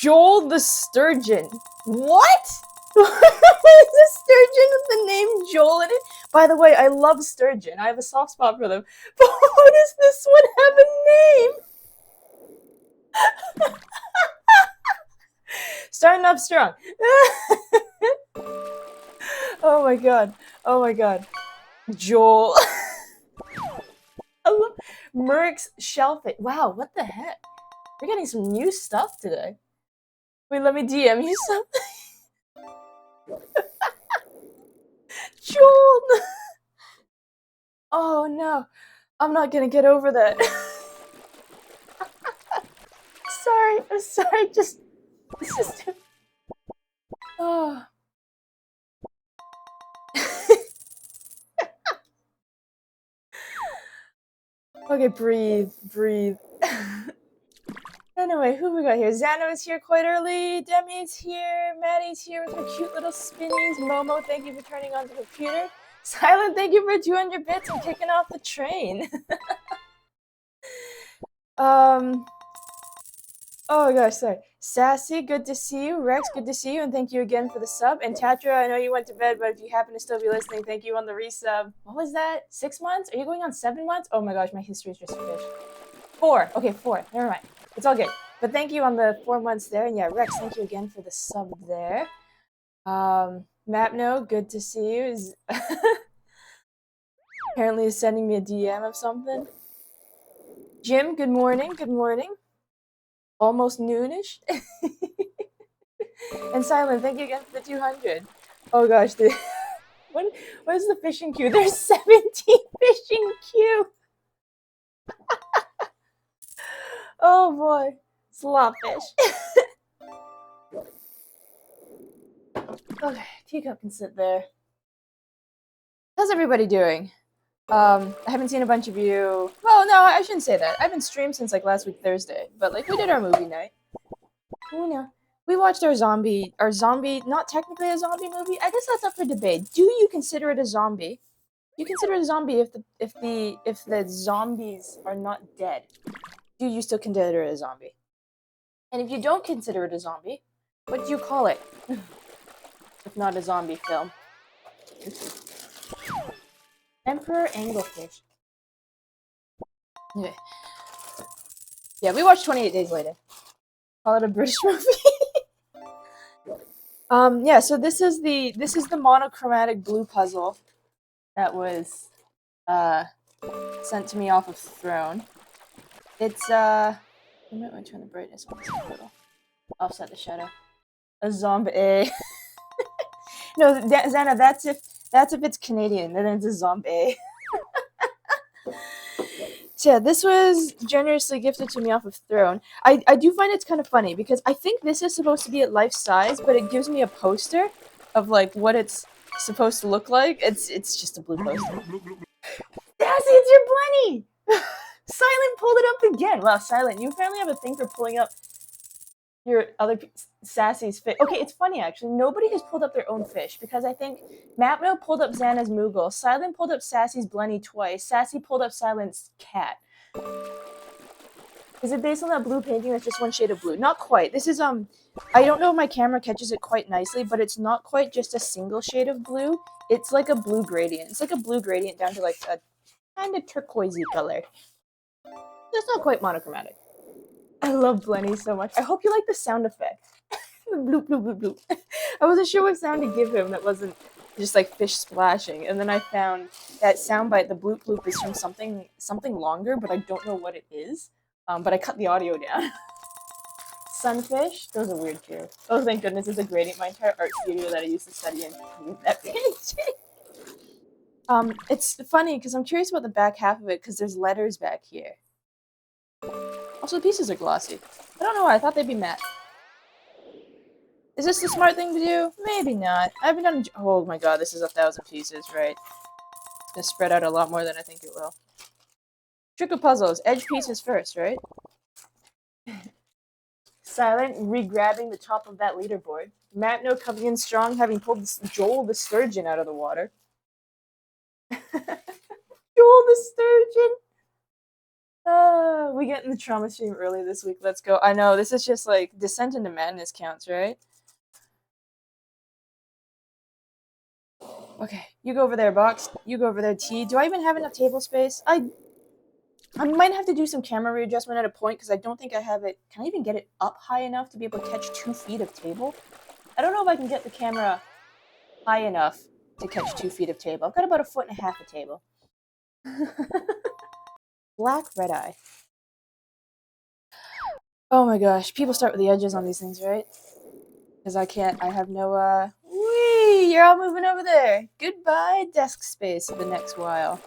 Joel the Sturgeon. What? What is a sturgeon with the name Joel in it? By the way, I love sturgeon. I have a soft spot for them. But why does this one have a name? Starting off strong. Oh my god. Oh my god. Joel. I love Merc's shellfish. Wow, what the heck? We're getting some new stuff today. Wait, let me DM you something. Joel. Oh no. I'm not gonna get over that. Sorry, I'm sorry. This is too. Oh. Okay, breathe. Anyway, who we got here? Xano is here quite early. Demi's here. Maddie's here with her cute little spinnies. Momo, thank you for turning on the computer. Silent, thank you for 200 bits and kicking off the train. Oh my gosh, sorry. Sassy, good to see you. Rex, good to see you, and thank you again for the sub. And Tatra, I know you went to bed, but if you happen to still be listening, thank you on the resub. What was that? 6 months? Are you going on 7 months? Oh my gosh, my history is just finished. 4. Okay, 4. Never mind. It's all good. But thank you on the 4 months there. And yeah, Rex, thank you again for the sub there. Mapno, good to see you. Apparently is sending me a DM of something. Jim, good morning. Good morning. Almost noonish. And Silent, thank you again for the 200. Oh gosh, what is the fishing queue? There's 17 fishing queue. Oh boy, slopfish. Okay, teacup can sit there. How's everybody doing? I haven't seen a bunch of you. Well, no, I shouldn't say that. I haven't streamed since like last week Thursday, but like we did our movie night. Oh no. We watched our zombie, not technically a zombie movie. I guess that's up for debate. Do you consider it a zombie? You consider it a zombie if the zombies are not dead. Do you still consider it a zombie? And if you don't consider it a zombie, what do you call it? If not a zombie film. Emperor Anglefish. Okay. Yeah, we watched 28 Days Later. Call it a British movie. Yeah, so this is the monochromatic blue puzzle that was sent to me off of Throne. It's I might want to turn the brightness on this a little. Offset the shadow. A zombie. No, Xana, that's if it's Canadian, then it's a zombie. So yeah, this was generously gifted to me off of Throne. I do find it's kind of funny because I think this is supposed to be at life size, but it gives me a poster of like what it's supposed to look like. It's just a blue poster. Sassy, it's your Blenny! Silent pulled it up again. Wow, Silent, you apparently have a thing for pulling up your other Sassy's fish. Okay, it's funny actually. Nobody has pulled up their own fish because I think Mapno pulled up Xana's Moogle, Silent pulled up Sassy's Blenny twice, Sassy pulled up Silent's cat. Is it based on that blue painting that's just one shade of blue? Not quite. This is I don't know if my camera catches it quite nicely, but it's not quite just a single shade of blue. It's like a blue gradient. It's like a blue gradient down to like a kind of turquoisey color. It's not quite monochromatic. I love Blenny so much. I hope you like the sound effect. Bloop, bloop, bloop, bloop. I wasn't sure what sound to give him that wasn't just like fish splashing. And then I found that soundbite, the bloop bloop, is from something longer, but I don't know what it is. But I cut the audio down. Sunfish? Those are weird too. Oh, thank goodness, it's a gradient. My entire art studio that I used to study in that painting. It's funny because I'm curious about the back half of it because there's letters back here. Also, the pieces are glossy. I don't know why. I thought they'd be matte. Is this the smart thing to do? Maybe not. I haven't done. Oh my god, this is 1,000 pieces, right? It's gonna spread out a lot more than I think it will. Trick of puzzles. Edge pieces first, right? Silent, re-grabbing the top of that leaderboard. Matno coming in strong, having pulled Joel the Sturgeon out of the water. Joel the Sturgeon! we get in the trauma stream early this week. Let's go. I know, this is just like Descent into Madness counts, right? Okay, you go over there, Box. You go over there, T. Do I even have enough table space? I might have to do some camera readjustment at a point because I don't think I have it. Can I even get it up high enough to be able to catch 2 feet of table? I don't know if I can get the camera high enough to catch 2 feet of table. I've got about 1.5 feet of table. Black red eye. Oh my gosh, people start with the edges on these things, right? Because I have no, whee, you're all moving over there. Goodbye, desk space for the next while.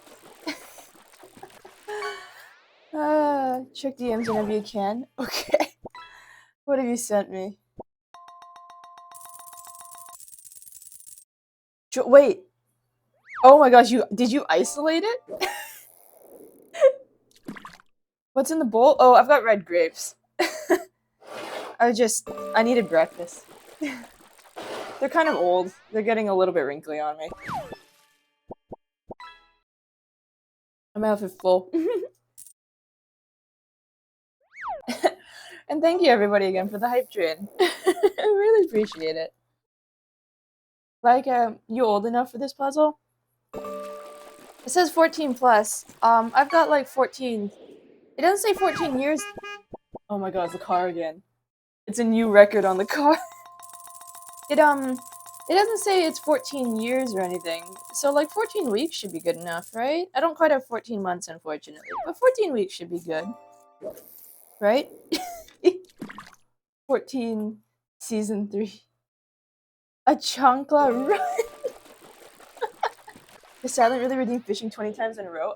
Check DMs whenever you can. Okay. What have you sent me? Wait. Oh my gosh, did you isolate it? What's in the bowl? Oh, I've got red grapes. I needed breakfast. They're kind of old. They're getting a little bit wrinkly on me. My mouth is full. And thank you everybody again for the hype train. I really appreciate it. Like, you old enough for this puzzle? It says 14 plus. I've got like 14. It doesn't say 14 years. Oh my god, it's the car again. It's a new record on the car. It doesn't say it's 14 years or anything. So like 14 weeks should be good enough, right? I don't quite have 14 months, unfortunately. But 14 weeks should be good. Right? 14 season 3. A chancla run. Does Silent really redeem fishing 20 times in a row?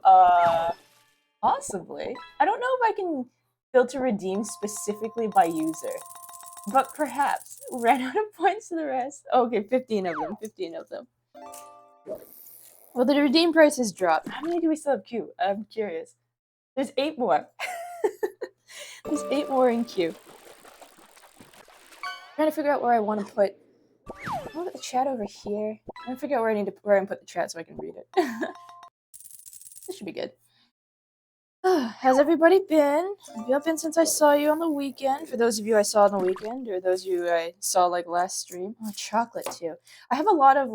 Possibly. I don't know if I can filter redeem specifically by user. But perhaps. Ran out of points to the rest. Okay, 15 of them. 15 of them. Well, the redeem price has dropped. How many do we still have queue? I'm curious. There's 8 more. There's 8 more in queue. I'm trying to figure out where I want to put. I want to put the chat over here. I'm trying to figure out where I can put the chat so I can read it. This should be good. How's everybody been? Have you been since I saw you on the weekend? For those of you I saw on the weekend, or those of you I saw like last stream. Oh, chocolate too. I have a lot of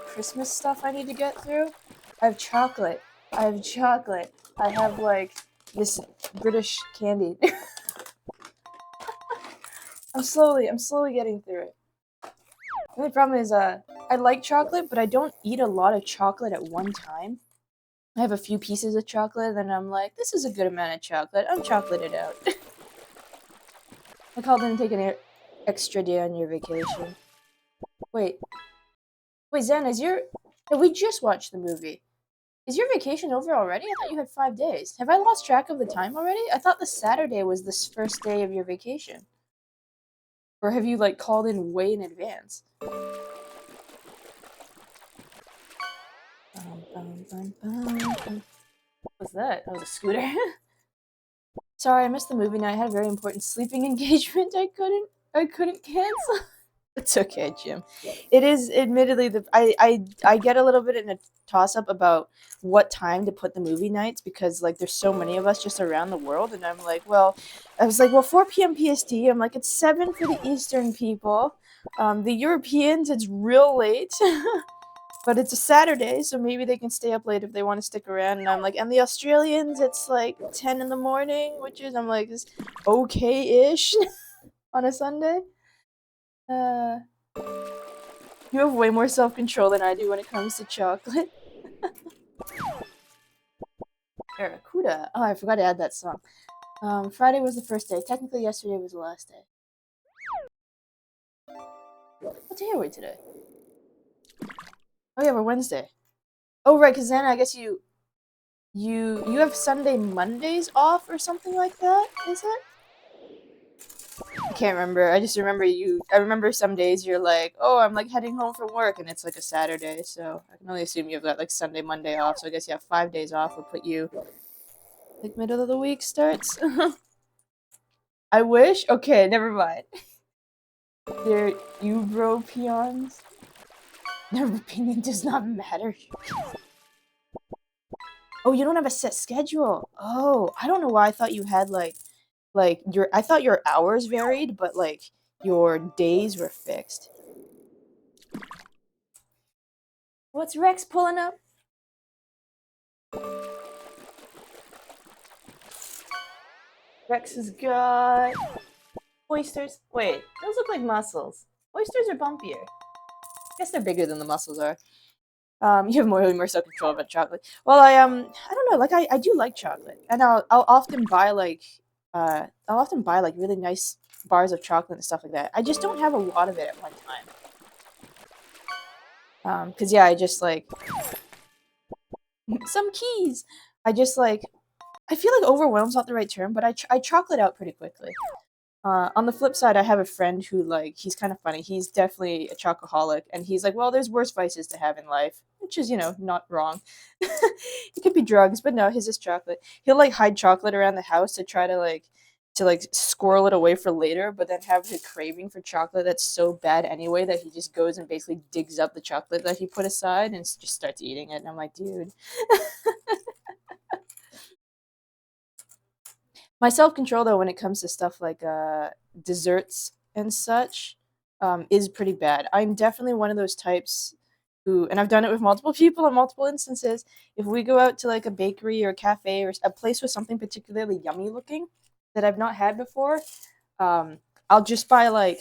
Christmas stuff I need to get through. I have chocolate. I have like this British candy. I'm slowly getting through it. The only problem is I like chocolate, but I don't eat a lot of chocolate at one time. I have a few pieces of chocolate, and then I'm like, this is a good amount of chocolate. I'm chocolated out. I called in and take an extra day on your vacation. Wait, Zen, we just watched the movie. Is your vacation over already? I thought you had 5 days. Have I lost track of the time already? I thought the Saturday was the first day of your vacation. Or have you, like, called in way in advance? What's that? That was a scooter. Sorry, I missed the movie night. I had a very important sleeping engagement. I couldn't cancel. It's okay, Jim. It is admittedly I get a little bit in a toss up about what time to put the movie nights because like there's so many of us just around the world, and I'm like, well, 4 p.m. PST. I'm like, it's 7 for the Eastern people. The Europeans, it's real late. But it's a Saturday, so maybe they can stay up late if they want to stick around. And I'm like, and the Australians, it's like 10 in the morning, which is, I'm like, is okay-ish on a Sunday. You have way more self-control than I do when it comes to chocolate. Barracuda. Oh, I forgot to add that song. Friday was the first day. Technically, yesterday was the last day. What day are we today? Oh yeah, we're Wednesday. Oh right, because then I guess you have Sunday, Mondays off or something like that, is it? I can't remember. I just remember I remember some days you're like, oh, I'm like heading home from work, and it's like a Saturday, so I can only assume you've got like Sunday, Monday off, so I guess you have 5 days off will put you like middle of the week starts. I wish? Okay, never mind. They're bro peons. Their opinion does not matter. Oh, you don't have a set schedule. Oh, I don't know why I thought you had like your I thought your hours varied, but like your days were fixed. What's Rex pulling up? Rex has got oysters. Wait, those look like mussels. Oysters are bumpier. I guess they're bigger than the mussels are. You have more self control about chocolate. Well, I don't know. Like I do like chocolate, and I'll often buy I'll often buy like really nice bars of chocolate and stuff like that. I just don't have a lot of it at one time. Cause yeah, I just like some keys. I just like I feel like overwhelmed's not the right term, but I chocolate out pretty quickly. On the flip side, I have a friend who like he's kind of funny. He's definitely a chocoholic, and he's like, well, there's worse vices to have in life, which is not wrong. It could be drugs, but no, his is chocolate. He'll like hide chocolate around the house to try to squirrel it away for later, but then have the craving for chocolate that's so bad anyway that he just goes and basically digs up the chocolate that he put aside and just starts eating it. And I'm like, dude, my self control though when it comes to stuff like desserts and such is pretty bad. I'm definitely one of those types who, and I've done it with multiple people in multiple instances. If we go out to like a bakery or a cafe or a place with something particularly yummy looking that I've not had before, um, I'll just buy like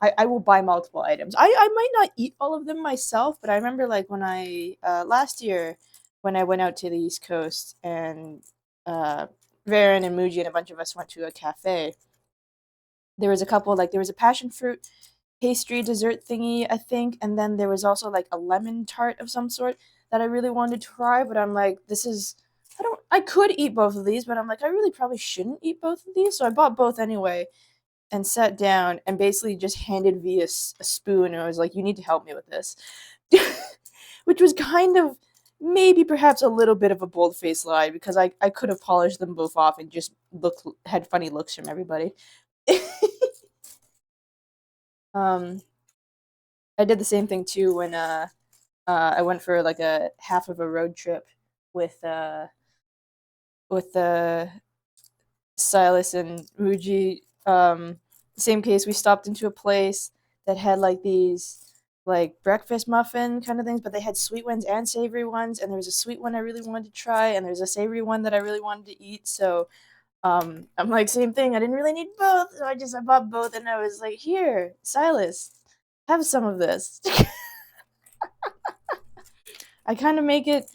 I will buy multiple items. I might not eat all of them myself, but I remember like when I last year when I went out to the East Coast and uh, Varen and Muji and a bunch of us went to a cafe. There was a couple like there was a passion fruit pastry dessert thingy, I think, and then there was also like a lemon tart of some sort that I really wanted to try, but I'm like, this is I could eat both of these, but I'm like, I really probably shouldn't eat both of these, so I bought both anyway and sat down and basically just handed V a spoon and I was like, you need to help me with this. Which was kind of maybe perhaps a little bit of a bold faced lie because I could have polished them both off and just had funny looks from everybody. um I did the same thing too when I went for like a half of a road trip with with Silas and Muji. Same case, we stopped into a place that had like these like breakfast muffin kind of things, but they had sweet ones and savory ones, and there was a sweet one I really wanted to try, and there's a savory one that I really wanted to eat. So I'm like, same thing. I didn't really need both, so I bought both, and I was like, here, Silas, have some of this. I kind of make it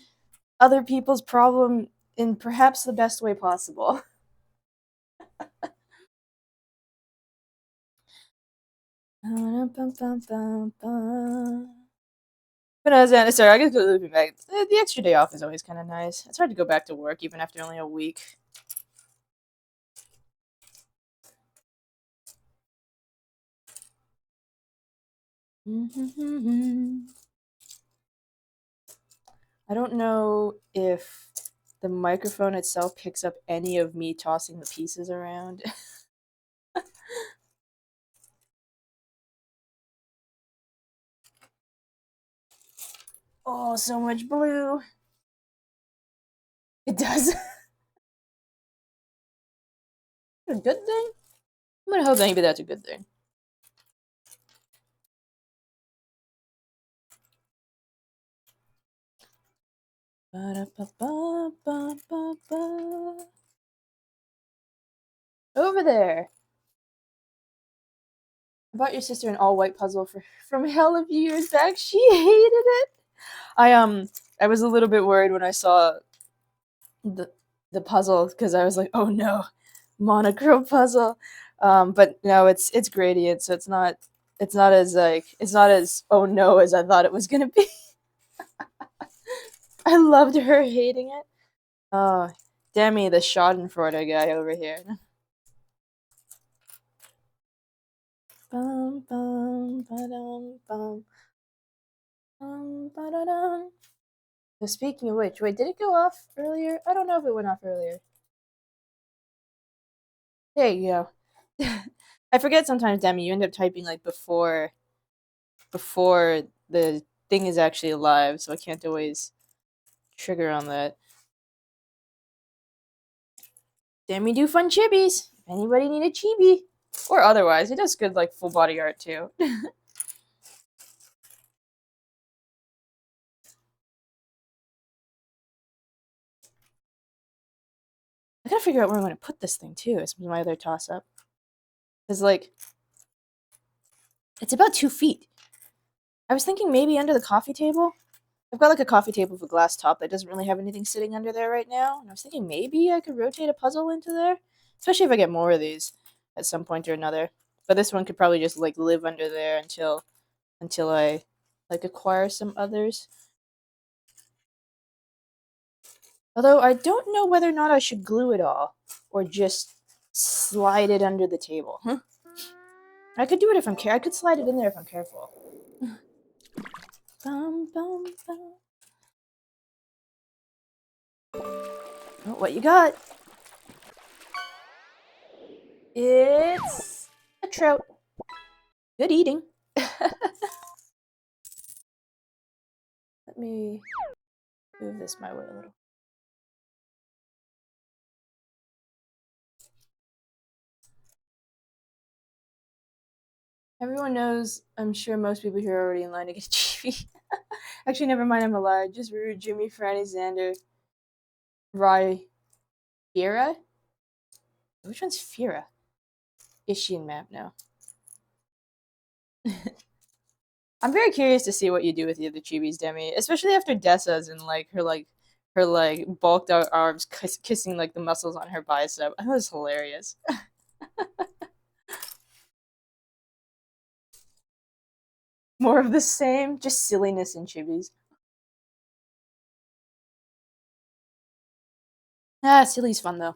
other people's problem in perhaps the best way possible. But as sorry, I guess looking back, the extra day off is always kind of nice. It's hard to go back to work even after only a week. I don't know if the microphone itself picks up any of me tossing the pieces around. Oh, so much blue. It does. A good thing? I'm gonna hope maybe that's a good thing. Over there. I bought your sister an all white puzzle from hell of years back. She hated it. I I was a little bit worried when I saw the the puzzle because I was like, oh no, monochrome puzzle. But no, it's gradient, so it's not as oh no as I thought it was gonna be. I loved her hating it. Oh, Demi, the Schadenfreude guy over here. Bum, bum, ba-dum, bum, ba-da-dum. So speaking of which, wait, did it go off earlier? I don't know if it went off earlier. There you go. I forget sometimes, Demi, you end up typing like before the thing is actually alive, so I can't always trigger on that. Demi do fun chibis. If anybody need a chibi. Or otherwise, he does good like full body art too. I gotta figure out where I'm gonna put this thing too. Is my other toss up. Cause like it's about 2 feet. I was thinking maybe under the coffee table. I've got like a coffee table with a glass top that doesn't really have anything sitting under there right now. And I was thinking maybe I could rotate a puzzle into there. Especially if I get more of these at some point or another. But this one could probably just like live under there until I like acquire some others. Although I don't know whether or not I should glue it all or just slide it under the table. I could do it if I'm I could slide it in there if I'm careful. Bum, bum, bum. Oh, what you got? It's a trout. Good eating. Let me move this my way a little. Everyone knows, I'm sure most people here are already in line to get Chibi. Actually, never mind, I'm alive. Just Ruru, Jimmy, Franny, Xander, Rai, Fira? Which one's Fira? Is she in map now? I'm very curious to see what you do with the other Chibis, Demi, especially after Dessa's and her bulked out arms kissing like the muscles on her bicep. That was hilarious. More of the same, just silliness in Chibis. Ah, silly's fun though.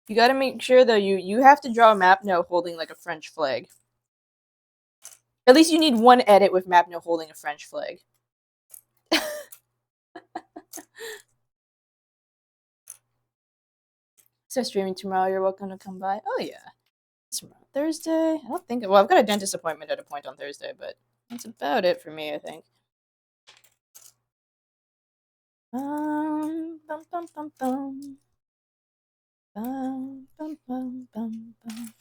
You gotta make sure though, you have to draw a map note holding like a French flag. At least you need one edit with map note holding a French flag. So streaming tomorrow, you're welcome to come by. Oh yeah. Tomorrow, Thursday? I don't think. Well, I've got a dentist appointment at a point on Thursday, but that's about it for me, I think. Bum, bum, bum, bum, bum. Bum, bum, bum, bum, bum.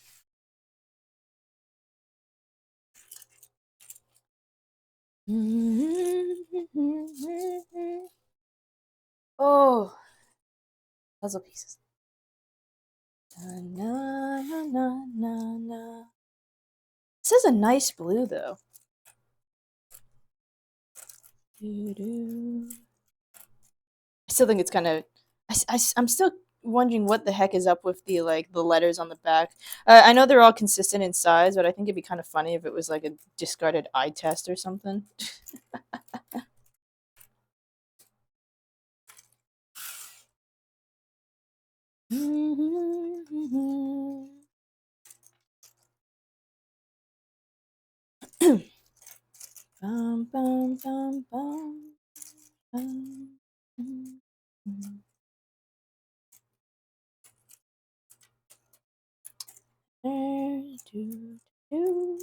Oh, puzzle pieces. Na, na, na, na, na. This is a nice blue, though. I still think it's kind of. I'm still wondering what the heck is up with the the letters on the back. I know they're all consistent in size, but I think it'd be kind of funny if it was like a discarded eye test or something. Bum, bum, bum, bum, bum, bum, bum. Do, do, do.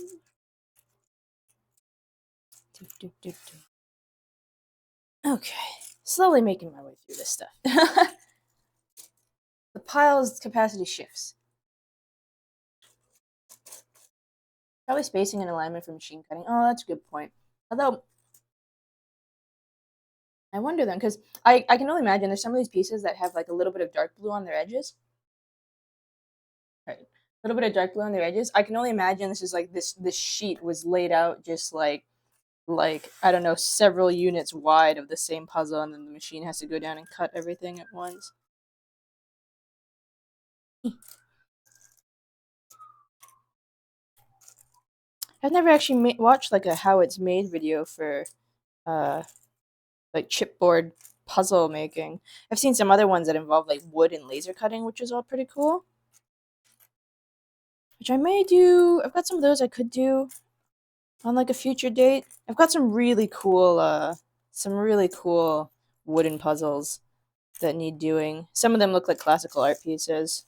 Do, do, do, do. Okay, slowly making my way through this stuff. The pile's capacity shifts. Probably spacing and alignment for machine cutting. Oh, that's a good point. Although, I wonder then, because I can only imagine there's some of these pieces that have like a little bit of dark blue on their edges. Right. A little bit of dark blue on their edges. I can only imagine this is like this sheet was laid out just like I don't know, several units wide of the same puzzle, and then the machine has to go down and cut everything at once. I've never actually watched like a how it's made video for uh like chipboard puzzle making. I've seen some other ones that involve like wood and laser cutting, which is all pretty cool. Which I may do. I've got some of those I could do on like a future date. I've got some really cool wooden puzzles that need doing. Some of them look like classical art pieces.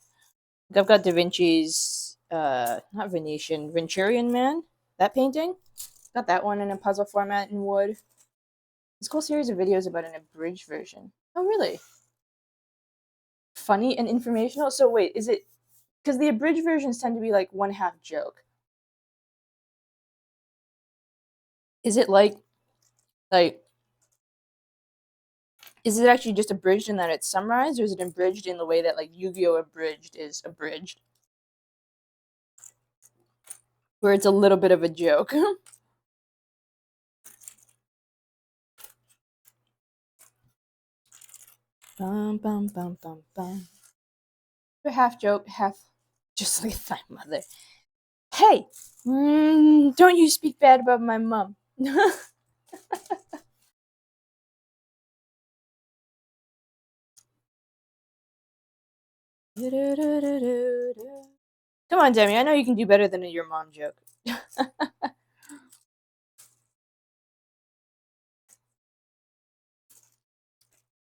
Like I've got Da Vinci's not Venetian, Venturian Man, that painting. Got that one in a puzzle format in wood. This whole series of videos about an abridged version. Oh, really? Funny and informational? So wait, is it because the abridged versions tend to be like one half joke? Is it like is it actually just abridged in that it's summarized, or is it abridged in the way that like Yu-Gi-Oh! Abridged is abridged, where it's a little bit of a joke? Bum bum bum bum bum. Half joke, half just like my mother. Hey, don't you speak bad about my mom. Come on, Demi. I know you can do better than a your mom joke.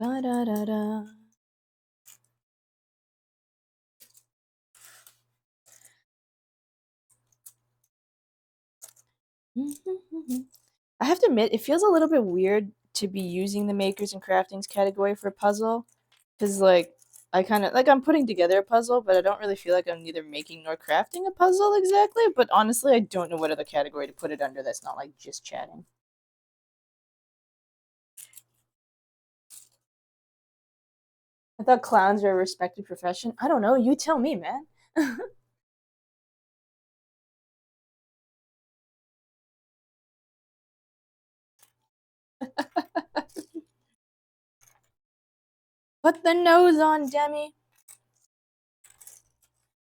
Da da da da. I have to admit, it feels a little bit weird to be using the makers and craftings category for a puzzle, because like I kind of like I'm putting together a puzzle, but I don't really feel like I'm neither making nor crafting a puzzle exactly. But honestly, I don't know what other category to put it under that's not like just chatting. I thought clowns are a respected profession. I don't know. You tell me, man. Put the nose on, Demi.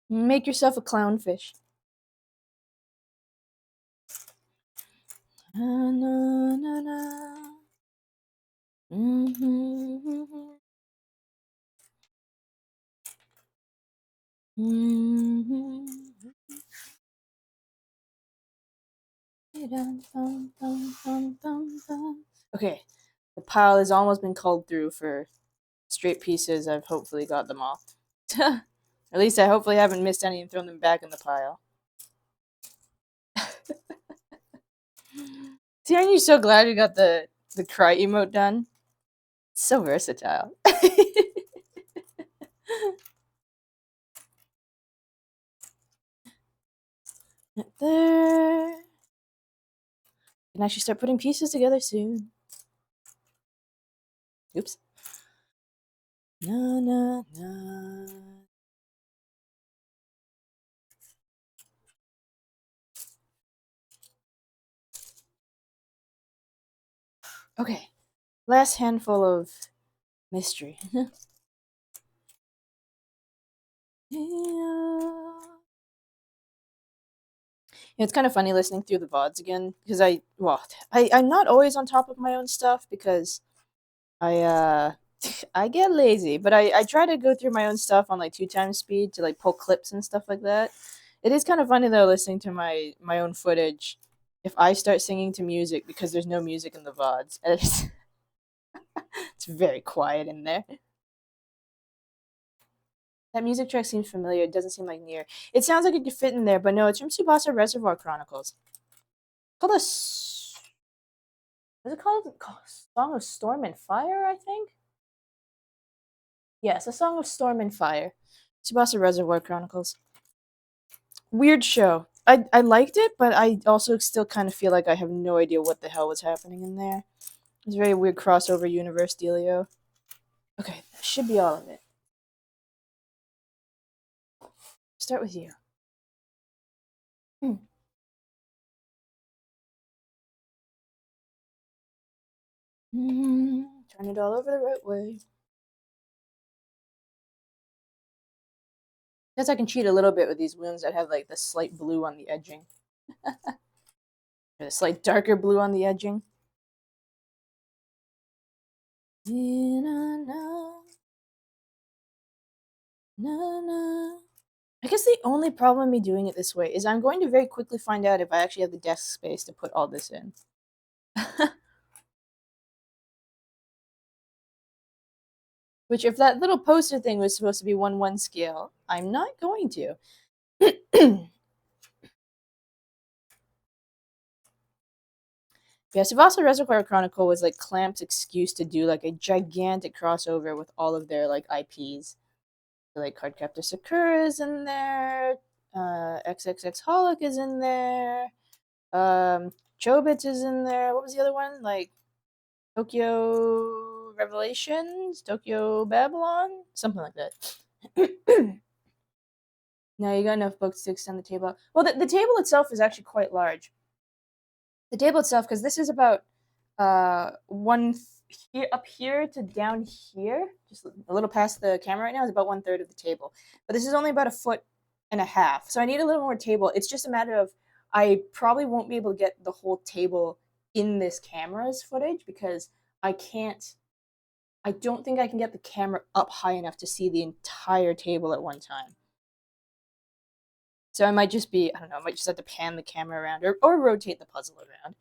Make yourself a clownfish. Na, na, na, na. Mm-hmm. Mm-hmm. Okay, the pile has almost been culled through for straight pieces. I've hopefully got them all. At least I hopefully haven't missed any and thrown them back in the pile. See, aren't you so glad you got the cry emote done? It's so versatile. There. Can actually start putting pieces together soon. Oops. Na na na. Okay, last handful of mystery. Yeah. It's kind of funny listening through the VODs again because I'm not always on top of my own stuff because I I get lazy, but I try to go through my own stuff on like 2 times speed to like pull clips and stuff like that. It is kind of funny though listening to my own footage if I start singing to music because there's no music in the VODs. It's very quiet in there. That music track seems familiar. It doesn't seem like near. It sounds like it could fit in there, but no, it's from Tsubasa Reservoir Chronicles. Called a is it called Song of Storm and Fire, I think? Yes, A Song of Storm and Fire. Tsubasa Reservoir Chronicles. Weird show. I liked it, but I also still kind of feel like I have no idea what the hell was happening in there. It's a very weird crossover universe dealio. Okay, that should be all of it. Start with you. Hmm. Turn it all over the right way. Guess I can cheat a little bit with these wounds that have like the slight blue on the edging. Or the slight darker blue on the edging. I guess the only problem with me doing it this way is I'm going to very quickly find out if I actually have the desk space to put all this in. Which, if that little poster thing was supposed to be 1:1 scale, I'm not going to. Yeah, Savasa Reservoir Chronicle was like Clamp's excuse to do like a gigantic crossover with all of their like IPs. So, like Cardcaptor Sakura is in there, XXX Holic is in there, Chobits is in there. What was the other one? Like Tokyo Revelations, Tokyo Babylon, something like that. Now you got enough books to extend the table. Well, the table itself is actually quite large. The table itself, because this is about one here up here to down here, just a little past the camera right now, is about 1/3 of the table. But this is only about 1.5 feet, so I need a little more table. It's just a matter of I probably won't be able to get the whole table in this camera's footage because I can't. I don't think I can get the camera up high enough to see the entire table at one time. So I might just be, I don't know, I might just have to pan the camera around or rotate the puzzle around.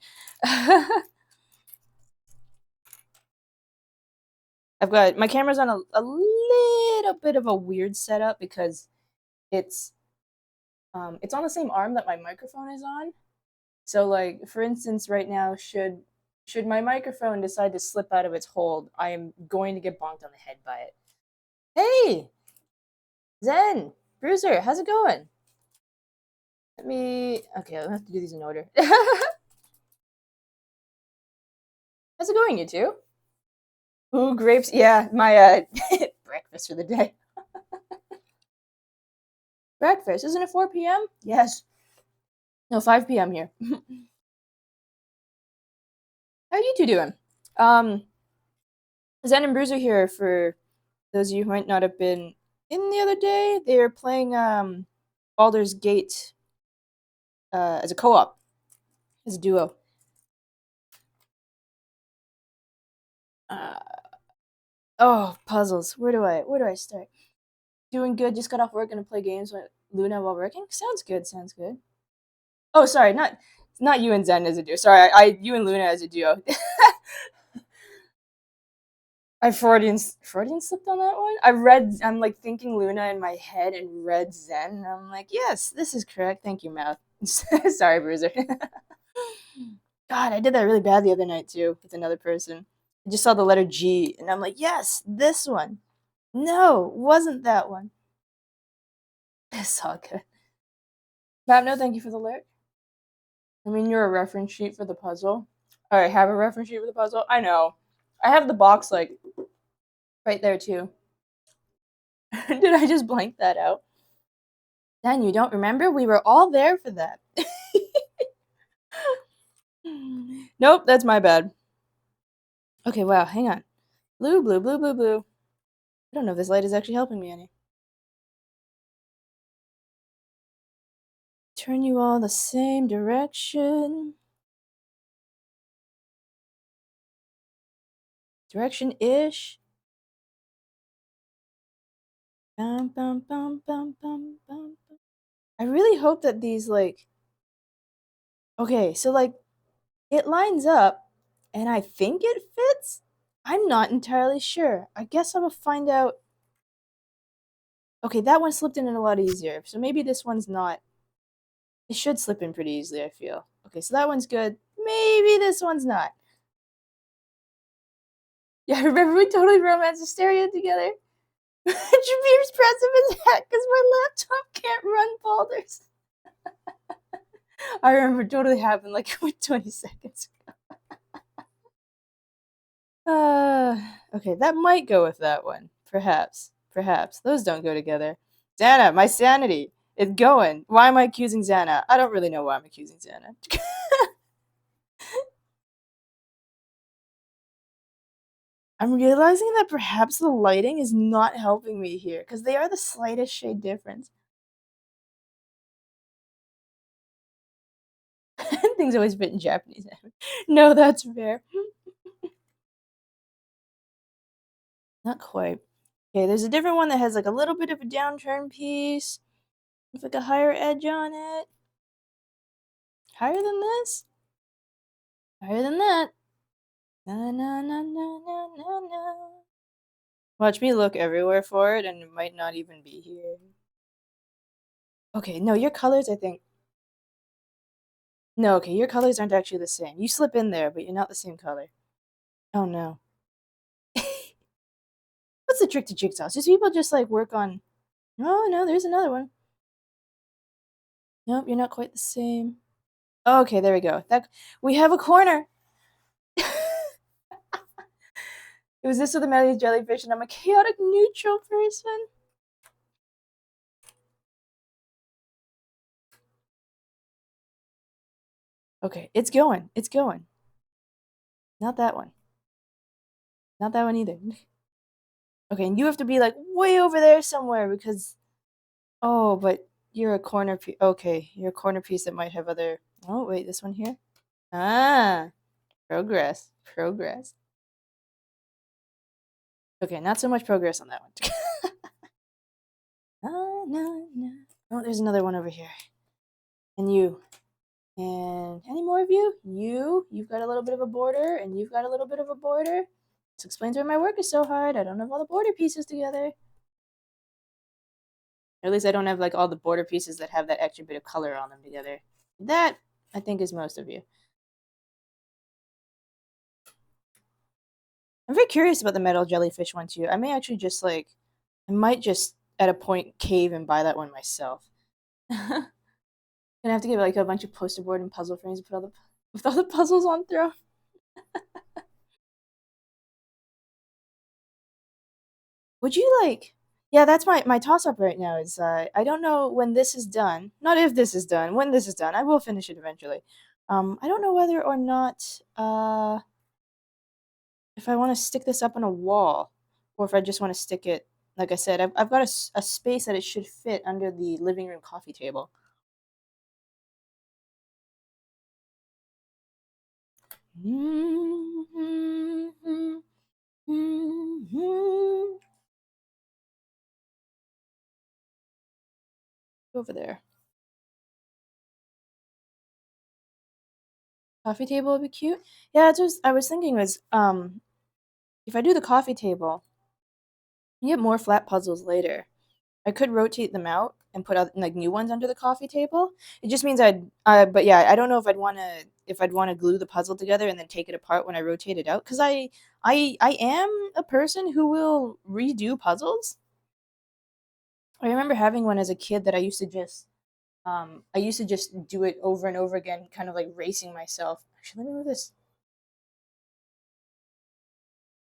I've got my camera's on a little bit of a weird setup because it's it's on the same arm that my microphone is on. So like for instance, right now, should my microphone decide to slip out of its hold, I am going to get bonked on the head by it. Hey, Zen, Bruiser, how's it going? Okay, I'll have to do these in order. How's it going, you two? Ooh, grapes. Yeah, my breakfast for the day. Breakfast. Isn't it 4 p.m.? Yes. No, 5 p.m. here. How are you two doing? Um, Zen and Bruiser here for those of you who might not have been in the other day. They are playing Baldur's Gate as a co-op, as a duo. Uh, oh, puzzles. Where do I start? Doing good. Just got off work. Gonna play games with Luna while working. Sounds good. Sounds good. Oh, sorry, not you and Zen as a duo. Sorry, you and Luna as a duo. I Freudian slipped on that one. I'm like thinking Luna in my head and read Zen, and I'm like, yes, this is correct. Thank you, Mouth. Sorry, Bruiser. God, I did that really bad the other night too with another person. I just saw the letter G, and I'm like, yes, this one. No, wasn't that one. It's all good. Matt, no, thank you for the alert. I mean, you're a reference sheet for the puzzle. All right, have a reference sheet for the puzzle. I know. I have the box like right there too. Did I just blank that out? Dan, you don't remember? We were all there for that. Nope, that's my bad. Okay, wow, hang on. Blue, blue, blue, blue, blue. I don't know if this light is actually helping me any. Turn you all the same direction. Direction-ish. Bum, bum, bum, bum, bum, bum. I really hope that these, like... Okay, so, like, it lines up, and I think it fits? I'm not entirely sure. I guess I will find out... Okay, that one slipped in a lot easier, so maybe this one's not... It should slip in pretty easily, I feel. Okay, so that one's good. Maybe this one's not. Yeah, remember we totally romanced Hysteria together? Jameer's pressing his head because my laptop can't run Baldur's. I remember it totally happened like 20 seconds ago. Okay, that might go with that one. Perhaps. Perhaps. Those don't go together. Xana, my sanity is going. Why am I accusing Xana? I don't really know why I'm accusing Xana. I'm realizing that perhaps the lighting is not helping me here because they are the slightest shade difference. Things always fit in Japanese. No, that's fair. Not quite. Okay, there's a different one that has like a little bit of a downturn piece with like a higher edge on it. Higher than this? Higher than that. Na na na na na na na. Watch me look everywhere for it and it might not even be here. Okay, no, your colors, I think. No, okay, your colors aren't actually the same. You slip in there, but you're not the same color. Oh no. What's the trick to jigsaws? Just people just like work on. Oh no, there's another one. Nope, you're not quite the same. Okay, there we go. That we have a corner. It was this with the Melly's jellyfish, and I'm a chaotic neutral person. Okay, it's going. It's going. Not that one. Not that one either. Okay, and you have to be like way over there somewhere because oh, but you're a corner piece. Okay, you're a corner piece that might have other. Oh wait, this one here. Ah, progress, progress. Okay, not so much progress on that one. Ah, no, no. Oh, there's another one over here. And you. And any more of you? You've got a little bit of a border, and you've got a little bit of a border. This explains why my work is so hard. I don't have all the border pieces together. Or at least I don't have like all the border pieces that have that extra bit of color on them together. That I think is most of you. I'm very curious about the metal jellyfish one too. I may actually just like, I might just at a point cave and buy that one myself. Gonna have to get like a bunch of poster board and puzzle frames to put all the with all the puzzles on throw. Would you like? Yeah, that's my toss up right now. Is I don't know when this is done. Not if this is done. When this is done, I will finish it eventually. I don't know whether or not if I want to stick this up on a wall, or if I just want to stick it. Like I said, I've got a space that it should fit under the living room coffee table. Over there. Coffee table would be cute. Yeah, it's just I was thinking was if I do the coffee table, you get more flat puzzles later. I could rotate them out and put out like new ones under the coffee table. It just means but yeah, I don't know if I'd want to glue the puzzle together and then take it apart when I rotate it out because I am a person who will redo puzzles. I remember having one as a kid that I used to just do it over and over again, kind of like racing myself. Actually, let me move this.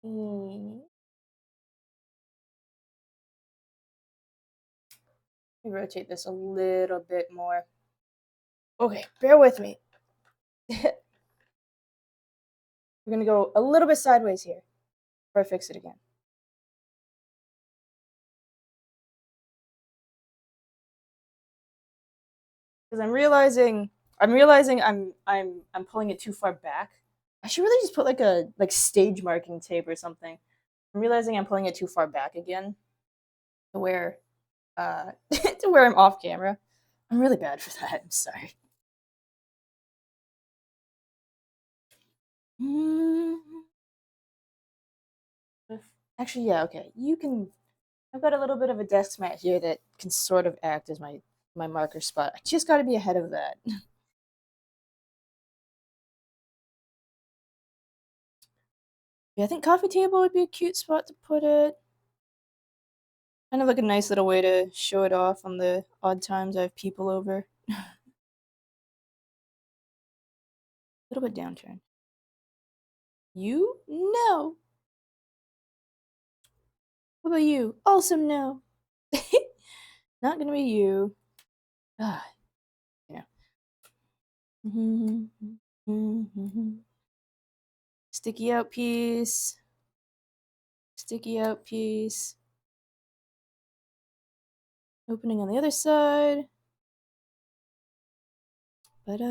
Let me rotate this a little bit more. Okay, bear with me. We're gonna go a little bit sideways here before I fix it again. Because I'm realizing I'm pulling it too far back. I should really just put like a like stage marking tape or something. I'm realizing I'm pulling it too far back again to where to where I'm off camera. I'm really bad for that. I'm sorry. Actually, yeah, okay. You can. I've got a little bit of a desk mat here that can sort of act as my marker spot. I just got to be ahead of that. Yeah, I think coffee table would be a cute spot to put it. Kind of like a nice little way to show it off on the odd times I have people over. A little bit downturned. You? No. What about you? Also no. Not gonna be you. Ah, yeah. Sticky out piece. Sticky out piece. Opening on the other side. Not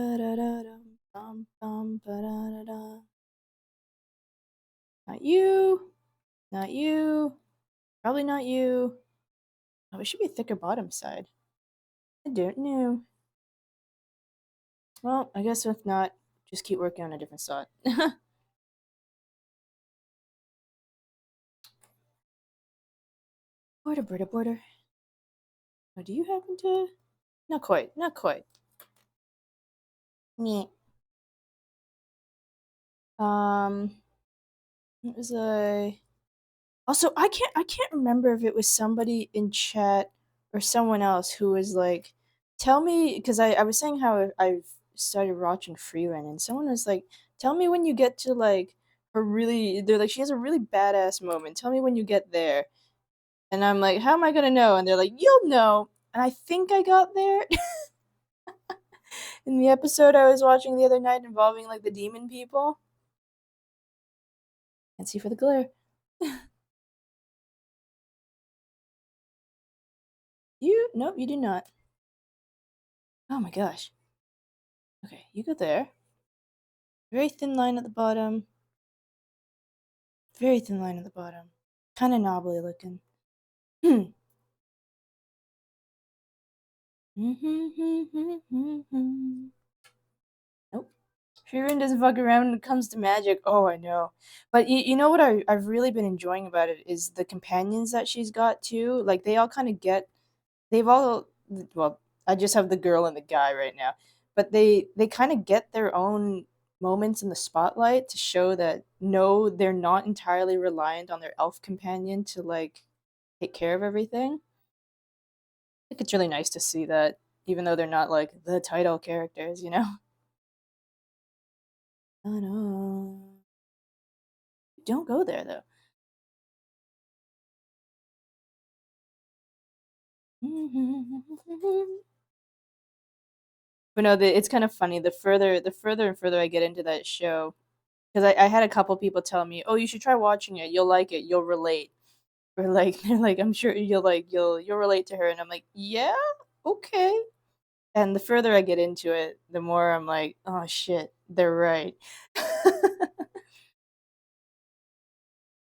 you. Not you. Probably not you. Oh, it should be a thicker bottom side. I don't know. Well, I guess if not, just keep working on a different side. Border, border, border. Oh, do you happen to? Not quite. Not quite. Me. Um, it was a. Also, I can't remember if it was somebody in chat or someone else who was like, "Tell me," because I was saying how I've started watching Freeland, and someone was like, "Tell me when you get to like a really." They're like, "She has a really badass moment. Tell me when you get there." And I'm like, "How am I gonna know?" And they're like, "You'll know." And I think I got there in the episode I was watching the other night involving like the demon people. Can't see for the glare. You nope, you do not. Oh my gosh. Okay, you go there. Very thin line at the bottom. Very thin line at the bottom. Kind of knobbly looking. Hmm. Nope. Shirin doesn't fuck around when it comes to magic. Oh, I know. But you know what I've really been enjoying about it is the companions that she's got too. Like they all kind of get they've all well, I just have the girl and the guy right now. But they kind of get their own moments in the spotlight to show that no, they're not entirely reliant on their elf companion to like take care of everything. I think it's really nice to see that, even though they're not like the title characters, you know? Oh no. Don't go there though. But no, it's kind of funny. The further and further I get into that show, because I had a couple people tell me, "Oh, you should try watching it. You'll like it. You'll relate." Or like they're like, "I'm sure you'll relate to her," and I'm like, "Yeah, okay." And the further I get into it, the more I'm like, "Oh shit, they're right."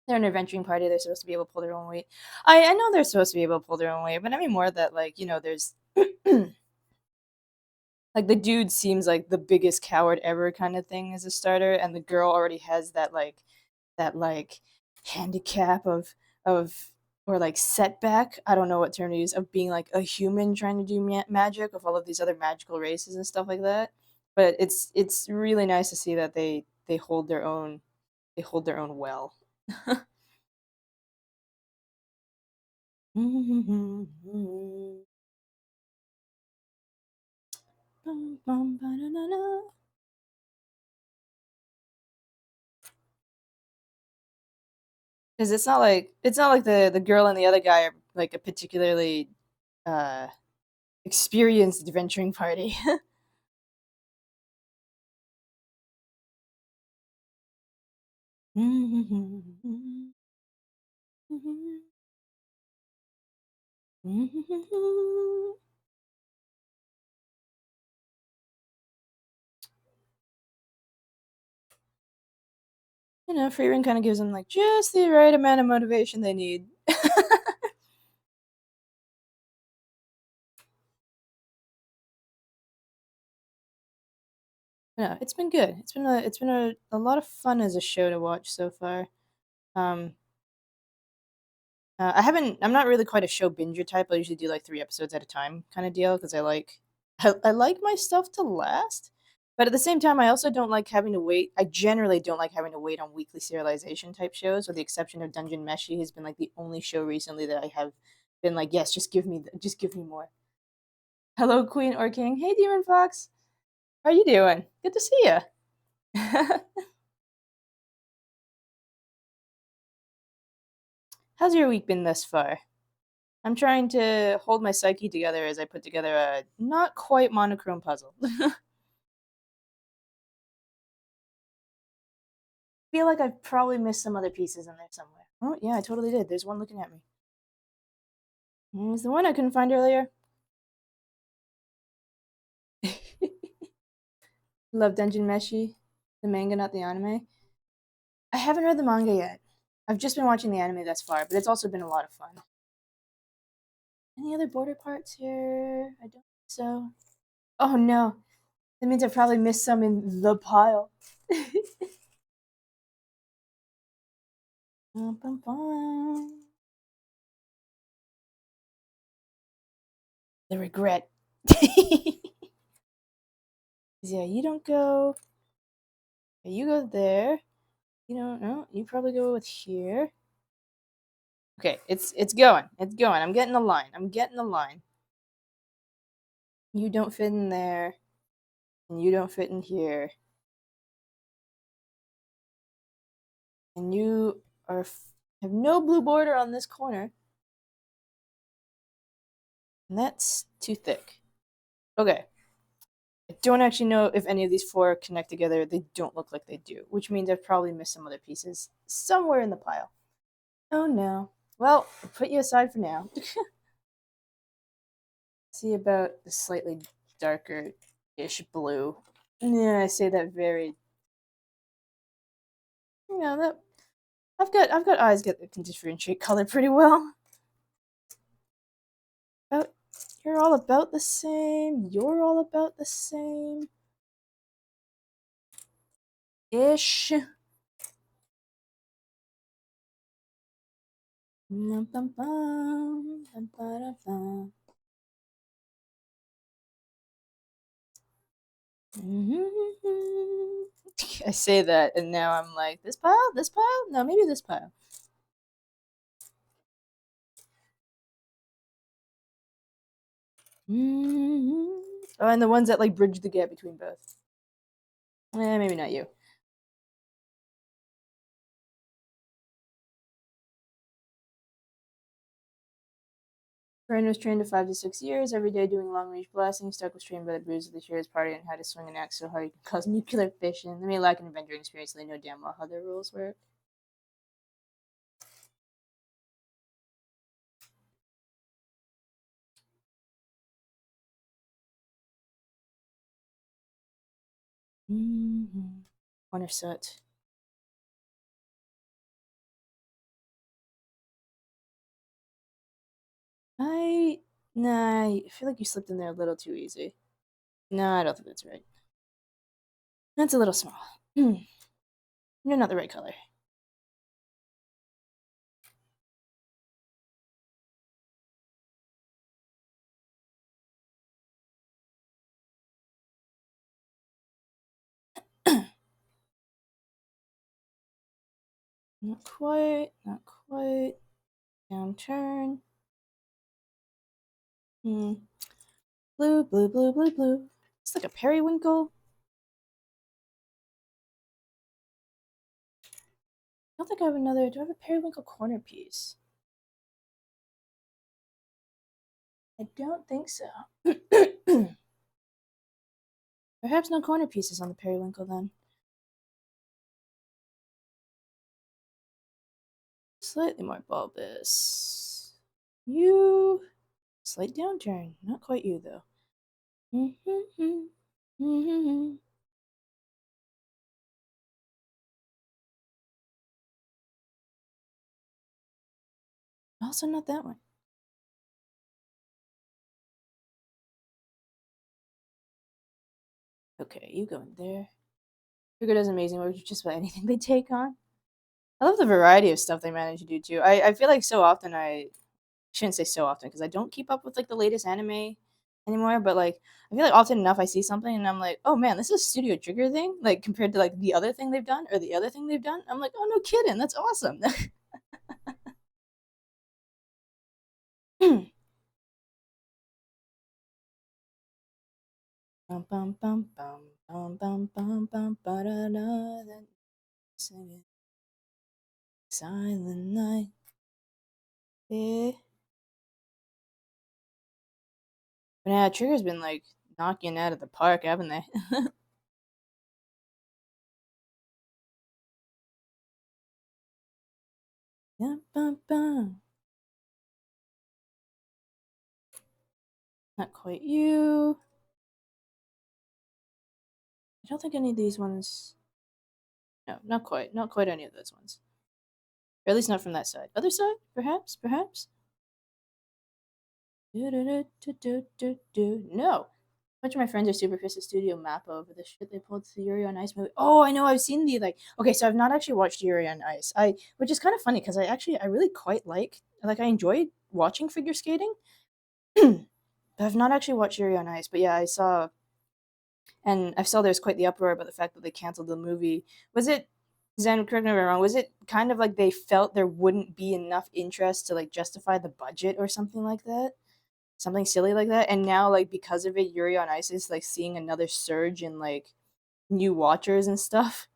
They're an adventuring party. They're supposed to be able to pull their own weight. I know they're supposed to be able to pull their own weight, but I mean more that like there's like the dude seems like the biggest coward ever kind of thing as a starter, and the girl already has that handicap of or like setback. I don't know what term to use of being like a human trying to do magic with all of these other magical races and stuff like that. But it's really nice to see that they hold their own. They hold their own well. Because it's not like the girl and the other guy are like a particularly uh experienced adventuring party. Freerin kind of gives them like just the right amount of motivation they need. Yeah, it's been good. It's been a lot of fun as a show to watch so far. Um, I'm not really quite a show binger type. I usually do like 3 episodes at a time kind of deal because I like my stuff to last. But at the same time, I also don't like having to wait. I generally don't like having to wait on weekly serialization type shows, with the exception of Dungeon Meshi has been like the only show recently that I have been like, yes, just give me more. Hello, Queen or King. Hey, Demon Fox. How are you doing? Good to see you. How's your week been thus far? I'm trying to hold my psyche together as I put together a not quite monochrome puzzle. Feel like I've probably missed some other pieces in there somewhere. Oh, yeah, I totally did. There's one looking at me. There's the one I couldn't find earlier. Love Dungeon Meshi. The manga, not the anime. I haven't read the manga yet. I've just been watching the anime thus far, but it's also been a lot of fun. Any other border parts here? I don't think so. Oh no. That means I probably missed some in the pile. Bum, bum, bum. The regret. Yeah, you don't go. You go there. You don't know. You probably go with here. Okay, it's going. It's going. I'm getting the line. I'm getting the line. You don't fit in there, and you don't fit in here, and you have no blue border on this corner, and that's too thick. Okay. I don't actually know if any of these four connect together. They don't look like they do, which means I've probably missed some other pieces somewhere in the pile. Oh no. Well, I'll put you aside for now. See about the slightly darker-ish blue. Yeah, I say that very. Yeah, that I've got eyes that can differentiate color pretty well. About you're all about the same. You're all about the same. Ish. Bum, bum, bum, bum, ba, da, I say that, and now I'm like, this pile? This pile? No, maybe this pile. Oh, and the ones that like bridge the gap between both. Maybe not you. Brian was trained to 5 to 6 years, every day doing long range blasting. Stuck was trained by the bruise of the Shearer's party and how to swing an axe so hard he could cause nuclear fission. They may lack an adventuring experience, so they know damn well how their rules work. Corner set. I Nah, I feel like you slipped in there a little too easy. No, I don't think that's right. That's a little small. You're not the right color. Not quite, not quite. Downturn. Hmm. Blue, blue, blue, blue, blue. It's like a periwinkle. I don't think I have another. Do I have a periwinkle corner piece? I don't think so. Perhaps no corner pieces on the periwinkle then. Slightly more bulbous. You. Slight downturn. Not quite you though. Also, not that one. Okay, you go in there. Sugar does amazing work with just about anything they take on. I love the variety of stuff they manage to do too. I feel like so often I shouldn't say so often because I don't keep up with like the latest anime anymore, but like I feel like often enough I see something and I'm like, oh man, this is a Studio Trigger thing, like compared to like the other thing they've done or the other thing they've done. I'm like, oh no kidding, that's awesome. Bum bum bum bum bum bum bum bum ba da da da. Sing it. Silent night. Yeah. But yeah, Trigger's been like knocking out of the park, haven't they? Yeah, bum, bum. Not quite you. I don't think any of these ones. No, not quite. Not quite any of those ones. Or at least not from that side. Other side? Perhaps? Perhaps? No. A bunch of my friends are super pissed at Studio Mappa over the shit they pulled to the Yuri on Ice movie. Oh, I know. I've seen the like. Okay, so I've not actually watched Yuri on Ice. Which is kind of funny because I really quite like I enjoyed watching figure skating. But I've not actually watched Yuri on Ice. But yeah, I saw And I saw there's quite the uproar about the fact that they canceled the movie. Was it, Zen, correct me if I'm wrong, was it kind of like they felt there wouldn't be enough interest to like justify the budget or something like that? Something silly like that? And now, like, because of it, Yuri on Ice is like seeing another surge in like new watchers and stuff.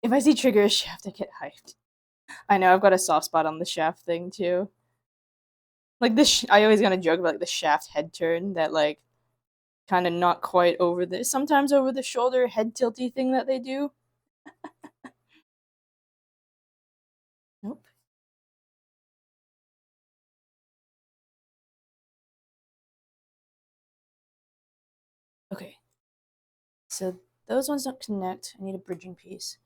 If I see Trigger Shaft, I get hyped. I know, I've got a soft spot on the Shaft thing too. Like this, I always gonna joke about like the Shaft head turn, that like kind of not quite over the, sometimes over the shoulder head tilty thing that they do. Nope. Okay, so those ones don't connect. I need a bridging piece.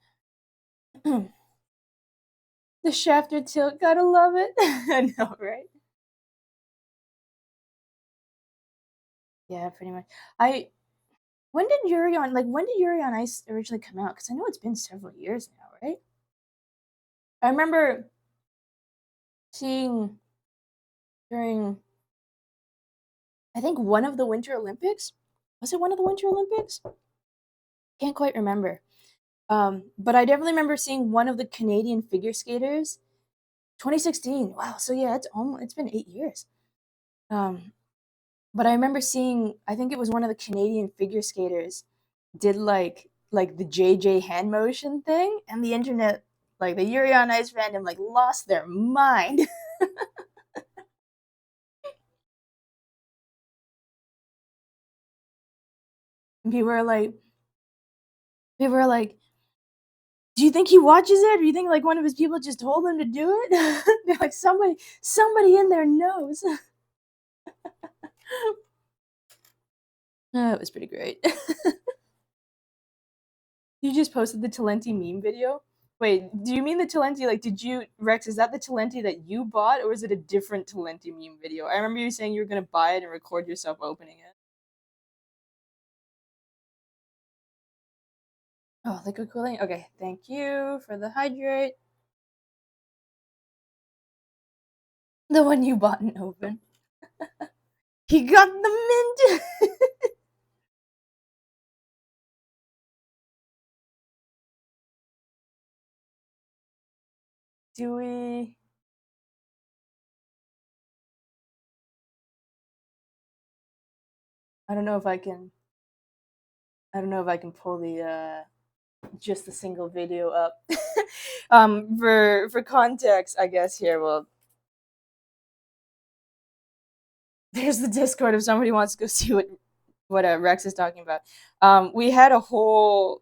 The shafter tilt, gotta love it. I know, right? Yeah, pretty much. I when did Yuri on Ice originally come out? Because I know it's been several years now, right? I remember seeing during, I think, one of the Winter Olympics. Was it one of the Winter Olympics? Can't quite remember. But I definitely remember seeing one of the Canadian figure skaters. 2016. Wow. So yeah, it's been 8 years. Um, but I remember seeing, I think it was one of the Canadian figure skaters did like the JJ hand motion thing, and the internet, like the Yuri on Ice fandom, like lost their mind. And people were like, "Do you think he watches it? Or do you think like one of his people just told him to do it?" They're like, somebody in there knows." It was pretty great. You just posted the Talenti meme video? Wait, do you mean the Talenti, like, did you, Rex, is that the Talenti that you bought, or was it a different Talenti meme video? I remember you saying you were gonna buy it and record yourself opening it. Oh, liquid cooling? Okay, thank you for the hydrate. The one you bought and opened. He got the mint! Do we... I don't know if I can... I don't know if I can pull the, just the single video up. For context, I guess here, well, there's the Discord if somebody wants to go see what Rex is talking about. We had a whole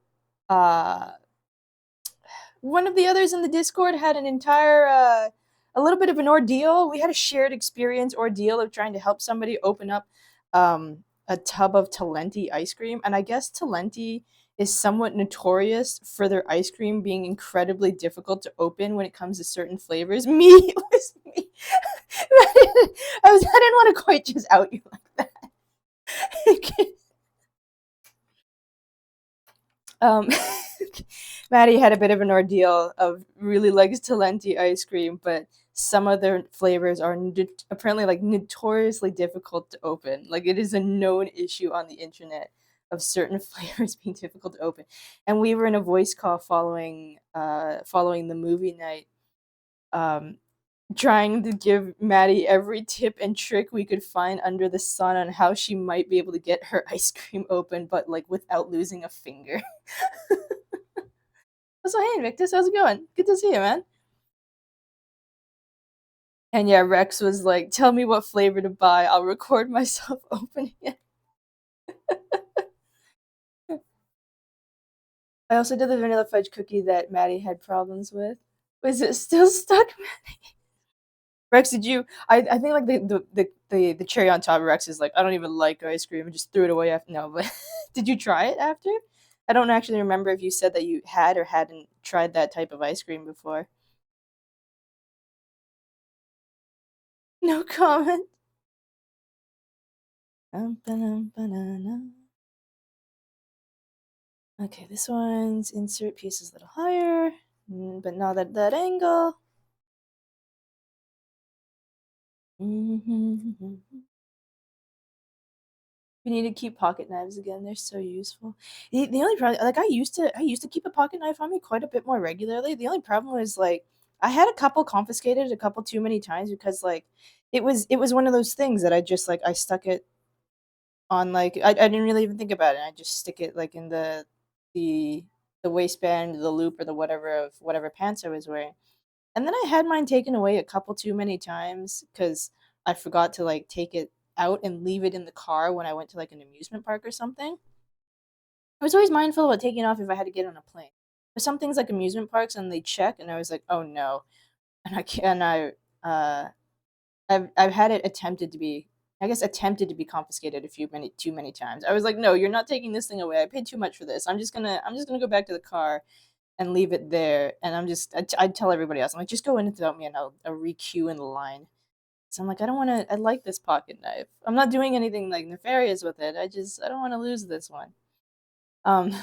uh, one of the others in the Discord had an entire a little bit of an ordeal. We had a shared experience ordeal of trying to help somebody open up a tub of Talenti ice cream, and I guess Talenti is somewhat notorious for their ice cream being incredibly difficult to open when it comes to certain flavors. Me, it was me. I didn't want to quite just out you like that. Um, Maddie had a bit of an ordeal of really likes Talenti ice cream, but some of their flavors are apparently like notoriously difficult to open. Like it is a known issue on the internet of certain flavors being difficult to open. And we were in a voice call following the movie night, um, trying to give Maddie every tip and trick we could find under the sun on how she might be able to get her ice cream open, but like without losing a finger. So hey Invictus, how's it going? Good to see you, man. And yeah, Rex was like, "Tell me what flavor to buy. I'll record myself opening it." I also did the vanilla fudge cookie that Maddie had problems with. Was it still stuck? Rex, did you? I think like the cherry on top of Rex is like, I don't even like ice cream. I just threw it away after. No, but did you try it after? I don't actually remember if you said that you had or hadn't tried that type of ice cream before. No comment. Okay, this one's insert pieces a little higher, but not at that angle. Mhm. We need to keep pocket knives again. They're so useful. The only problem, like I used to keep a pocket knife on me quite a bit more regularly. The only problem was like I had a couple confiscated a couple too many times because like it was one of those things that I just like I stuck it on like I didn't really even think about it. I just stick it like in the the waistband, the loop or the whatever of whatever pants I was wearing. And then I had mine taken away a couple too many times because I forgot to like take it out and leave it in the car when I went to like an amusement park or something. I was always mindful about taking off if I had to get on a plane. But some things like amusement parks and they check and I was like, oh no. And I can uh I've had it attempted to be I guess attempted to be confiscated a few many too many times. I was like, no, you're not taking this thing away. I paid too much for this. I'm just gonna go back to the car and leave it there. And I'd tell everybody else, I'm like, just go in without me and I'll re-queue in the line. So I'm like, I don't want to. I like this pocket knife. I'm not doing anything like nefarious with it. I don't want to lose this one. Um,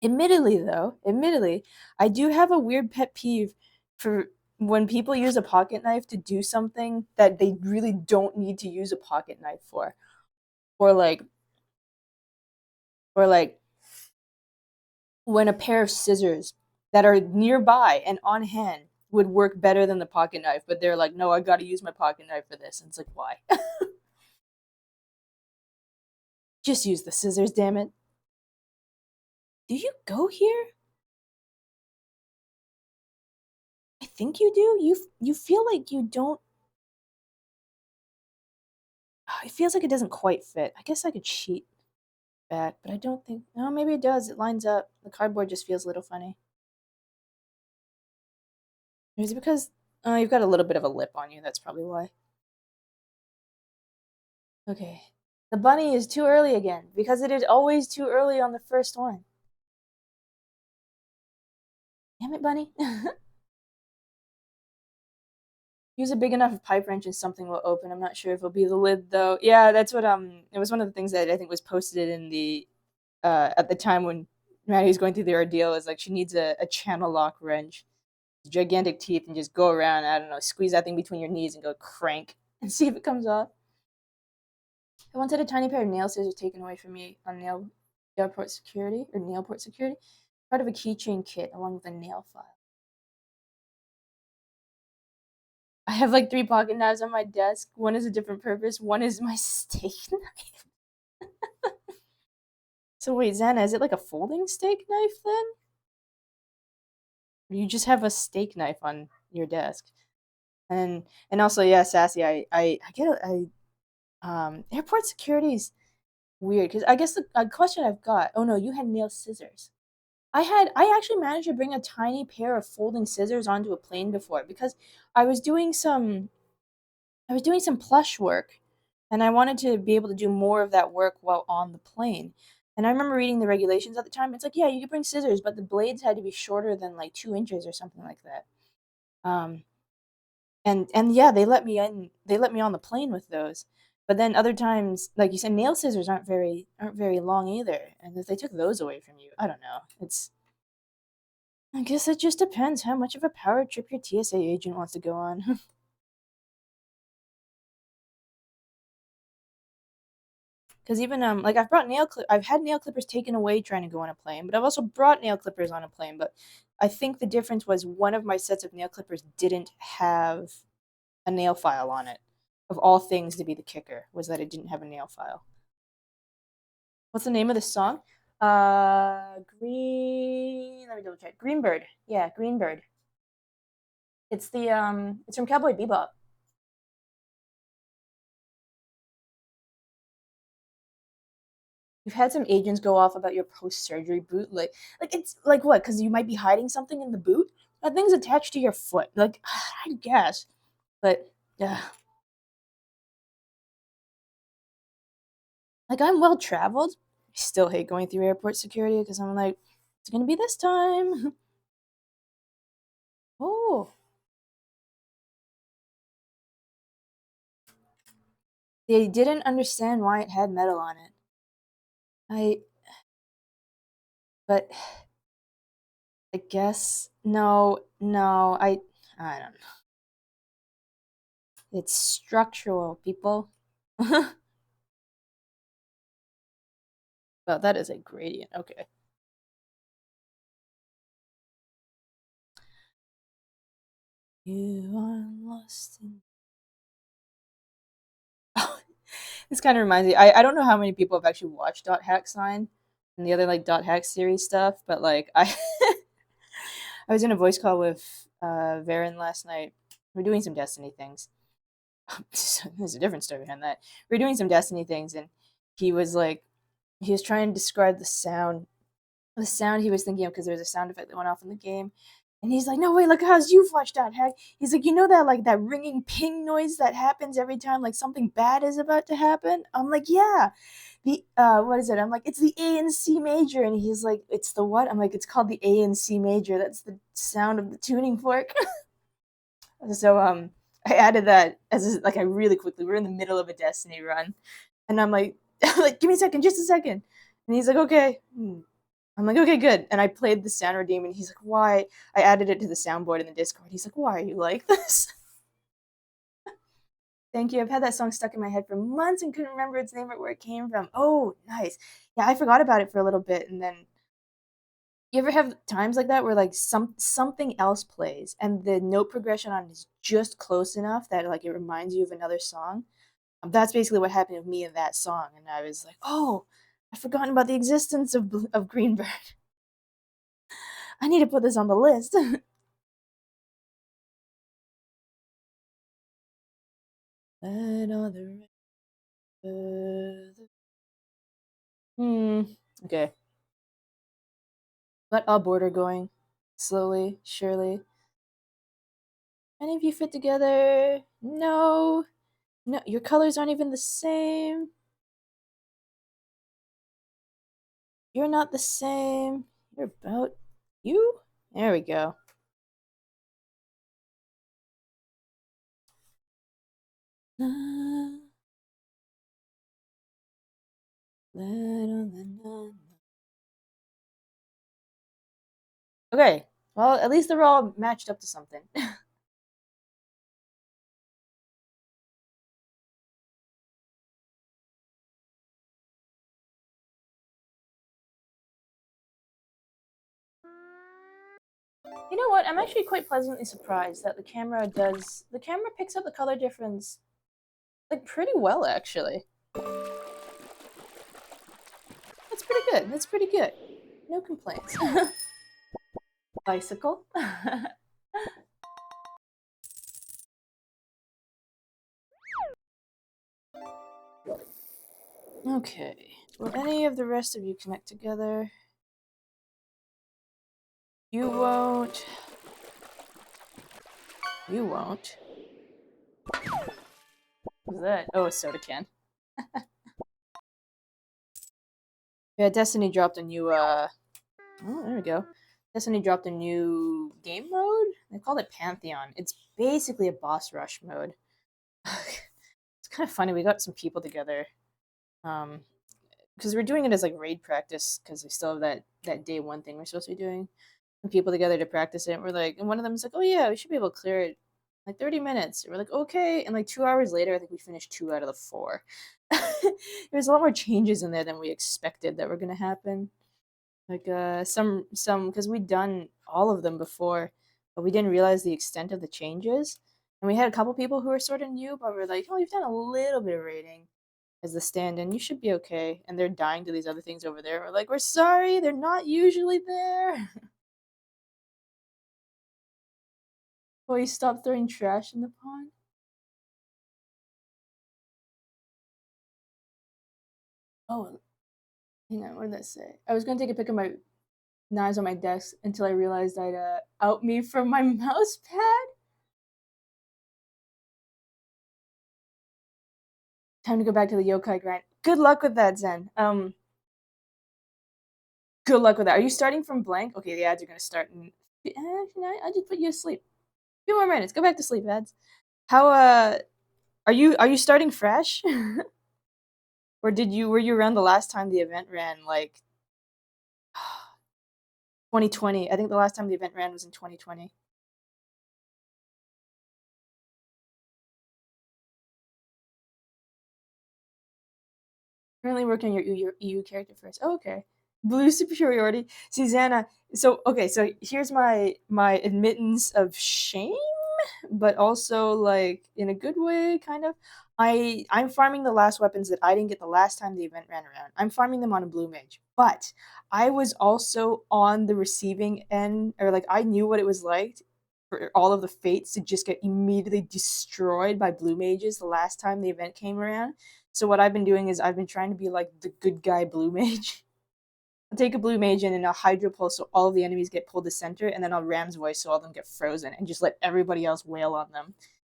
admittedly, I do have a weird pet peeve for when people use a pocket knife to do something that they really don't need to use a pocket knife for, or like when a pair of scissors that are nearby and on hand would work better than the pocket knife, but they're like, no, I got to use my pocket knife for this. And it's like, why? Just use the scissors, damn it. Do you go here? I think you do. You feel like you don't. It feels like it doesn't quite fit. I guess I could cheat back, but I don't think. No, maybe it does. It lines up. The cardboard just feels a little funny. Is it because you've got a little bit of a lip on you? That's probably why. Okay. The bunny is too early again because it is always too early on the first one. Damn it, bunny. Use a big enough pipe wrench and something will open. I'm not sure if it'll be the lid though. Yeah, that's what it was one of the things that I think was posted in the at the time when Maddie was going through the ordeal is like she needs a channel lock wrench, gigantic teeth, and just go around, I don't know, squeeze that thing between your knees and go crank and see if it comes off. I once had a tiny pair of nail scissors taken away from me on nailport security, part of a keychain kit along with a nail file. I have like three pocket knives on my desk. One is a different purpose. One is my steak knife. So wait, Xana, is it like a folding steak knife then? Or you just have a steak knife on your desk? And also, yeah, Sassy, I get airport security's weird because I guess the a question I've got. Oh no, you had nail scissors. I actually managed to bring a tiny pair of folding scissors onto a plane before because I was doing some I was doing some plush work and I wanted to be able to do more of that work while on the plane. And I remember reading the regulations at the time. It's like, yeah, you could bring scissors, but the blades had to be shorter than like 2 inches or something like that. Um, and yeah, they let me in. They let me on the plane with those. But then other times, like you said, nail scissors aren't very long either. And if they took those away from you, I don't know. I guess it just depends how much of a power trip your TSA agent wants to go on. Because even like I've had nail clippers taken away trying to go on a plane, but I've also brought nail clippers on a plane. But I think the difference was one of my sets of nail clippers didn't have a nail file on it. Of all things to be the kicker was that it didn't have a nail file. What's the name of the song? Green. Let me double check. Greenbird. Yeah, Greenbird. It's from Cowboy Bebop. You've had some agents go off about your post-surgery boot, like it's like what? Because you might be hiding something in the boot. That thing's attached to your foot. Like I guess, but yeah, like I'm well traveled. I still hate going through airport security because I'm like, it's gonna be this time. Oh, they didn't understand why it had metal on it. I, but I guess no, no. I don't know. It's structural, people. Well, that is a gradient. Okay. You are lost in. This kind of reminds me. I don't know how many people have actually watched Dot Hack Sign and the other like Dot Hack series stuff, but like I was in a voice call with Varen last night. We're doing some Destiny things. There's a different story behind that. We're doing some Destiny things, and he was like, he was trying to describe the sound he was thinking of because there's a sound effect that went off in the game. And he's like, no, wait, look how you've watched that hack. He's like, you know that like that ringing ping noise that happens every time like something bad is about to happen? I'm like, yeah. The what is it? I'm like, it's the A and C major. And he's like, it's the what? I'm like, it's called the A and C major. That's the sound of the tuning fork. So I added that as like I really quickly. We're in the middle of a Destiny run, and I'm like, like, give me a second, just a second. And he's like, okay. I'm like, okay, good. And I played the sound redeem, and he's like, why? I added it to the soundboard in the Discord. He's like, why are you like this? Thank you. I've had that song stuck in my head for months and couldn't remember its name or where it came from. Oh, nice. Yeah, I forgot about it for a little bit, and then you ever have times like that where like something else plays and the note progression on it is just close enough that like it reminds you of another song? That's basically what happened with me in that song, and I was like, oh, I've forgotten about the existence of Greenbird. I need to put this on the list. Let all the Okay. Let our border going. Slowly, surely. Any of you fit together? No. No, your colors aren't even the same. You're not the same. You're about you? There we go. Okay. Well, at least they're all matched up to something. You know what? I'm actually quite pleasantly surprised that the camera picks up the color difference like pretty well actually. That's pretty good. That's pretty good. No complaints. Bicycle. Okay. Will any of the rest of you connect together? You won't. You won't. What's that? Oh, a soda can. Yeah, Destiny dropped a new oh, there we go. Destiny dropped a new game mode. They called it Pantheon. It's basically a boss rush mode. It's kind of funny. We got some people together. Because we're doing it as like raid practice because we still have that day one thing we're supposed to be doing. And people together to practice it. And we're like, and one of them is like, oh yeah, we should be able to clear it like 30 minutes. And we're like, okay. And like 2 hours later, I think we finished 2 out of the four. There's a lot more changes in there than we expected that were gonna happen. Like some because we'd done all of them before, but we didn't realize the extent of the changes. And we had a couple people who were sort of new, but we're like, oh, you've done a little bit of raiding as the stand-in. You should be okay. And they're dying to these other things over there. We're like, we're sorry, they're not usually there. Boy, stop throwing trash in the pond. Oh, hang on, what did that say? I was gonna take a pic of my knives on my desk until I realized I'd out me from my mouse pad. Time to go back to the yokai grind. Good luck with that, Zen. Good luck with that. Are you starting from blank? Okay, the ads are gonna start. I just put you asleep. A few more minutes. Go back to sleep, ads. How are you starting fresh? Or were you around the last time the event ran like 2020? I think the last time the event ran was in 2020. Currently working on your EU character first. Oh, okay. Blue superiority. Susanna. So okay, so here's my admittance of shame, but also like in a good way, kind of. I'm farming the last weapons that I didn't get the last time the event ran around. I'm farming them on a blue mage, but I was also on the receiving end, or like I knew what it was like for all of the fates to just get immediately destroyed by blue mages the last time the event came around. So what I've been doing is I've been trying to be like the good guy blue mage. I'll take a blue mage in and I'll hydro pulse so all of the enemies get pulled to center, and then I'll ram's voice so all of them get frozen and just let everybody else wail on them.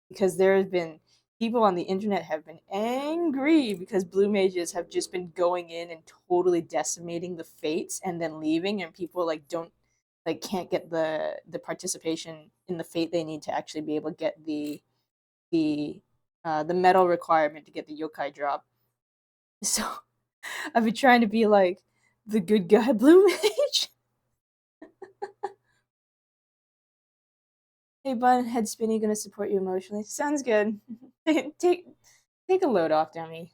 Because there have been people on the internet have been angry because blue mages have just been going in and totally decimating the fates and then leaving, and people like don't like can't get the participation in the fate they need to actually be able to get the the medal requirement to get the yokai drop. So I've been trying to be like the good guy blue mage. Hey bun, head spinny, gonna support you emotionally. Sounds good. take take a load off, dummy.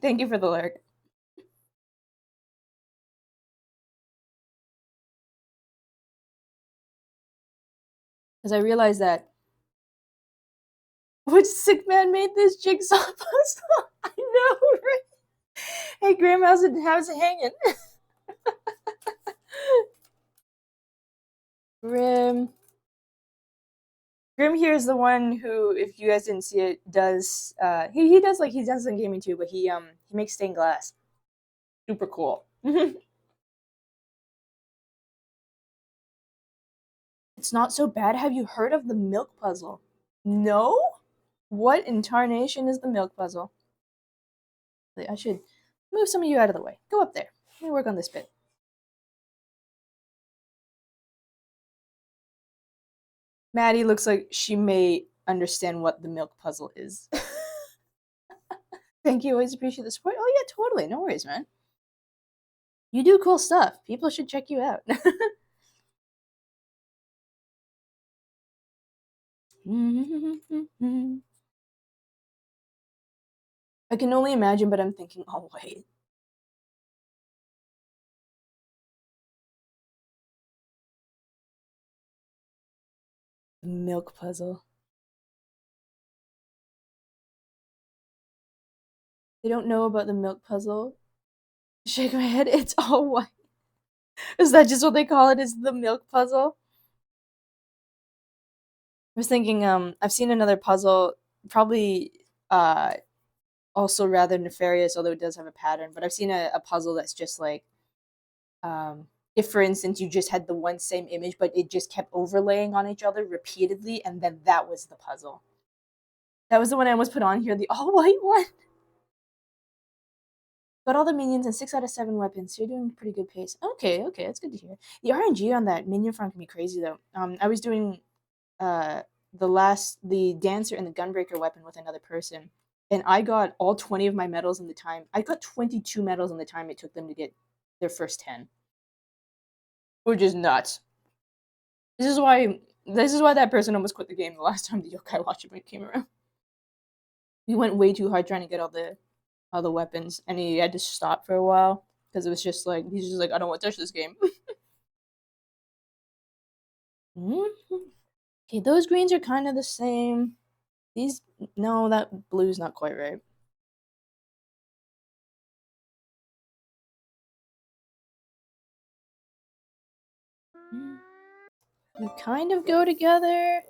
Thank you for the lurk. Because I realized that which sick man made this jigsaw puzzle? I know, right? Hey Graham, how's it hanging? Grim. Grim here is the one who, if you guys didn't see it, does he does like he does in gaming too, but he makes stained glass. Super cool. It's not so bad. Have you heard of the milk puzzle? No? What in tarnation is the milk puzzle? I should move some of you out of the way. Go up there. Let me work on this bit. Maddie looks like she may understand what the milk puzzle is. Thank you. Always appreciate the support. Oh, yeah, totally. No worries, man. You do cool stuff. People should check you out. I can only imagine, but I'm thinking, oh, wait. The milk puzzle. They don't know about the milk puzzle. Shake my head. It's all white. Is that just what they call it? Is the milk puzzle? I was thinking, I've seen another puzzle, probably also rather nefarious, although it does have a pattern. But I've seen a puzzle that's just like, if for instance you just had the one same image, but it just kept overlaying on each other repeatedly, and then that was the puzzle. That was the one I almost put on here, the all white one. Got all the minions and 6 out of 7 weapons, so you're doing pretty good pace. Okay, okay, that's good to hear. The RNG on that minion farm can be crazy though. I was doing uh the dancer and the gunbreaker weapon with another person, and I got all 20 of my medals in the time. I got 22 medals in the time it took them to get their first 10, which is nuts. This is why that person almost quit the game the last time the Yokai Watch event came around. He went way too hard trying to get all the weapons, and he had to stop for a while because it was just like he's just like, I don't want to touch this game. Okay, those greens are kind of the same. These no, that blue's not quite right. You kind of go together.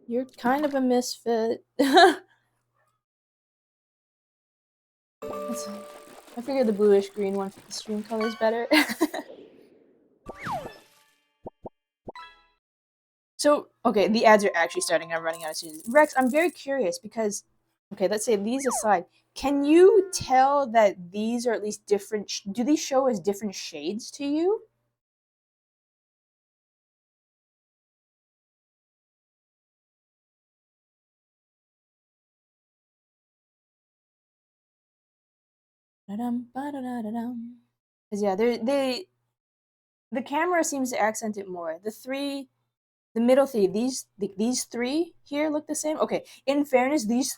You're kind of a misfit. I figured the bluish green one fit the stream colors better. So, okay, the ads are actually starting. I'm running out of seasons. Rex, I'm very curious because, okay, let's say these aside, can you tell that these are at least different? Do these show as different shades to you? Because yeah, the camera seems to accent it more. The middle three, these three here look the same. Okay, in fairness, these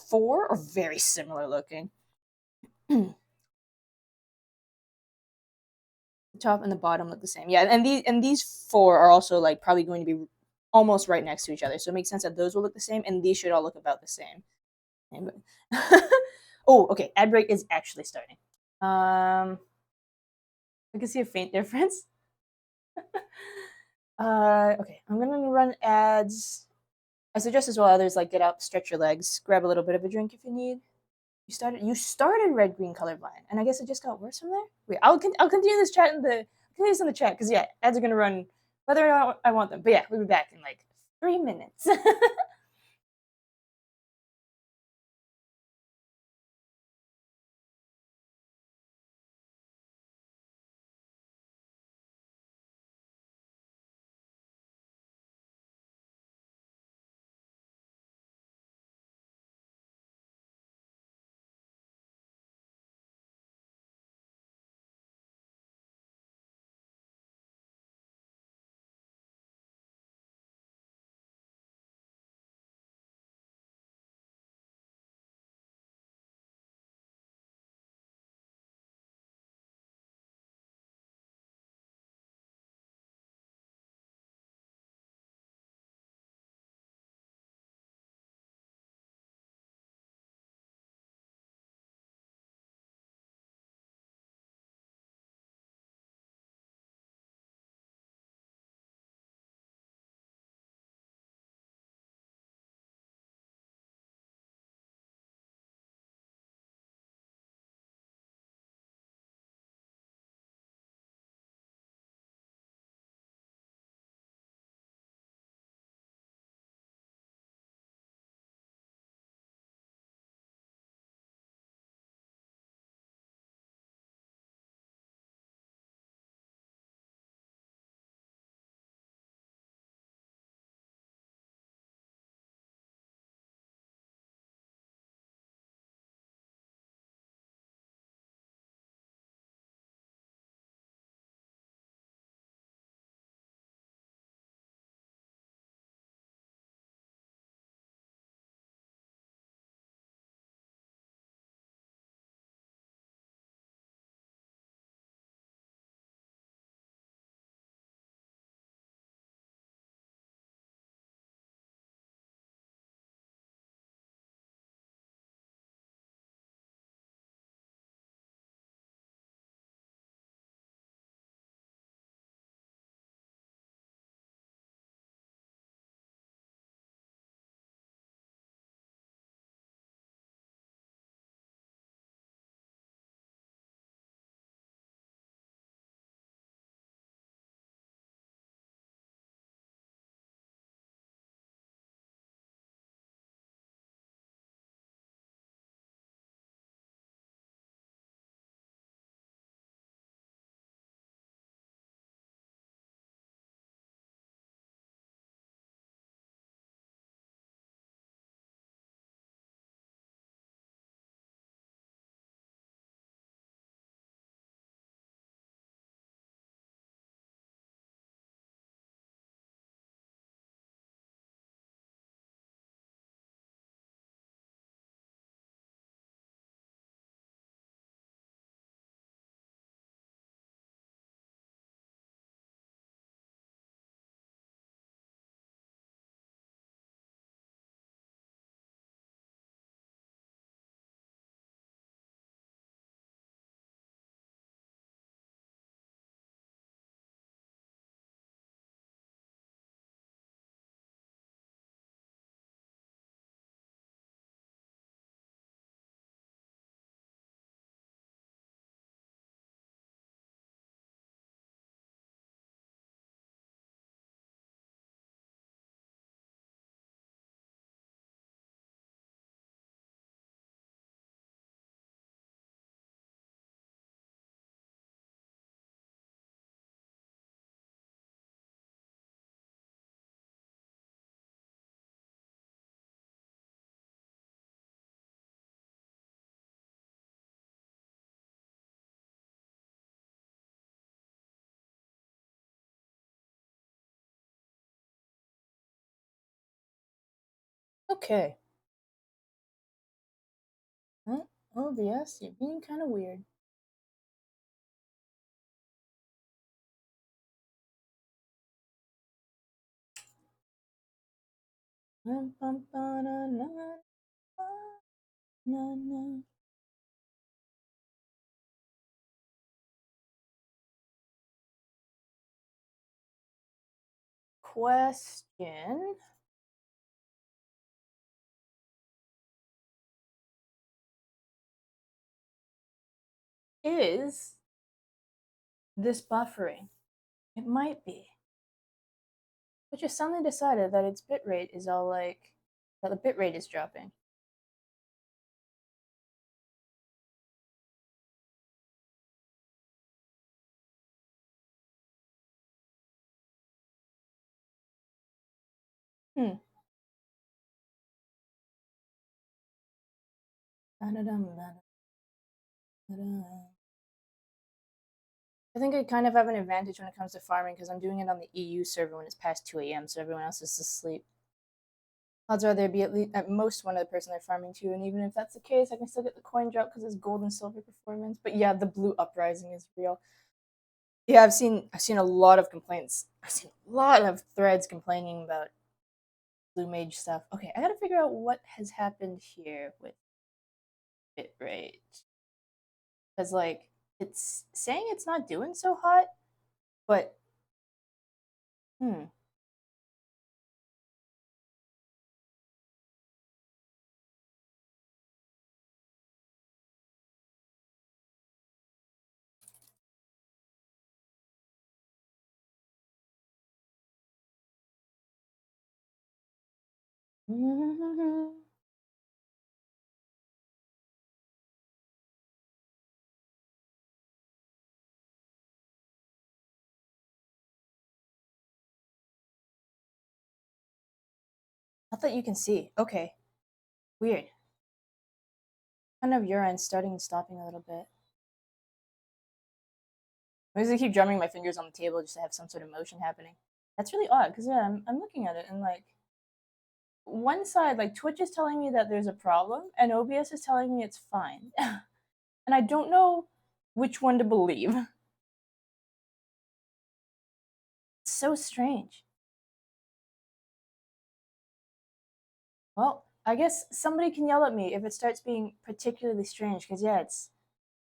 four are very similar looking. The top and the bottom look the same. Yeah, and these four are also like probably going to be almost right next to each other. So it makes sense that those will look the same, and these should all look about the same. Oh, okay. Ad break is actually starting. I can see a faint difference. Okay, I'm gonna run ads. I suggest as well others like get up, stretch your legs, grab a little bit of a drink if you need. You started red green colorblind, and I guess it just got worse from there. Wait, I'll continue this chat in the continue this in the chat because yeah, ads are gonna run whether or not I want them. But yeah, we'll be back in like 3 minutes. Okay. OBS, you're being kind of weird. Question. Is this buffering? It might be. But just suddenly decided that its bitrate is all like, that the bitrate is dropping. Hmm. I think I kind of have an advantage when it comes to farming because I'm doing it on the EU server when it's past 2 a.m., so everyone else is asleep. Odds are there'd be at least at most one other person they're farming to, and even if that's the case, I can still get the coin drop because it's gold and silver performance. But yeah, the blue uprising is real. Yeah, I've seen a lot of complaints. I've seen a lot of threads complaining about blue mage stuff. Okay, I gotta figure out what has happened here with bitrate. Because like it's saying it's not doing so hot, but hmm. Not that you can see. Okay. Weird. Kind of urine starting and stopping a little bit. I'm just gonna keep drumming my fingers on the table just to have some sort of motion happening. That's really odd because yeah, I'm looking at it and like one side, like Twitch is telling me that there's a problem and OBS is telling me it's fine. And I don't know which one to believe. It's so strange. Well, I guess somebody can yell at me if it starts being particularly strange because yeah, it's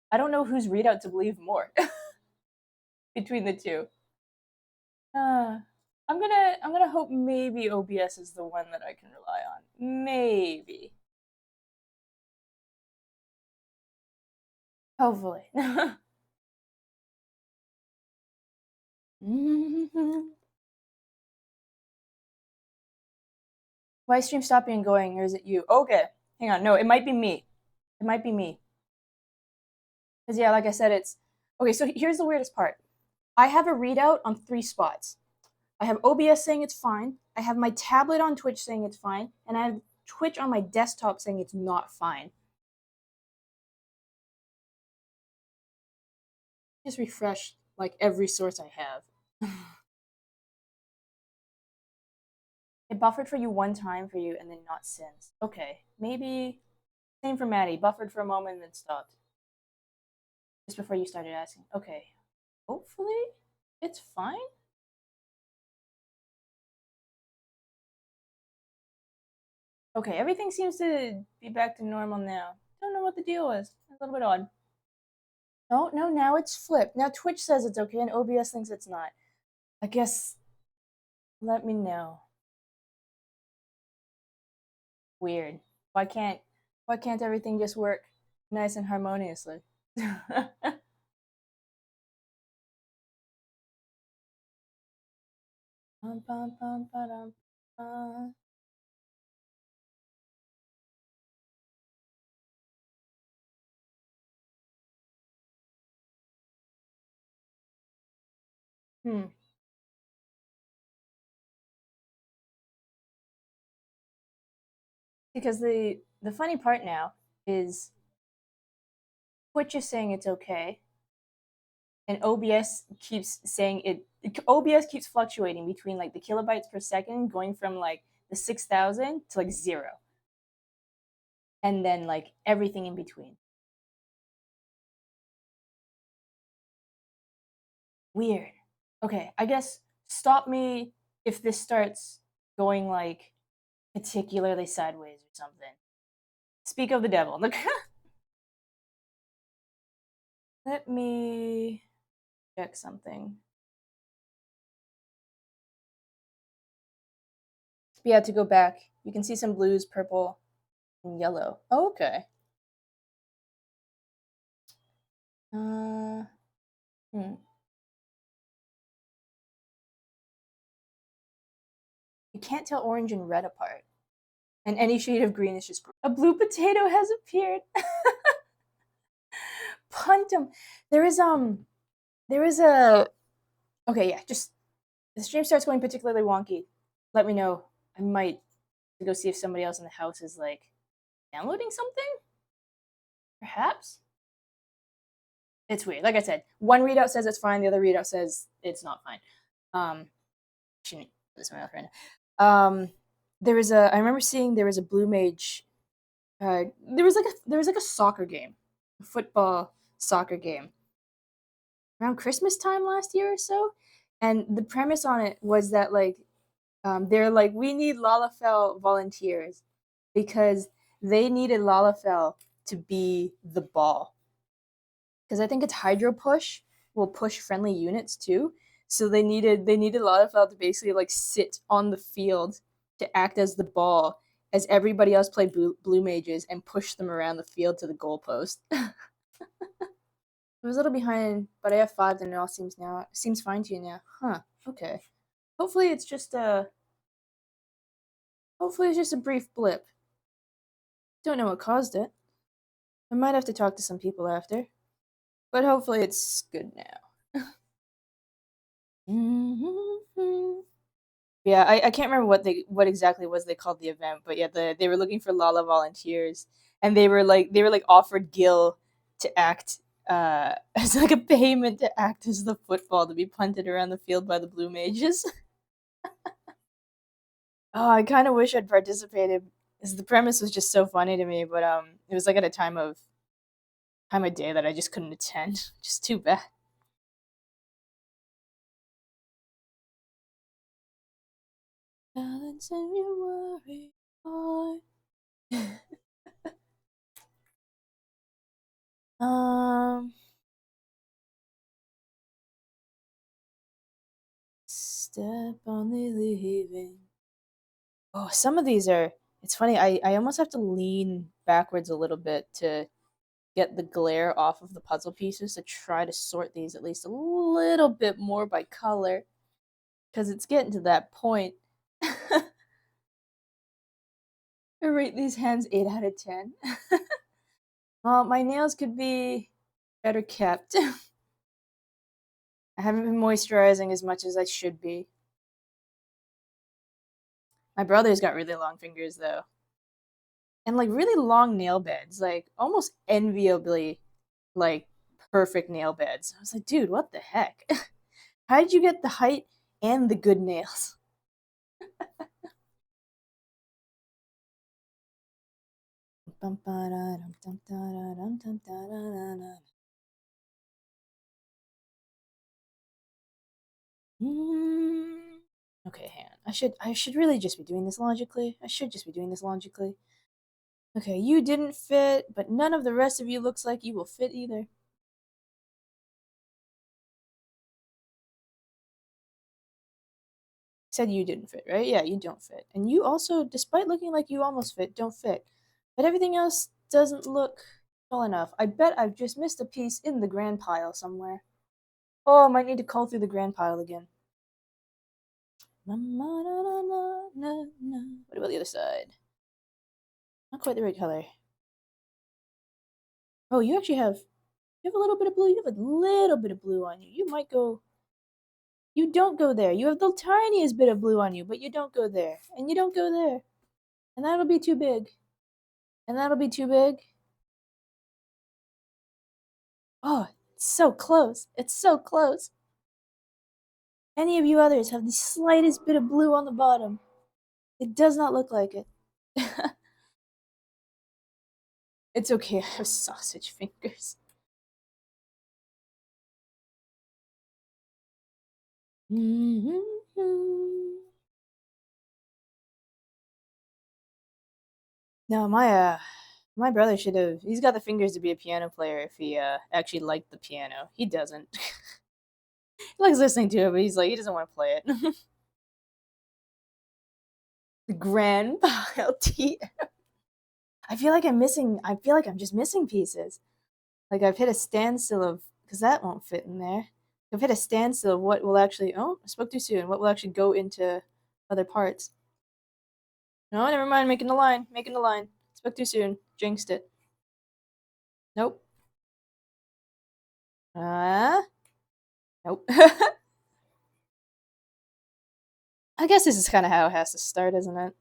I don't know whose readout to believe more between the two. Uh, I'm gonna hope maybe OBS is the one that I can rely on. Maybe. Hopefully. Why is stream stopping and going, or is it you? Okay, hang on. No, it might be me. It might be me. Because yeah, like I said, it's okay. So here's the weirdest part. I have a readout on 3 spots. I have OBS saying it's fine. I have my tablet on Twitch saying it's fine, and I have Twitch on my desktop saying it's not fine. Just refresh like every source I have. It buffered for you one time for you and then not since. Okay, maybe same for Maddie. Buffered for a moment and then stopped. Just before you started asking. Okay, hopefully it's fine. Okay, everything seems to be back to normal now. Don't know what the deal was. A little bit odd. No, no, now it's flipped. Now Twitch says it's okay and OBS thinks it's not. I guess let me know. Weird. Why can't everything just work nice and harmoniously? Hmm. Because the funny part now is Twitch is saying it's okay, and OBS keeps saying it. OBS keeps fluctuating between like the kilobytes per second, going from like the 6,000 to like 0, and then like everything in between. Weird. Okay, I guess stop me if this starts going like particularly sideways or something. Speak of the devil. Look, let me check something. Yeah, to go back, you can see some blues, purple, and yellow. Oh, okay. Uh, hmm. You can't tell orange and red apart. And any shade of green is just a blue potato has appeared. Puntum. There is there is a okay, yeah, just if the stream starts going particularly wonky, let me know. I might go see if somebody else in the house is like downloading something. Perhaps. It's weird. Like I said, one readout says it's fine, the other readout says it's not fine. Shouldn't this my friend. There was a I remember seeing there was a blue mage. There was like a soccer game, a football soccer game around Christmas time last year or so, and the premise on it was that like they're like we need Lalafell volunteers because they needed Lalafell to be the ball because I think it's Hydro Push will push friendly units too. So they needed Lalafell to basically like sit on the field to act as the ball as everybody else played blue mages and push them around the field to the goalpost. I was a little behind, but I have five, and it all seems fine to you now. Huh. Okay. Hopefully it's just a hopefully it's just a brief blip. Don't know what caused it. I might have to talk to some people after, but hopefully it's good now. Yeah, I can't remember what exactly was they called the event, but yeah, they were looking for Lala volunteers, and they were like offered Gil to act as like a payment to act as the football to be punted around the field by the Blue Mages. Oh, I kind of wish I'd participated, because the premise was just so funny to me, but it was like at a time of day that I just couldn't attend. Just too bad. Balance and your worry heart. um, Step on the leaving. Oh, some of these are. It's funny. I almost have to lean backwards a little bit to get the glare off of the puzzle pieces to try to sort these at least a little bit more by color, because it's getting to that point. I rate these hands 8 out of 10. Well, my nails could be better kept. I haven't been moisturizing as much as I should be. My brother's got really long fingers though, and like really long nail beds, like almost enviably like perfect nail beds. I was like, dude, what the heck? How did you get the height and the good nails? Okay, hang on. I should really just be doing this logically. I should just be doing this logically. Okay, you didn't fit, but none of the rest of you looks like you will fit either. Said you didn't fit, right? Yeah, you don't fit. And you also, despite looking like you almost fit, don't fit. But everything else doesn't look tall enough. I bet I've just missed a piece in the grand pile somewhere. Oh, I might need to call through the grand pile again. What about the other side? Not quite the right color. Oh, you have a little bit of blue. You have a little bit of blue on you. You might go. You don't go there. You have the tiniest bit of blue on you, but you don't go there, and you don't go there, and that'll be too big, and that'll be too big. Oh, it's so close. It's so close. Any of you others have the slightest bit of blue on the bottom. It does not look like it. It's okay, I have sausage fingers. No, my brother should have. He's got the fingers to be a piano player if he actually liked the piano. He doesn't. He likes listening to it, but he's like he doesn't want to play it. The Grand LT. I feel like I'm missing. I feel like I'm just missing pieces. Like I've hit a standstill of because that won't fit in there. I've hit a standstill of what will actually. Oh, I spoke too soon. What will actually go into other parts? No, never mind. Making the line. Making the line. Spoke too soon. Jinxed it. Nope. Uh. Nope. I guess this is kind of how it has to start, isn't it?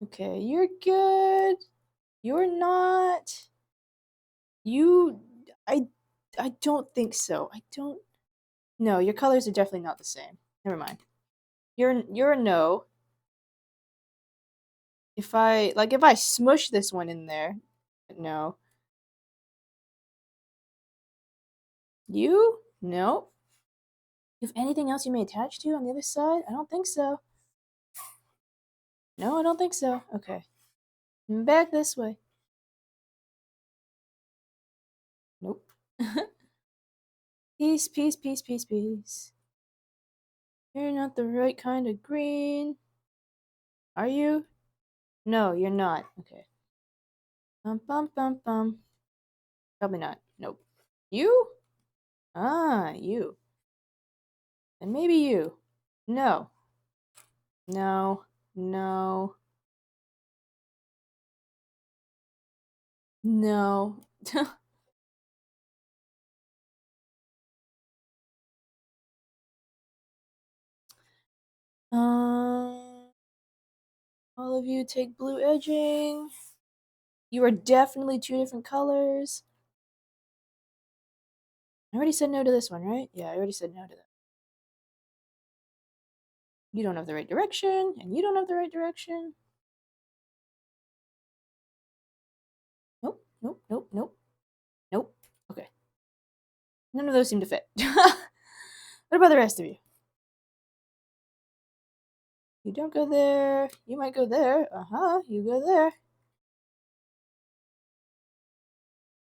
Okay, you're good. You're not. You. I. I don't think so. I don't. No, your colors are definitely not the same. Never mind. You're a no. If I smush this one in there, no. You? No. If anything else you may attach to on the other side? I don't think so. No, I don't think so. Okay. Back this way. Nope. Peace, peace, peace, peace, peace. You're not the right kind of green. Are you? No, you're not. Okay. Bum bum bum bum. Probably not. Nope. You? Ah, you. And maybe you. No. No. No. No. um, all of you take blue edging. You are definitely two different colors. I already said no to this one, right? Yeah, I already said no to that. You don't have the right direction, and you don't have the right direction. Nope, nope, nope, nope, nope. Okay. None of those seem to fit. What about the rest of you? You don't go there. You might go there. Uh huh. You go there.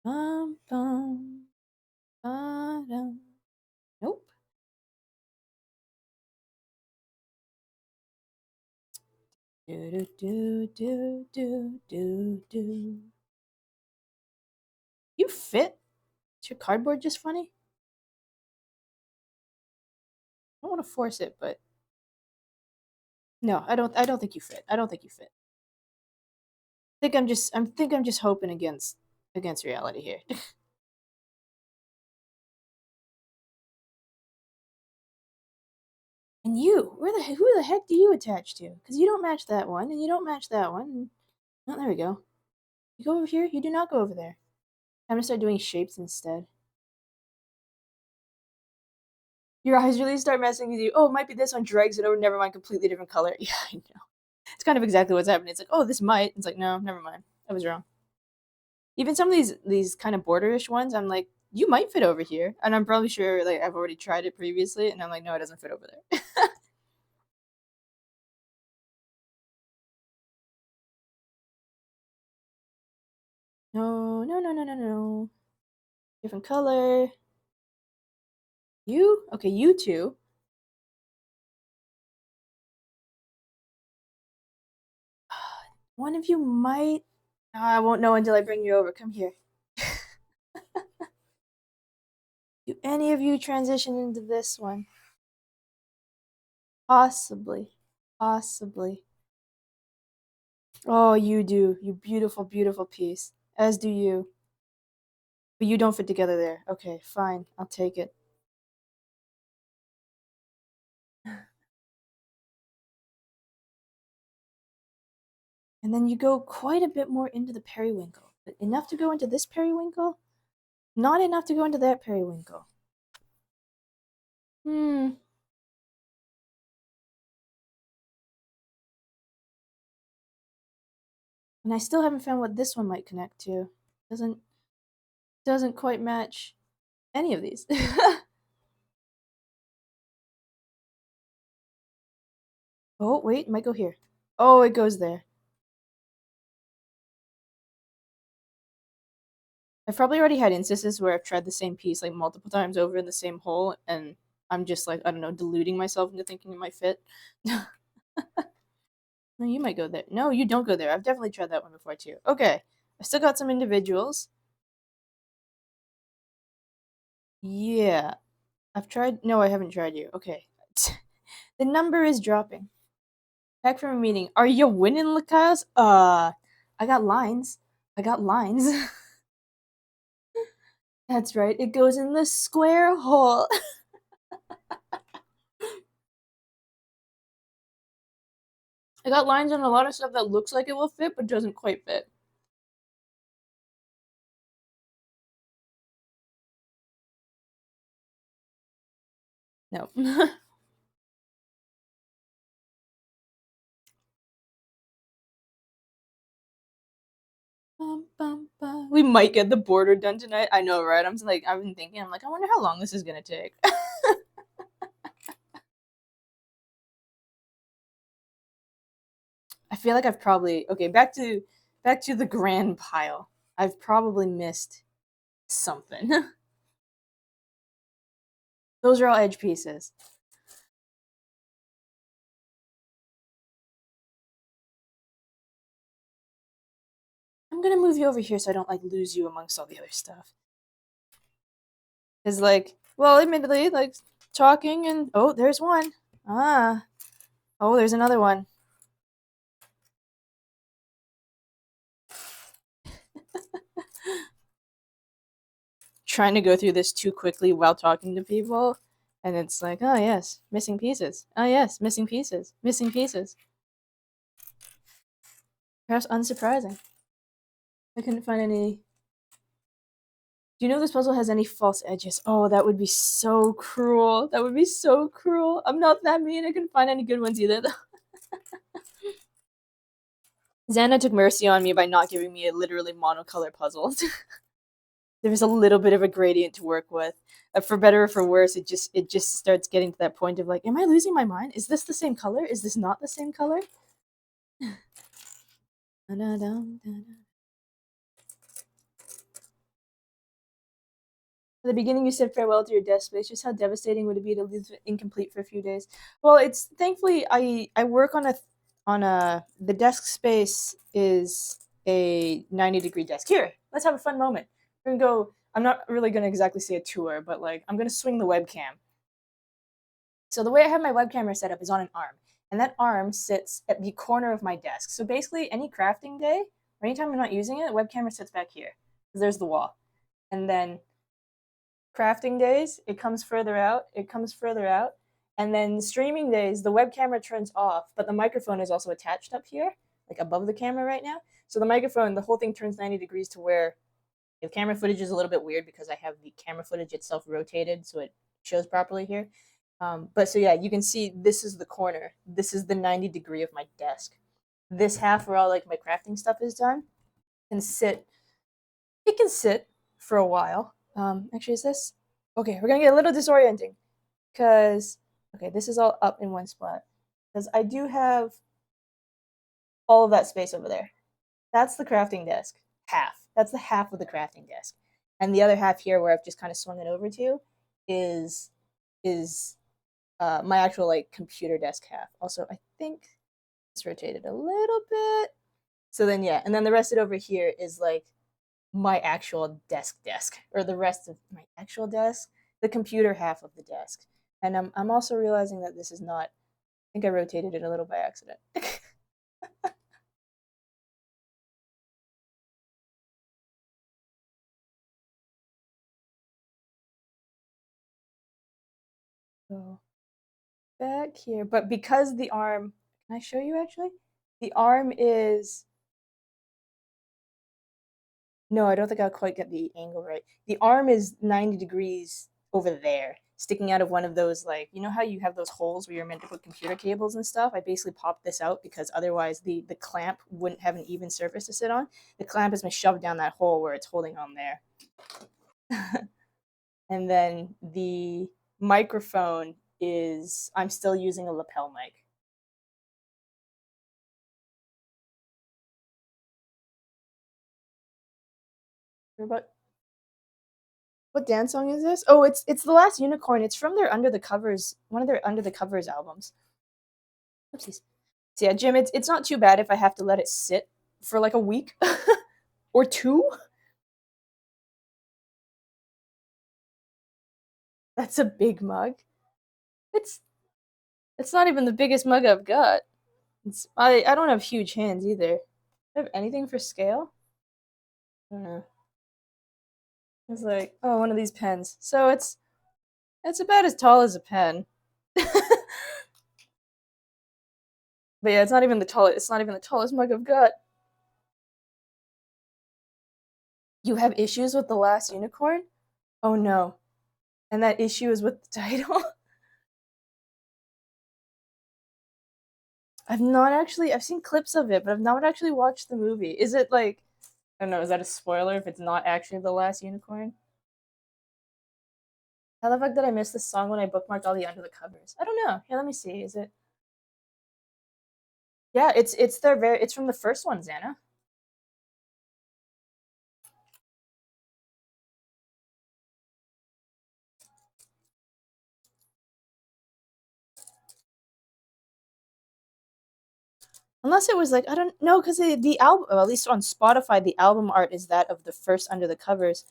Bum, bum, ba-dum. Nope. Do do do do do do do. You fit. Is your cardboard just funny? I don't want to force it, but no, I don't. I don't think you fit. I don't think you fit. I'm just hoping against reality here. And you, who the heck do you attach to? Because you don't match that one, and you don't match that one. Oh, there we go. You go over here. You do not go over there. I'm gonna start doing shapes instead. Your eyes really start messing with you. Oh, it might be this one. Drags it over. Never mind. Completely different color. Yeah, I know. It's kind of exactly what's happening. It's like, oh, this might. It's like, no, never mind. I was wrong. Even some of these kind of borderish ones, I'm like, you might fit over here, and I'm probably sure like I've already tried it previously, and I'm like, no, it doesn't fit over there. No, no, no, no, no, no. Different color. You? Okay, you two. One of you might. I won't know until I bring you over. Come here. Do any of you transition into this one? Possibly. Possibly. Oh, you do. You beautiful, beautiful piece. As do you. But you don't fit together there. Okay, fine. I'll take it. And then you go quite a bit more into the periwinkle. But enough to go into this periwinkle? Not enough to go into that periwinkle. Hmm. And I still haven't found what this one might connect to. Doesn't quite match any of these. Oh, wait, it might go here. Oh, it goes there. I've probably already had instances where I've tried the same piece like multiple times over in the same hole, and I'm just like, I don't know, deluding myself into thinking it might fit. No, you might go there. No, you don't go there. I've definitely tried that one before too. Okay. I still got some individuals. Yeah. I've tried. No, I haven't tried you. Okay. The number is dropping. Back from a meeting. Are you winning, L.Y.K.A.I.O.S? I got lines. I got lines. That's right. It goes in the square hole. I got lines on a lot of stuff that looks like it will fit, but doesn't quite fit. No. Bum, bum, bum. We might get the border done tonight. I know, right? I'm like, I've been thinking. I'm like, I wonder how long this is gonna take. I feel like I've probably okay. Back to the grand pile. I've probably missed something. Those are all edge pieces. I'm gonna move you over here so I don't like lose you amongst all the other stuff. Cause like, well, admittedly, like talking and oh, there's one. Ah, oh, there's another one. Trying to go through this too quickly while talking to people, and it's like, oh yes, missing pieces. Oh yes, missing pieces. Missing pieces. Perhaps unsurprising. I couldn't find any. Do you know if this puzzle has any false edges? Oh, that would be so cruel. That would be so cruel. I'm not that mean. I couldn't find any good ones either. Xana took mercy on me by not giving me a literally monocolor puzzle. There was a little bit of a gradient to work with. For better or for worse, it just starts getting to that point of like, am I losing my mind? Is this the same color? Is this not the same color? At the beginning, you said farewell to your desk space. Just how devastating would it be to leave it incomplete for a few days? Well, it's thankfully I work on a the desk space is a 90-degree desk. Here, let's have a fun moment. We're gonna go. I'm not really gonna exactly say a tour, but like I'm gonna swing the webcam. So the way I have my web camera set up is on an arm, and that arm sits at the corner of my desk. So basically, any crafting day or anytime I'm not using it, the web camera sits back here because there's the wall, and then crafting days, it comes further out, it comes further out. And then streaming days, the web camera turns off, but the microphone is also attached up here, like above the camera right now. So the microphone, the whole thing turns 90 degrees to where the camera footage is a little bit weird because I have the camera footage itself rotated so it shows properly here. But so yeah, you can see this is the corner. This is the 90 degree of my desk. This half where all like my crafting stuff is done can sit it can sit for a while. Actually, is this okay? We're gonna get a little disorienting because okay, this is all up in one spot because I do have all of that space over there. That's the crafting desk half. That's the half of the crafting desk, and the other half here where I've just kind of swung it over to is is my actual like computer desk half. Also, I think it's rotated a little bit. So then yeah, and then the rest of it over here is like my actual desk or the rest of my actual desk, the computer half of the desk. And I'm also realizing that this is not, I think I rotated it a little by accident. So back here, but because the arm, can I show you actually? The arm is, no, I don't think I'll quite get the angle right. The arm is 90 degrees over there, sticking out of one of those, like, you know how you have those holes where you're meant to put computer cables and stuff? I basically popped this out because otherwise the clamp wouldn't have an even surface to sit on. The clamp has been shoved down that hole where it's holding on there. And then the microphone is, I'm still using a lapel mic. But what dance song is this? Oh, it's The Last Unicorn. It's from their Under the Covers, one of their Under the Covers albums. Oopsies. So yeah, Jim, it's not too bad if I have to let it sit for like a week or two. That's a big mug. It's it's not even the biggest mug I've got. I don't have huge hands either. Do I have anything for scale? I don't know. It's like, oh, one of these pens. So it's about as tall as a pen. But yeah, it's not even the tallest mug I've got. You have issues with The Last Unicorn? Oh no. And that issue is with the title? I've seen clips of it, but I've not actually watched the movie. Is it like, I don't know, is that a spoiler if it's not actually The Last Unicorn? How the fuck did I miss this song when I bookmarked all the under the covers? I don't know. Here, let me see. Is it? Yeah, it's from the first one, Xana. Unless it was like, I don't know, because the album, well, at least on Spotify, the album art is that of the first under the covers.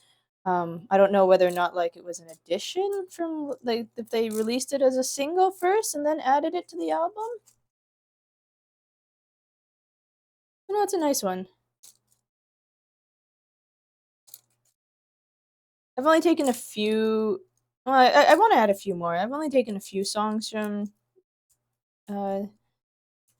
I don't know whether or not like it was an addition from like if they released it as a single first and then added it to the album. No, it's a nice one. I've only taken a few. Well, I want to add a few more. I've only taken a few songs from uh,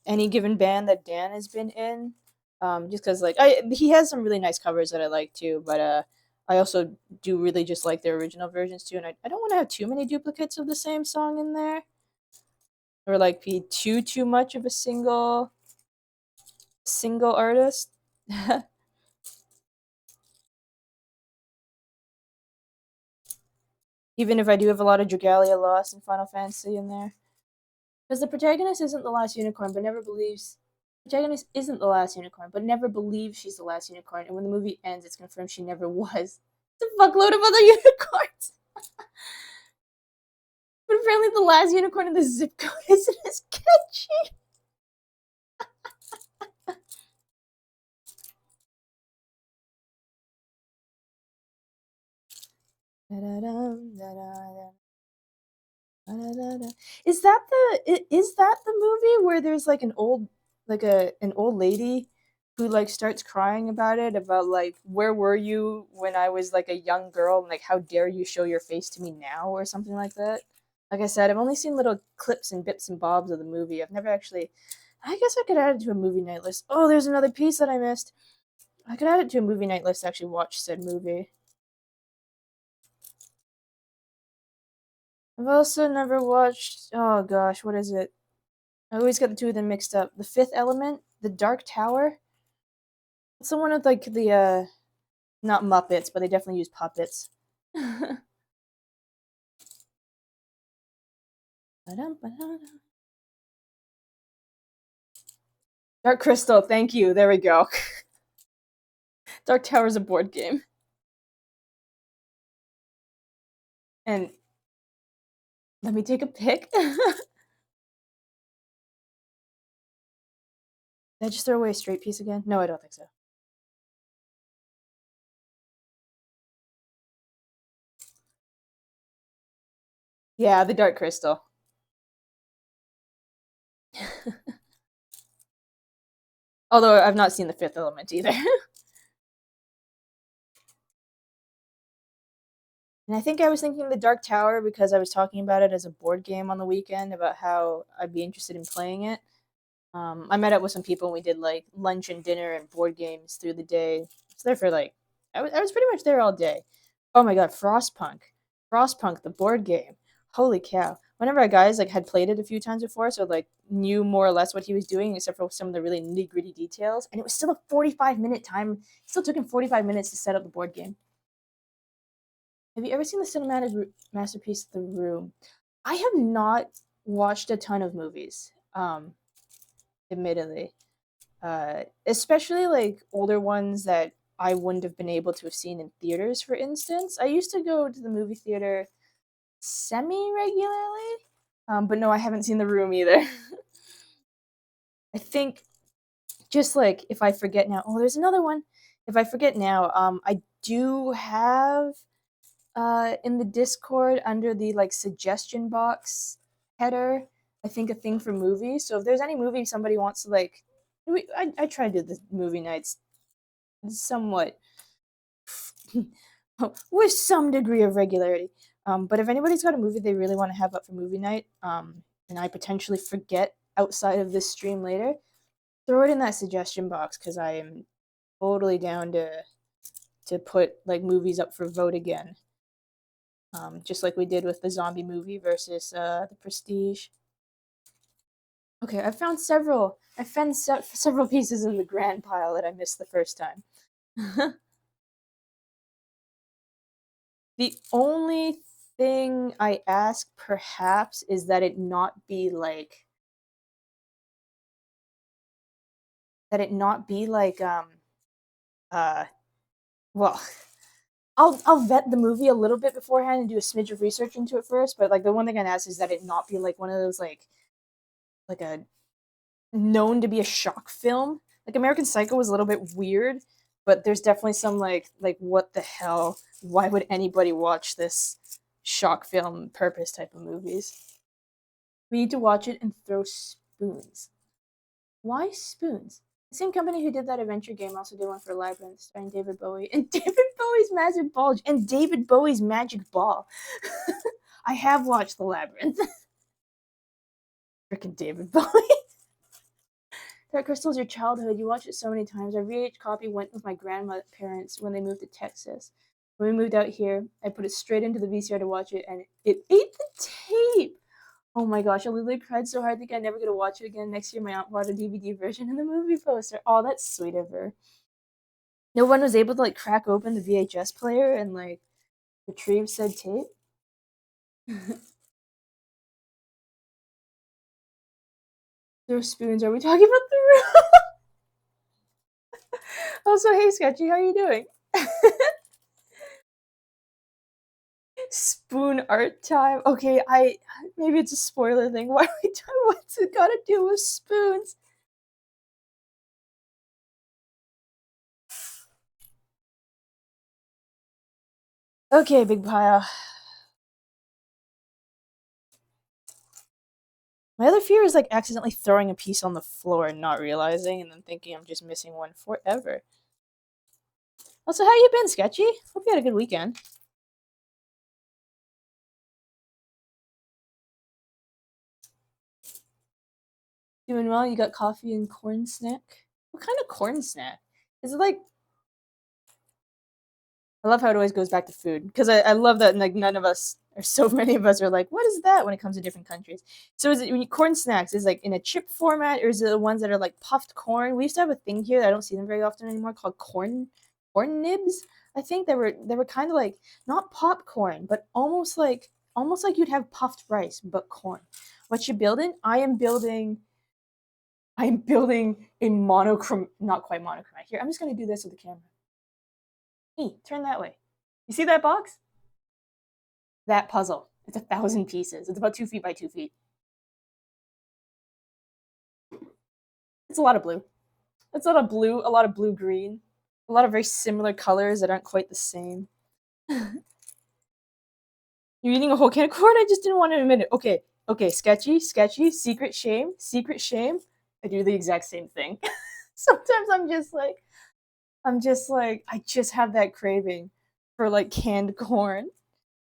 any given band that Dan has been in. Just because like he has some really nice covers that I like too, but I also do really just like their original versions too, and I don't want to have too many duplicates of the same song in there, or like be too much of a single artist. Even if I do have a lot of Dragalia Lost and Final Fantasy in there. Because the protagonist isn't the last unicorn, but never believes. Protagonist isn't the last unicorn, but never believes she's the last unicorn. And when the movie ends, it's confirmed she never was. It's a fuckload of other unicorns. But apparently, the last unicorn in the zip code isn't as catchy. Da-da-dum, da-da-dum. Is that the movie where there's like an old lady who like starts crying about it, about like, where were you when I was like a young girl, and like, how dare you show your face to me now, or something like that. Like I said, I've only seen little clips and bits and bobs of the movie. I've never actually. I guess I could add it to a movie night list. Oh, there's another piece that I missed. I could add it to a movie night list to actually watch said movie. I've also never watched. Oh gosh, what is it? I always get the two of them mixed up. The Fifth Element, The Dark Tower. It's the one with like the not Muppets, but they definitely use puppets. Dark Crystal, thank you. There we go. Dark Tower is a board game. And let me take a pic. Did I just throw away a straight piece again? No, I don't think so. Yeah, the Dark Crystal. Although I've not seen the Fifth Element either. And I think I was thinking the Dark Tower because I was talking about it as a board game on the weekend, about how I'd be interested in playing it. I met up with some people and we did like lunch and dinner and board games through the day. I was there for like, I was pretty much there all day. Oh my god, Frostpunk, the board game. Holy cow! One of our guys like had played it a few times before, so like knew more or less what he was doing, except for some of the really nitty gritty details. And it was still a 45-minute time. It still took him 45 minutes to set up the board game. Have you ever seen the cinematic masterpiece, The Room? I have not watched a ton of movies. Admittedly, especially like older ones that I wouldn't have been able to have seen in theaters, for instance. I used to go to the movie theater semi regularly, but no, I haven't seen The Room either. I think just like if I forget now, oh, there's another one. If I forget now, I do have in the Discord under the like suggestion box header, I think a thing for movies. So if there's any movie somebody wants to like, I try to do the movie nights somewhat with some degree of regularity. But if anybody's got a movie they really want to have up for movie night, and I potentially forget outside of this stream later, throw it in that suggestion box because I am totally down to put like movies up for vote again. Just like we did with the zombie movie versus the Prestige. Okay, I found several pieces in the grand pile that I missed the first time. The only thing I ask perhaps is that it not be like uh well, I'll vet the movie a little bit beforehand and do a smidge of research into it first, but like the one thing I ask is that it not be like one of those like a known to be a shock film. Like American Psycho was a little bit weird, but there's definitely some like what the hell? Why would anybody watch this shock film purpose type of movies? We need to watch it and throw spoons. Why spoons? The same company who did that adventure game also did one for Labyrinth, starring David Bowie and David Bowie's Magic Ball and David Bowie's Magic Ball. I have watched The Labyrinth. Freaking David Bowie. Dark Crystal's your childhood. You watched it so many times. Our VH copy went with my grandparents when they moved to Texas. When we moved out here, I put it straight into the VCR to watch it, and it ate the tape. Oh my gosh, I literally cried so hard I think I never get to watch it again. Next year, my aunt bought a DVD version and the movie poster. Oh, that's sweet of her. No one was able to like crack open the VHS player and like retrieve said tape. Those spoons. Are we talking about the room? Also, hey Sketchy, how are you doing? Spoon art time. Okay, I maybe it's a spoiler thing. Why are we talking? What's it got to do with spoons? Okay, big pile. My other fear is like accidentally throwing a piece on the floor and not realizing, and then thinking I'm just missing one forever. Also, how you been, Sketchy? Hope you had a good weekend. Doing well. You got coffee and corn snack. What kind of corn snack? Is it like I love how it always goes back to food because I love that like none of us or so many of us are like, what is that when it comes to different countries? So is it when you corn snacks is like in a chip format or is it the ones that are like puffed corn? We used to have a thing here that I don't see them very often anymore called corn nibs. I think they were kind of like not popcorn, but almost like you'd have puffed rice but corn. What you building? I am building a monochrome, not quite monochromatic. Here, I'm just gonna do this with the camera. Hey, turn that way. You see that box? That puzzle. It's 1,000 pieces. It's about 2 feet by 2 feet. It's a lot of blue. It's a lot of blue green, a lot of very similar colors that aren't quite the same. You're eating a whole can of corn? I just didn't want to admit it. Okay, sketchy, secret shame, secret shame. I do the exact same thing. Sometimes I just have that craving for like canned corn.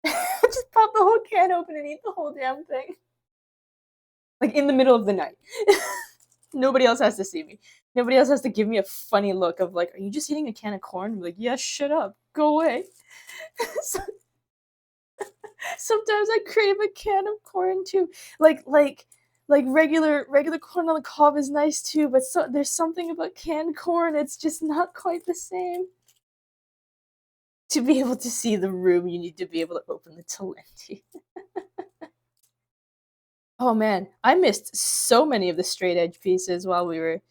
Just pop the whole can open and eat the whole damn thing. Like in the middle of the night. Nobody else has to see me. Nobody else has to give me a funny look of like, are you just eating a can of corn? I'm like, yeah, shut up. Go away. So, sometimes I crave a can of corn too. Like regular corn on the cob is nice too, but there's something about canned corn, it's just not quite the same. To be able to see the room, you need to be able to open the Talenti. Oh man, I missed so many of the straight edge pieces while we were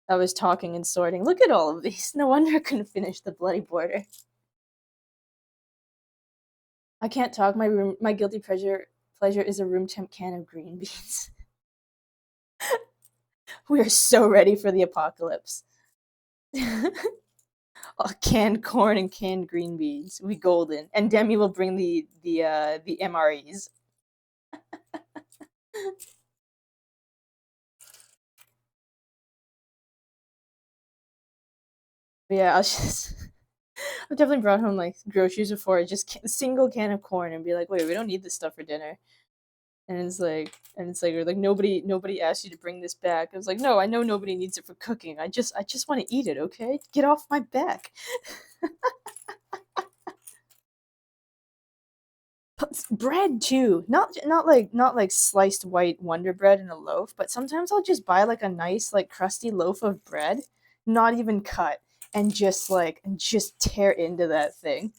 I was talking and sorting. Look at all of these. No wonder I couldn't finish the bloody border. I can't talk. My guilty pleasure is a room temp can of green beans. We are so ready for the apocalypse. Canned corn and canned green beans. We golden. And Demi will bring the MREs. But yeah, I'll just I've definitely brought home like groceries before, just a single can of corn, and be like, wait, we don't need this stuff for dinner. Or like nobody asked you to bring this back. I was like, no, I know nobody needs it for cooking. I just want to eat it. Okay, get off my back. Bread too, not like sliced white Wonder Bread in a loaf, but sometimes I'll just buy like a nice like crusty loaf of bread, not even cut, and just tear into that thing,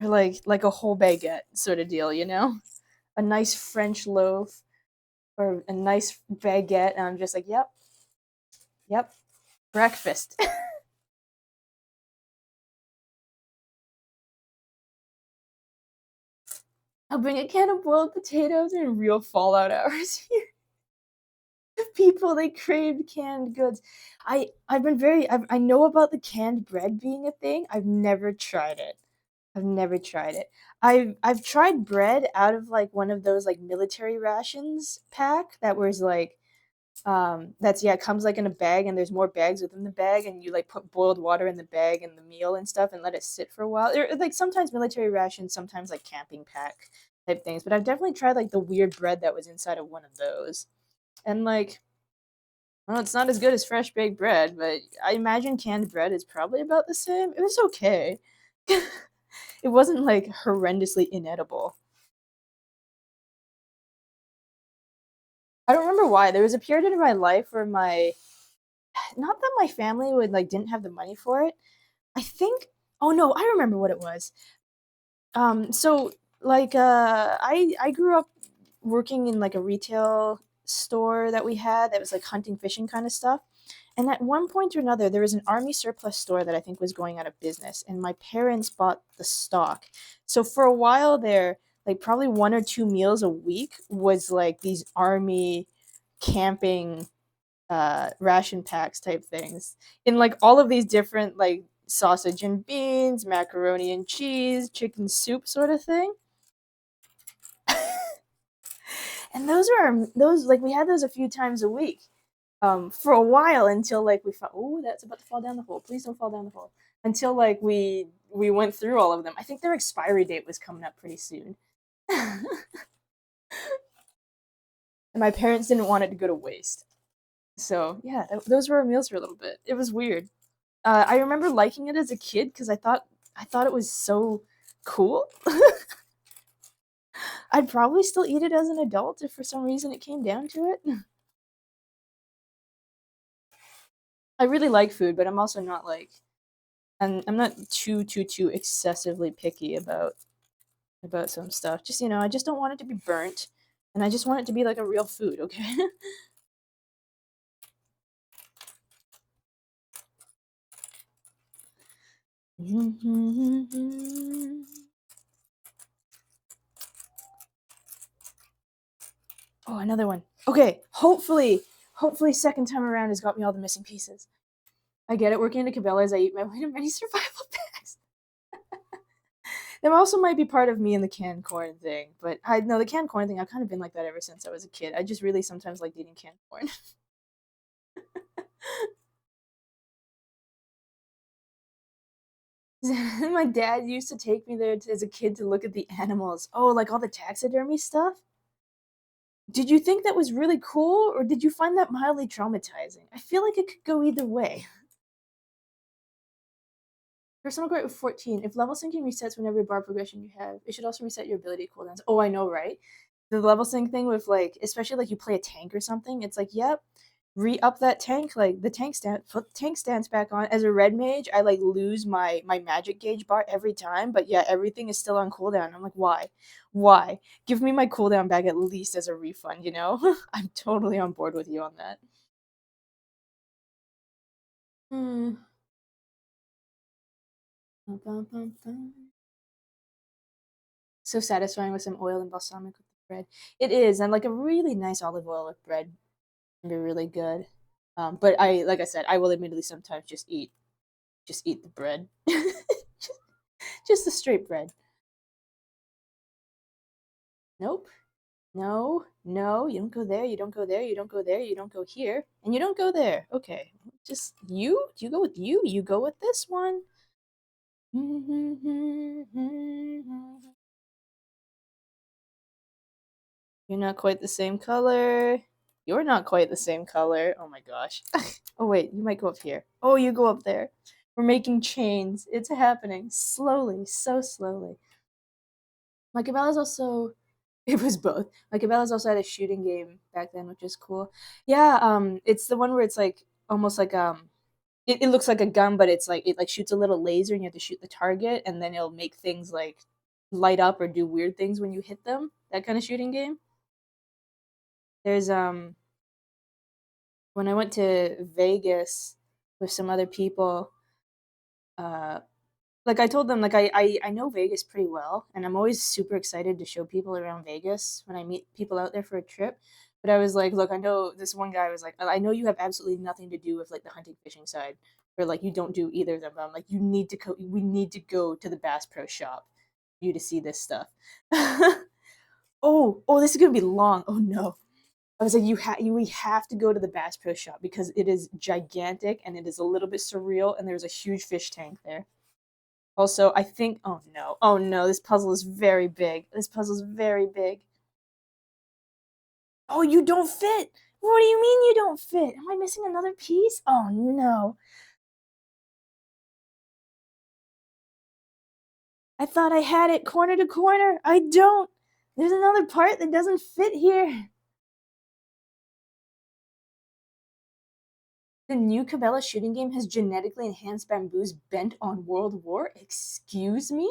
or like a whole baguette sort of deal, a nice French loaf or a nice baguette, and I'm just like, yep, yep, breakfast. I'll bring a can of boiled potatoes and real Fallout hours here. People, they craved canned goods. I know about the canned bread being a thing. I've never tried it. I've never tried it. I've tried bread out of like one of those like military rations pack that was like that's yeah, it comes like in a bag, and there's more bags within the bag, and you like put boiled water in the bag and the meal and stuff and let it sit for a while. Like sometimes military rations, sometimes like camping pack type things. But I've definitely tried like the weird bread that was inside of one of those. And like, well, it's not as good as fresh baked bread, but I imagine canned bread is probably about the same. It was okay. It wasn't like horrendously inedible. I don't remember why. There was a period in my life where my not that my family would like didn't have the money for it. I think oh no, I remember what it was. So like I grew up working in like a retail store that we had that was like hunting fishing kind of stuff. And at one point or another, there was an army surplus store that I think was going out of business, and my parents bought the stock. So for a while there, like probably one or two meals a week was like these army camping ration packs type things in like all of these different like sausage and beans, macaroni and cheese, chicken soup sort of thing. And those like we had those a few times a week for a while until like we found oh that's about to fall down the hole, please don't fall down the hole, until like we went through all of them. I think their expiry date was coming up pretty soon. And my parents didn't want it to go to waste, so yeah, those were our meals for a little bit. It was weird. I remember liking it as a kid because I thought it was so cool. I'd probably still eat it as an adult if for some reason it came down to it. I really like food, but I'm also not like I'm not too excessively picky about some stuff. Just I just don't want it to be burnt, and I just want it to be like a real food. Okay. Oh, another one. Okay, hopefully second time around has got me all the missing pieces. I get it. Working in a Cabela's, I eat my way to many survival packs. That also might be part of me and the canned corn thing, but I know the canned corn thing. I've kind of been like that ever since I was a kid. I just really sometimes like eating canned corn. My dad used to take me there as a kid to look at the animals. Oh, like all the taxidermy stuff. Did you think that was really cool, or did you find that mildly traumatizing? I feel like it could go either way. Personal growth with 14. If level syncing resets whenever bar progression you have, it should also reset your ability cooldowns. Oh, I know, right? The level sync thing with like, especially like you play a tank or something, it's like, yep, re-up that tank, like the tank stand, put the tank stance back on. As a red mage, I like lose my magic gauge bar every time, but yeah, everything is still on cooldown. I'm like, why? Why? Give me my cooldown back at least as a refund, you know? I'm totally on board with you on that. Hmm. Bum, bum, bum, bum. So satisfying with some oil and balsamic with the bread. It is, and like a really nice olive oil with bread can be really good. But like I said, I will admittedly sometimes just eat the bread, just the straight bread. Nope. No, no, you don't go there, you don't go there, you don't go there, you don't go here, and you don't go there. Okay. Just you? Do you go with you? You go with this one. You're not quite the same color. You're not quite the same color. Oh my gosh. Oh wait, you might go up here. Oh, you go up there. We're making chains. It's happening slowly, so slowly. My Cabela's also it was both. My Cabela's also had a shooting game back then, which is cool. Yeah, it's the one where it's like almost like it looks like a gun, but it's like it like shoots a little laser and you have to shoot the target and then it'll make things like light up or do weird things when you hit them. That kind of shooting game. There's when I went to Vegas with some other people, uh like I told them like I know Vegas pretty well and I'm always super excited to show people around Vegas when I meet people out there for a trip. But I was like, look, I know this one guy was like, I know you have absolutely nothing to do with like the hunting fishing side, or like you don't do either of them. But I'm like, you need to go. We need to go to the Bass Pro Shop for you to see this stuff. Oh, this is gonna be long. Oh no. I was like, we have to go to the Bass Pro Shop because it is gigantic and it is a little bit surreal, and there's a huge fish tank there. Also, I think, oh no, this puzzle is very big. This puzzle is very big. Oh, you don't fit. What do you mean you don't fit? Am I missing another piece? Oh no. I thought I had it corner to corner. I don't. There's another part that doesn't fit here. The new Cabela shooting game has genetically enhanced bamboos bent on World War. Excuse me?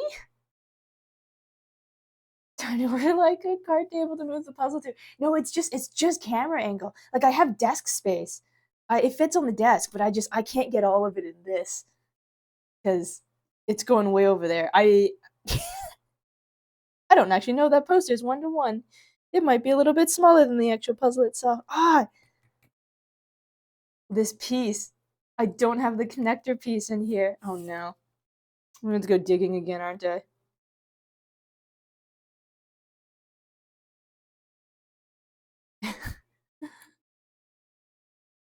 Tiny order like a card table to move the puzzle to. No, it's just camera angle. Like I have desk space. It fits on the desk, but I can't get all of it in this because it's going way over there. I don't actually know that poster is 1 to 1. It might be a little bit smaller than the actual puzzle itself. This piece. I don't have the connector piece in here. Oh no. I'm going to go digging again, aren't I?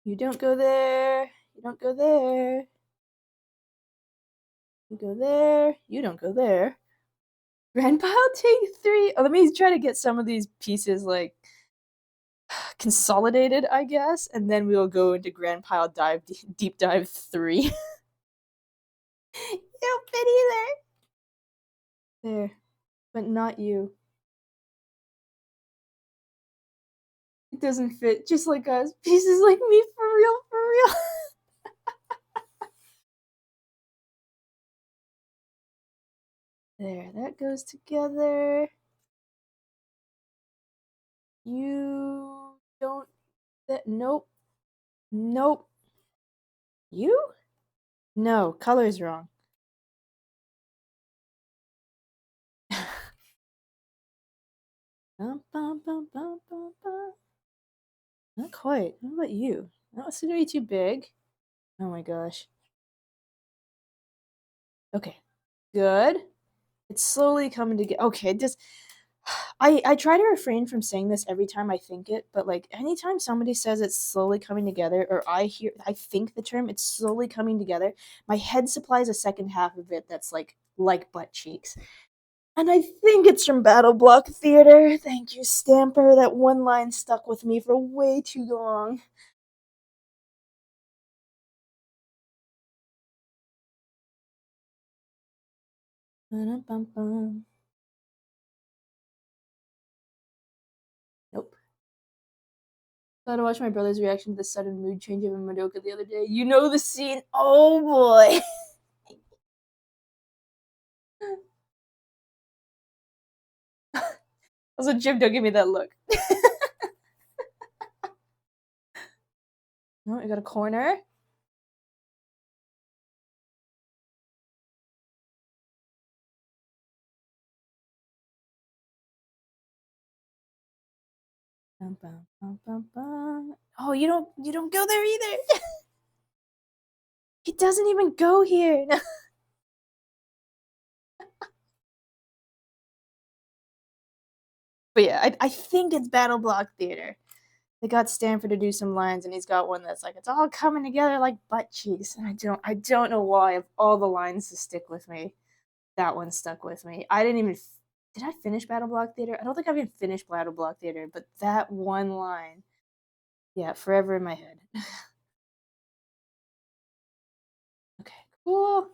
You don't go there. You don't go there. You go there. You don't go there. Grandpa take 3. Oh, let me try to get some of these pieces like consolidated, I guess, and then we'll go into Grandpa dive deep dive 3. You don't fit either. There, but not you. It doesn't fit, just like us. Pieces like me, for real, for real. There, that goes together. You don't. Nope. Nope. You? No, color's wrong. Bum, bum, bum, bum, bum, bum. Not quite. What about you? That was way too big. Oh my gosh. Okay. Good. It's slowly coming together. Okay, just I try to refrain from saying this every time I think it, but like anytime somebody says it's slowly coming together, or I think the term it's slowly coming together, my head supplies a second half of it that's like butt cheeks. And I think it's from Battle Block Theater. Thank you, Stamper. That one line stuck with me for way too long. Ba-dum-bum-bum. Nope. Got to watch my brother's reaction to the sudden mood change of Madoka the other day. You know the scene. Oh boy. Also, Jim, don't give me that look. No, I got a corner. Oh, you don't go there either. It doesn't even go here. But yeah, I think it's Battle Block Theater. They got Stanford to do some lines, and he's got one that's like it's all coming together like butt cheeks. And I don't know why of all the lines to stick with me, that one stuck with me. I didn't even did I finish Battle Block Theater? I don't think I've even finished Battle Block Theater, but that one line, yeah, forever in my head. Okay, cool.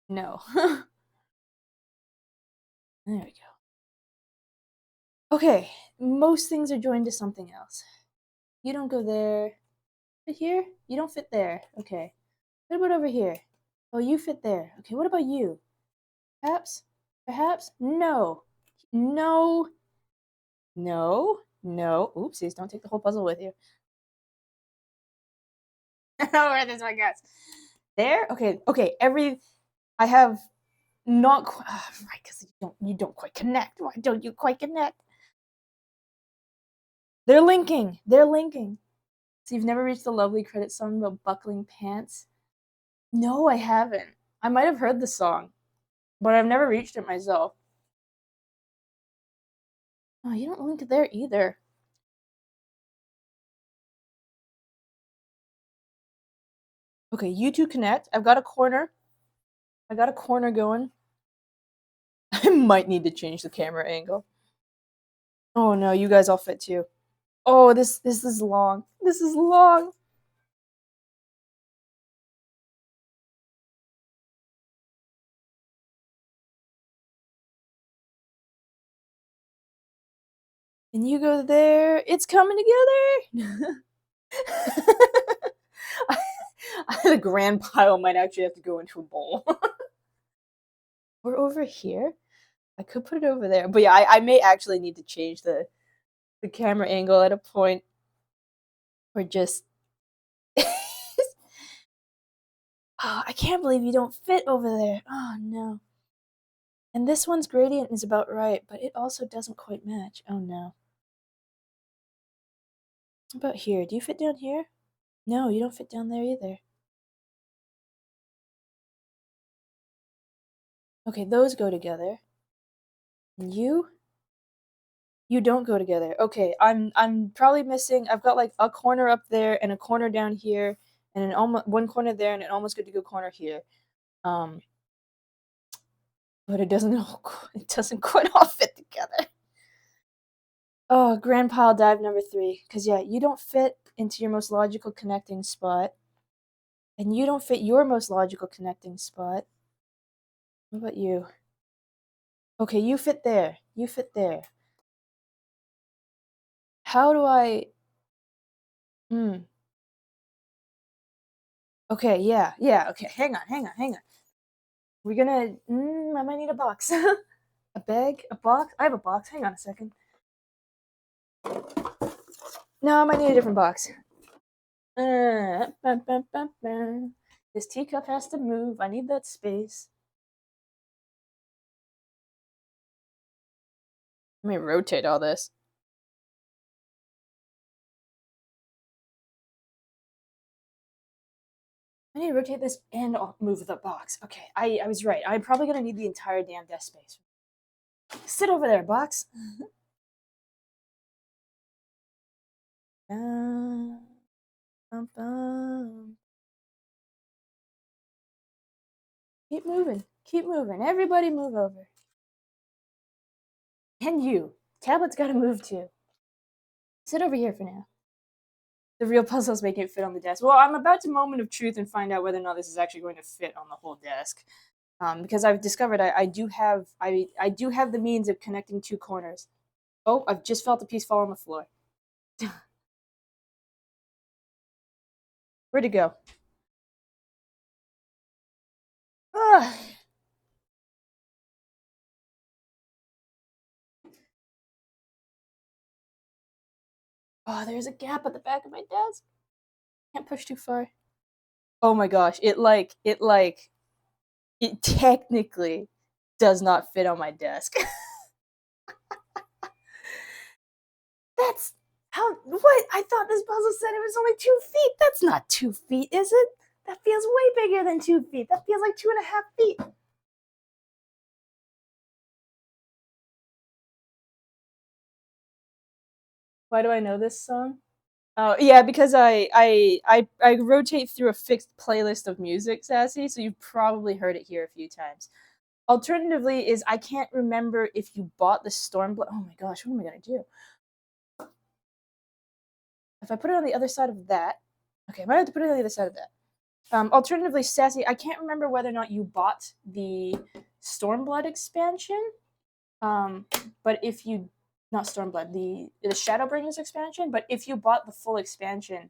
No. There we go. Okay, most things are joined to something else. You don't go there. Fit here? You don't fit there. Okay. What about over here? Oh, you fit there. Okay, what about you? Perhaps? Perhaps? No. No. No. No. Oopsies, don't take the whole puzzle with you. Where this one goes. There? Okay, okay. I have not quite right, because you don't quite connect. Why don't you quite connect? They're linking. They're linking. So you've never reached the lovely credit song about buckling pants? No, I haven't. I might have heard the song, but I've never reached it myself. Oh, you don't link it there either. Okay, you two connect. I've got a corner. I got a corner going. I might need to change the camera angle. Oh no, you guys all fit too. Oh, this is long. This is long. And you go there. It's coming together. The grand pile might actually have to go into a bowl. Or over here. I could put it over there, but yeah, I may actually need to change the camera angle at a point, or just. Oh, I can't believe you don't fit over there. Oh no. And this one's gradient is about right, but it also doesn't quite match. Oh no. How about here? Do you fit down here? No, you don't fit down there either. Okay, those go together. And you don't go together. Okay, I'm probably missing. I've got like a corner up there and a corner down here, and an almost one corner there and an almost good to go corner here. Um, but it doesn't all it doesn't quite all fit together. Oh, grand pile dive number 3. Because yeah, you don't fit into your most logical connecting spot, and you don't fit your most logical connecting spot. What about you? Okay, you fit there. You fit there. How do I? Hmm. Okay, yeah, yeah. Okay, hang on, hang on, hang on. We're gonna. I might need a box. A bag? A box? I have a box. Hang on a second. No, I might need a different box. Bum, bum, bum, bum. This teacup has to move. I need that space. Let me rotate all this. I need to rotate this and move the box. Okay, I was right. I'm probably gonna need the entire damn desk space. Sit over there, box. Bum, bum, bum. Keep moving. Keep moving. Everybody move over. And you. Tablet's gotta move too. Sit over here for now. The real puzzle is making it fit on the desk. Well, I'm about to moment of truth and find out whether or not this is actually going to fit on the whole desk. Because I've discovered I do have the means of connecting 2 corners. Oh, I've just felt a piece fall on the floor. Where'd it go? Ugh. Oh, there's a gap at the back of my desk. Can't push too far. Oh my gosh, it technically does not fit on my desk. That's how, what? I thought this puzzle said it was only 2 feet. That's not 2 feet, is it? That feels way bigger than 2 feet. That feels like 2.5 feet. Why do I know this song? Oh yeah, because I rotate through a fixed playlist of music, Sassy. So you've probably heard it here a few times. Alternatively, is I can't remember if you bought the Stormblood. Oh my gosh, what am I gonna do? If I put it on the other side of that, okay, I might have to put it on the other side of that. Alternatively, Sassy, I can't remember whether or not you bought the Stormblood expansion. Um, but if you, not Stormblood, the Shadowbringers expansion. But if you bought the full expansion,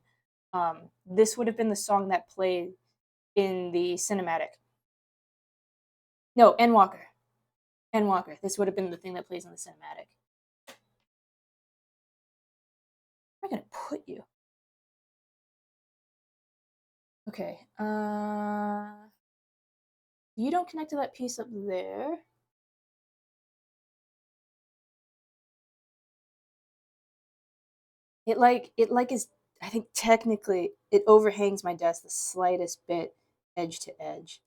this would have been the song that played in the cinematic. No, Endwalker. Endwalker. This would have been the thing that plays in the cinematic. Where am I gonna put you? Okay. You don't connect to that piece up there. It is, I think technically it overhangs my desk the slightest bit edge to edge.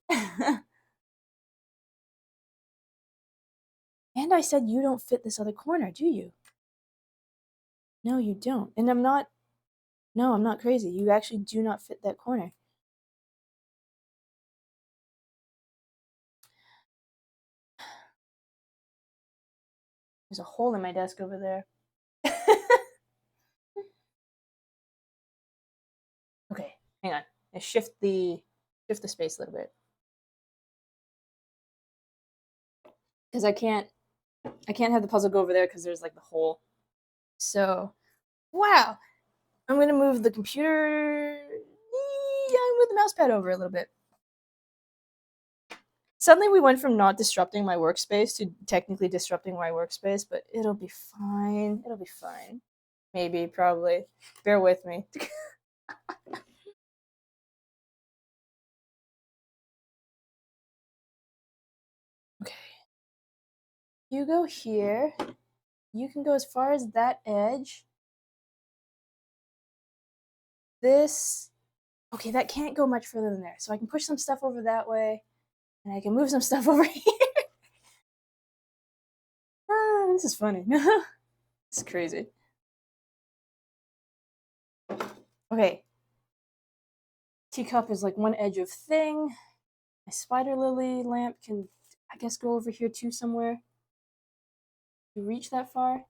And I said you don't fit this other corner, do you? No, you don't. And I'm not, no, I'm not crazy. You actually do not fit that corner. There's a hole in my desk over there. Okay, hang on. I shift the space a little bit. Because I can't have the puzzle go over there because there's like the hole. So, wow. I'm gonna move the computer. Yeah, move the mouse pad over a little bit. Suddenly we went from not disrupting my workspace to technically disrupting my workspace, but it'll be fine. It'll be fine. Maybe, probably. Bear with me. Okay. You go here. You can go as far as that edge. This. Okay, that can't go much further than there. So I can push some stuff over that way, and I can move some stuff over here. This is funny. This is crazy. Okay. Teacup is like one edge of thing. My spider lily lamp can, I guess, go over here too somewhere. You reach that far?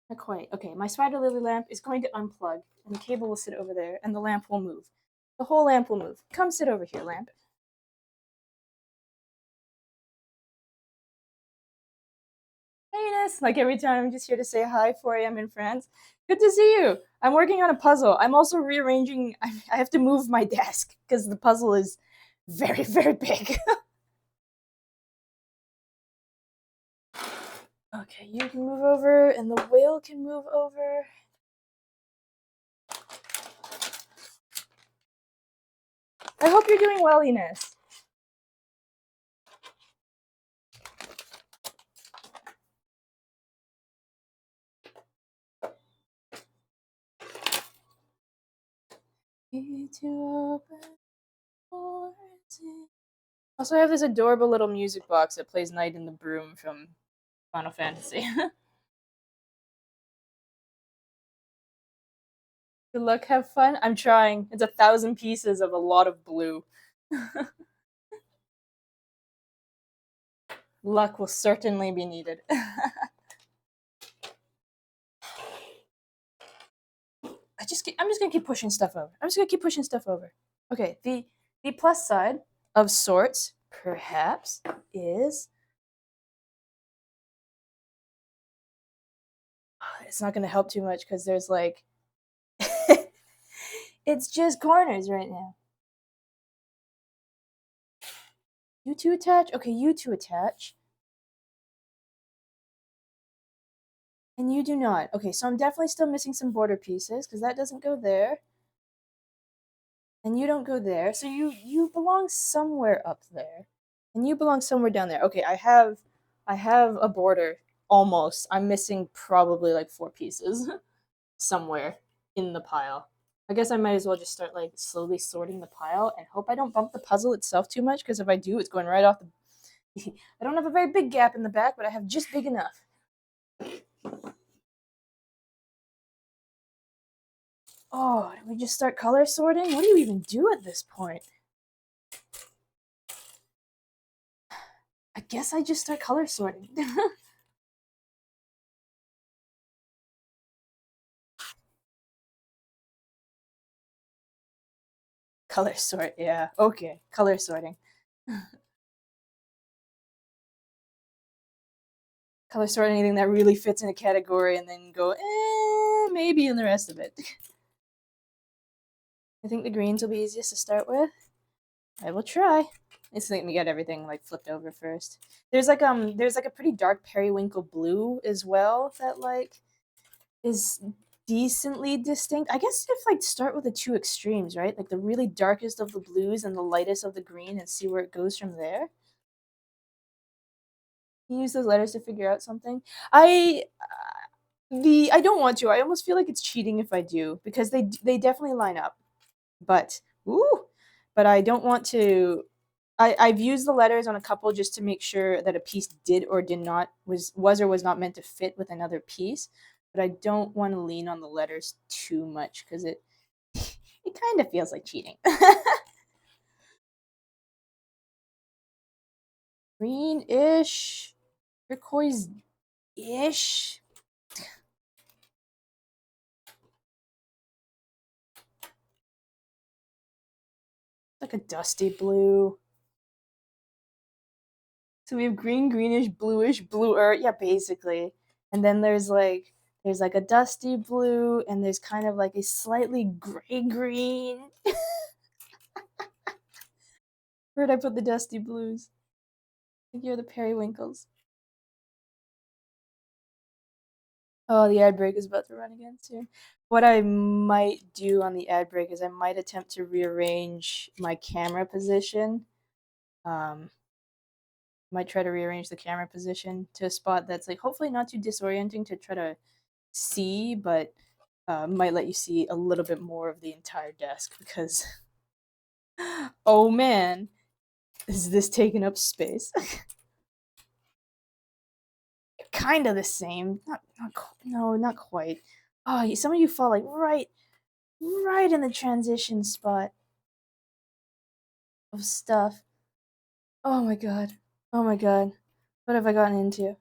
Not quite. Okay, my spider lily lamp is going to unplug, and the cable will sit over there, and the lamp will move. The whole lamp will move. Come sit over here, lamp. Heinous! Like every time I'm just here to say hi, 4 a.m. in France. Good to see you. I'm working on a puzzle. I'm also rearranging. I have to move my desk because the puzzle is very, very big. Okay, you can move over, and the whale can move over. I hope you're doing well, Ines. Also, I have this adorable little music box that plays Night in the Broom from Final Fantasy. Good luck, have fun. I'm trying. It's 1,000 pieces of a lot of blue. Luck will certainly be needed. I'm just gonna keep pushing stuff over. I'm just gonna keep pushing stuff over. Okay, the plus side of sorts, perhaps, is it's not gonna help too much because there's like it's just corners right now. You two attach? Okay, you two attach. And you do not. Okay, so I'm definitely still missing some border pieces because that doesn't go there. And you don't go there. So you belong somewhere up there. And you belong somewhere down there. Okay, I have a border almost. I'm missing probably like 4 pieces somewhere in the pile. I guess I might as well just start like slowly sorting the pile and hope I don't bump the puzzle itself too much because if I do, it's going right off the. I don't have a very big gap in the back, but I have just big enough. Oh, do we just start color sorting? What do you even do at this point? I guess I just start color sorting. Color sort, yeah. Okay, color sorting. Color sort anything that really fits in a category and then go, maybe in the rest of it. I think the greens will be easiest to start with. I will try. Let's let me get everything like flipped over first. There's like a pretty dark periwinkle blue as well that like is decently distinct. I guess if like start with the two extremes, right? Like the really darkest of the blues and the lightest of the green and see where it goes from there. You use those letters to figure out something. I don't want to. I almost feel like it's cheating if I do because they definitely line up. But ooh, but I don't want to. I've used the letters on a couple just to make sure that a piece did or did not was or was not meant to fit with another piece. But I don't want to lean on the letters too much because it kind of feels like cheating. Greenish, turquoise-ish, like a dusty blue. So we have green, greenish, bluish, bluer. Yeah, basically. And then there's like a dusty blue, and there's kind of like a slightly gray green. Where'd I put the dusty blues? I think you're the periwinkles. Oh, the ad break is about to run again soon. What I might do on the ad break is I might attempt to rearrange my camera position. Um, might try to rearrange the camera position to a spot that's like hopefully not too disorienting to try to see, but might let you see a little bit more of the entire desk because oh man, is this taking up space? Kind of the same, no, not quite. Oh, some of you fall like right in the transition spot of stuff. Oh my god, oh my god, what have I gotten into?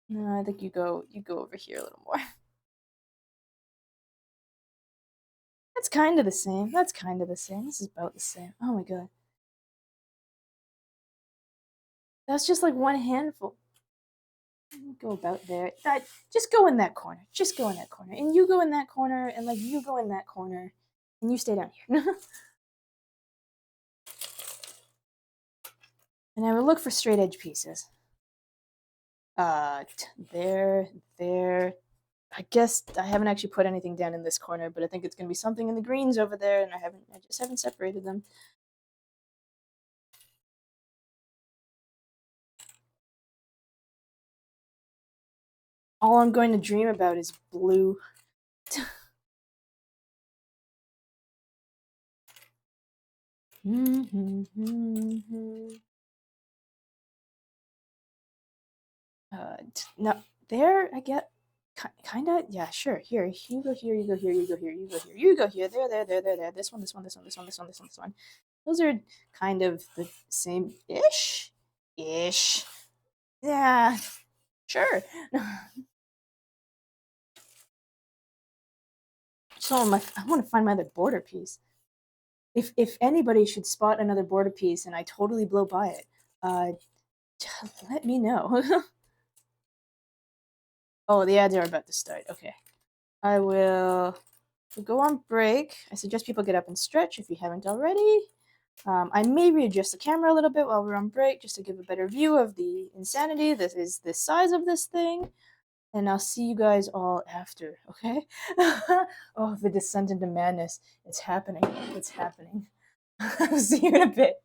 No, I think you go over here a little more. That's kind of the same. That's kind of the same. This is about the same. Oh my god. That's just like one handful. Go about there. That just go in that corner. Just go in that corner. And you go in that corner and like you go in that corner and you stay down here. And I will look for straight edge pieces. There, there. I guess I haven't actually put anything down in this corner, but I think it's gonna be something in the greens over there, and I just haven't separated them. All I'm going to dream about is blue. No, there I get kind of yeah, sure. Here, you go here, you go here, you go here, you go here, you go here. There. This one, this one, this one, this one, this one, this one, this one. Those are kind of the same ish, ish. Yeah, sure. So I want to find my other border piece. If anybody should spot another border piece and I totally blow by it, uh, let me know. Oh, the ads are about to start. Okay, I will go on break. I suggest people get up and stretch if you haven't already. I may readjust the camera a little bit while we're on break just to give a better view of the insanity. This is the size of this thing. and I'll see you guys all after, okay? Oh, the descent into madness. It's happening. It's happening. I'll see you in a bit.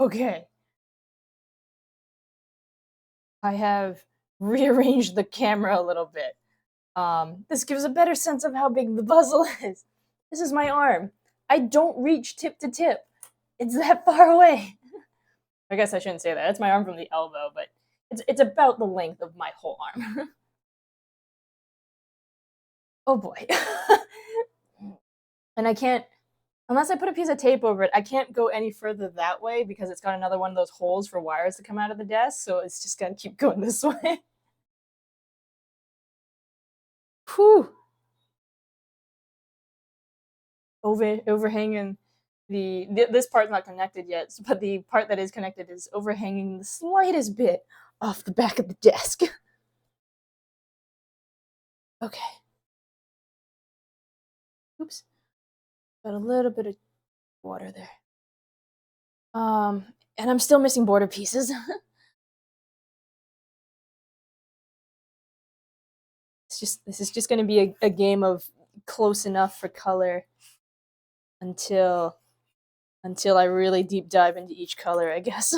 Okay. I have rearranged the camera a little bit. This gives a better sense of how big the puzzle is. This is my arm. I don't reach tip to tip. It's that far away. I guess I shouldn't say that. It's my arm from the elbow, but it's about the length of my whole arm. Oh boy. And I can't, unless I put a piece of tape over it, I can't go any further that way because it's got another one of those holes for wires to come out of the desk, so it's just gonna keep going this way. Whew. Overhanging this part's not connected yet, but the part that is connected is overhanging the slightest bit off the back of the desk. Okay. Oops. Got a little bit of water there. And I'm still missing border pieces. This is just going to be a game of close enough for color until I really deep dive into each color, I guess.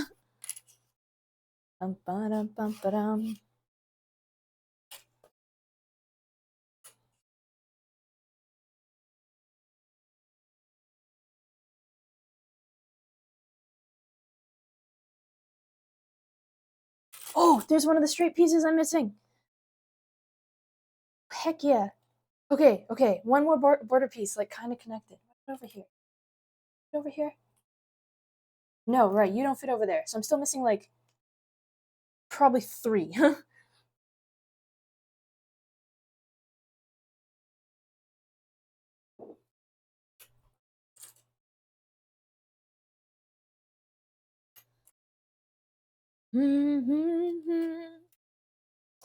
Oh, there's one of the straight pieces I'm missing. Heck yeah. Okay, okay. One more border piece, like kind of connected. Over here. Over here. No, right. You don't fit over there. So I'm still missing like probably 3.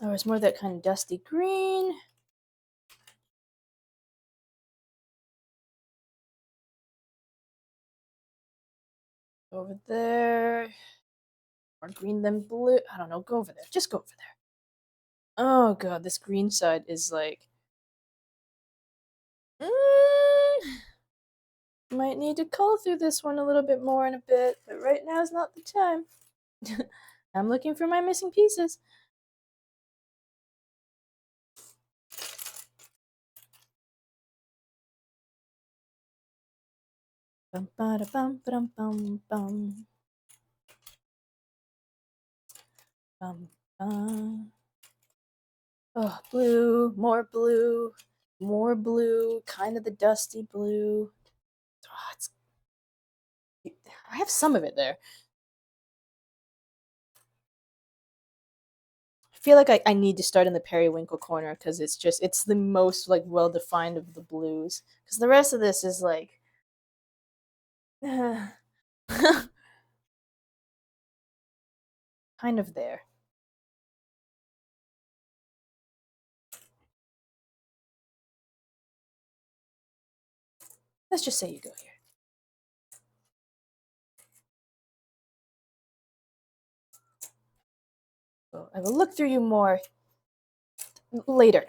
Oh, it's more that kind of dusty green. Over there. More green than blue. I don't know. Go over there. Just go over there. Oh god, this green side is like. Might need to cull through this one a little bit more in a bit, but right now is not the time. I'm looking for my missing pieces. Bum ba da bum bum bum bum. Bum bum. Oh, blue, more blue, more blue, kind of the dusty blue. Oh, I have some of it there. I feel like I need to start in the periwinkle corner because it's the most like well defined of the blues. Because the rest of this is like kind of there. Let's just say you go here. So I will look through you more later.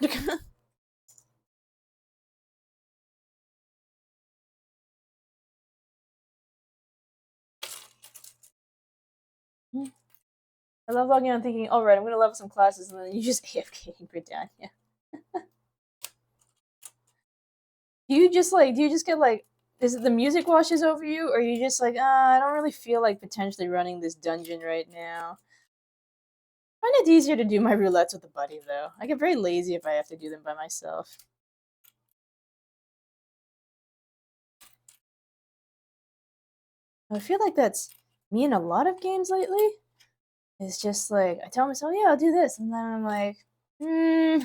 I love logging on thinking, all right, I'm gonna level some classes, and then you just AFK and quit down. Yeah. Do you just get like, is it the music washes over you, or you just like, I don't really feel like potentially running this dungeon right now. I find it easier to do my roulettes with a buddy though. I get very lazy if I have to do them by myself. I feel like that's me in a lot of games lately. It's just like I tell myself, yeah, I'll do this, and then I'm like, hmm.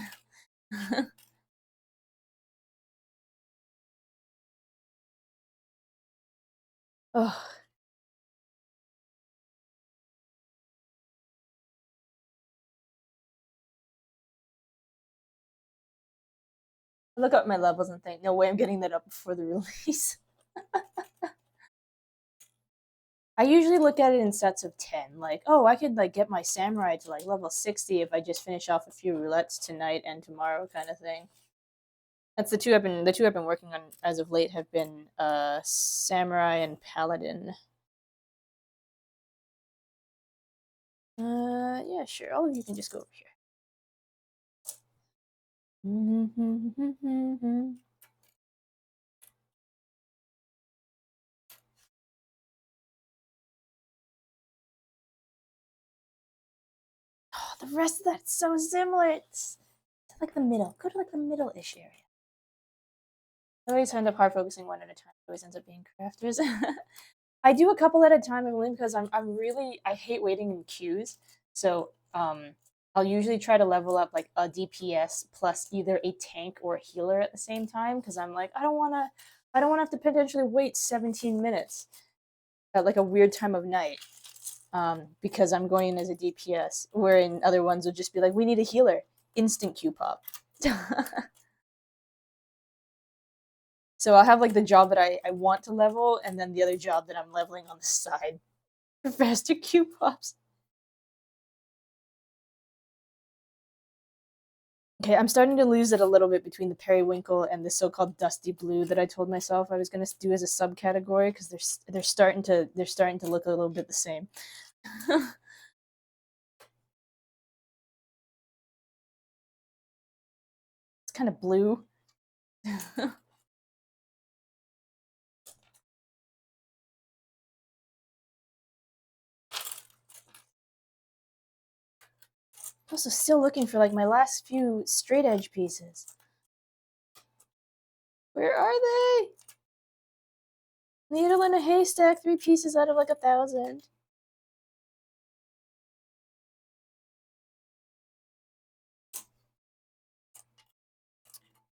Oh, I look up my levels and think, no way, I'm getting that up before the release. I usually look at it in sets of 10. Like, oh, I could like get my samurai to like level 60 if I just finish off a few roulettes tonight and tomorrow, kind of thing. That's the two I've been working on as of late have been samurai and paladin. Yeah, sure. All of you can just go over here. Oh, the rest of that's so similar. It's like the middle. Go to like the middle-ish area. I always end up hard focusing one at a time. It always ends up being crafters. I do a couple at a time only because I'm really I hate waiting in queues. So I'll usually try to level up like a DPS plus either a tank or a healer at the same time because I'm like I don't wanna have to potentially wait 17 minutes at like a weird time of night. Because I'm going in as a DPS, where in other ones would just be like, we need a healer. Instant Q pop. So I'll have like the job that I want to level, and then the other job that I'm leveling on the side for faster Q pops. Okay, I'm starting to lose it a little bit between the periwinkle and the so-called dusty blue that I told myself I was going to do as a subcategory because they're starting to look a little bit the same. It's kind of blue. I'm also still looking for like my last few straight edge pieces. Where are they? Needle in a haystack, 3 pieces out of like 1,000.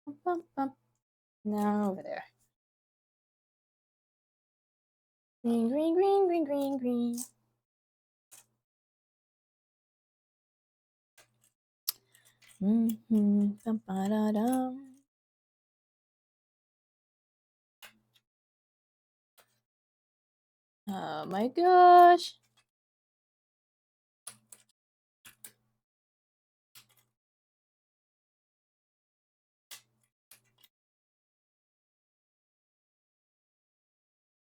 Bum, bum, bum. No, over there. Green, green, green, green, green, green. Dum, ba, da, dum. Oh my gosh.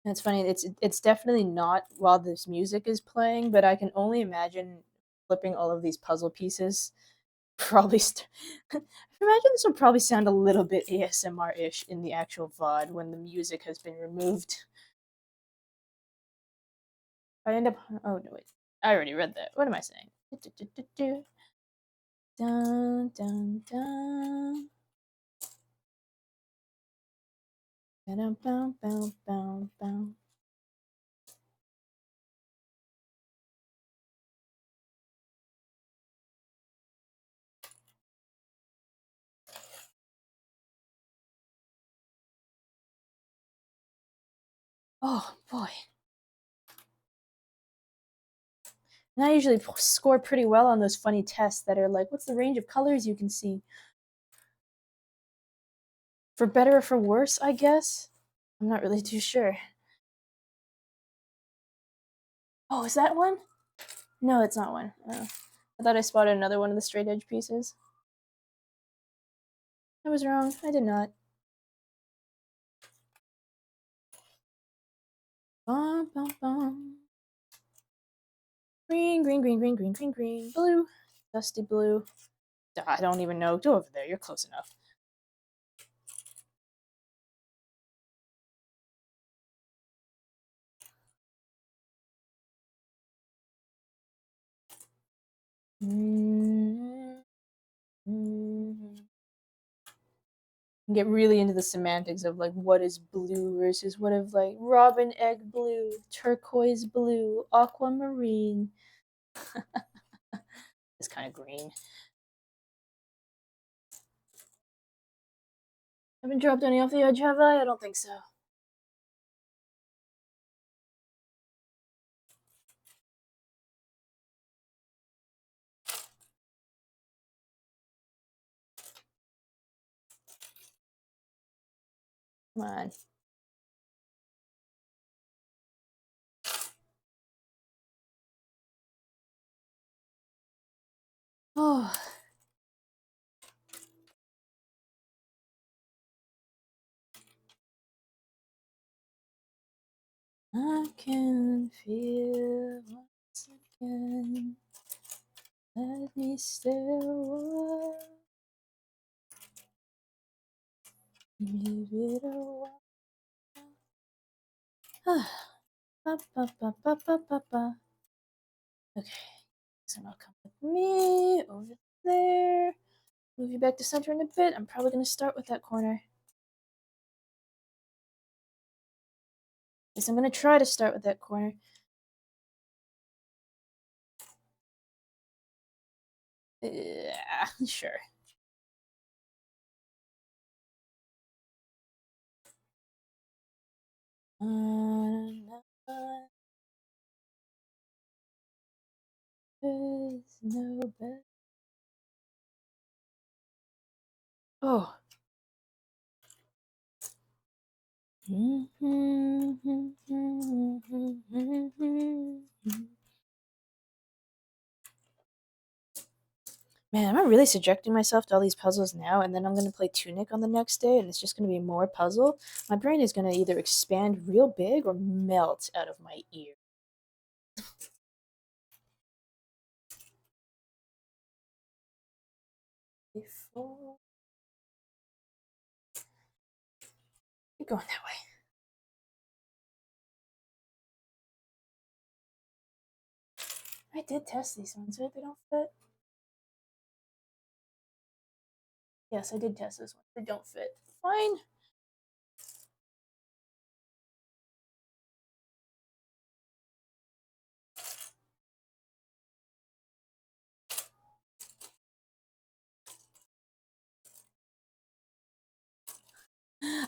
That's funny. It's definitely not while this music is playing, but I can only imagine flipping all of these puzzle pieces. Probably, I imagine this will probably sound a little bit ASMR-ish in the actual VOD when the music has been removed. I end up. Oh no, wait. I already read that. What am I saying? Dun dun dun. Ba-dum, bum, bum, bum, bum. Oh boy. And I usually score pretty well on those funny tests that are like, what's the range of colors you can see? For better or for worse, I guess? I'm not really too sure. Oh, is that one? No, it's not one. Oh. I thought I spotted another one of the straight edge pieces. I was wrong. I did not. Bum, bum, bum. Green, green, green, green, green, green, green. Blue. Dusty blue. I don't even know. Go over there. You're close enough. Get really into the semantics of like what is blue versus what of like robin egg blue, turquoise blue, aquamarine. It's kind of green. Haven't dropped any off the edge, have I? I don't think so. Come on. Oh. I can feel once again. Let me stay a while. Give it a while. Ba, ba, ba, ba, ba, ba, ba. Okay, so now come with me over there. Move you back to center in a bit. I'm probably going to start with that corner. Yes, I'm going to try to start with that corner. Yeah, sure. There's no bed. Oh. Man, am I really subjecting myself to all these puzzles now, and then I'm gonna play Tunic on the next day, and it's just gonna be more puzzle? My brain is gonna either expand real big or melt out of my ear. Before you're going that way. I did test these ones, right? They don't fit. Yes, I did test this one. They don't fit. Fine.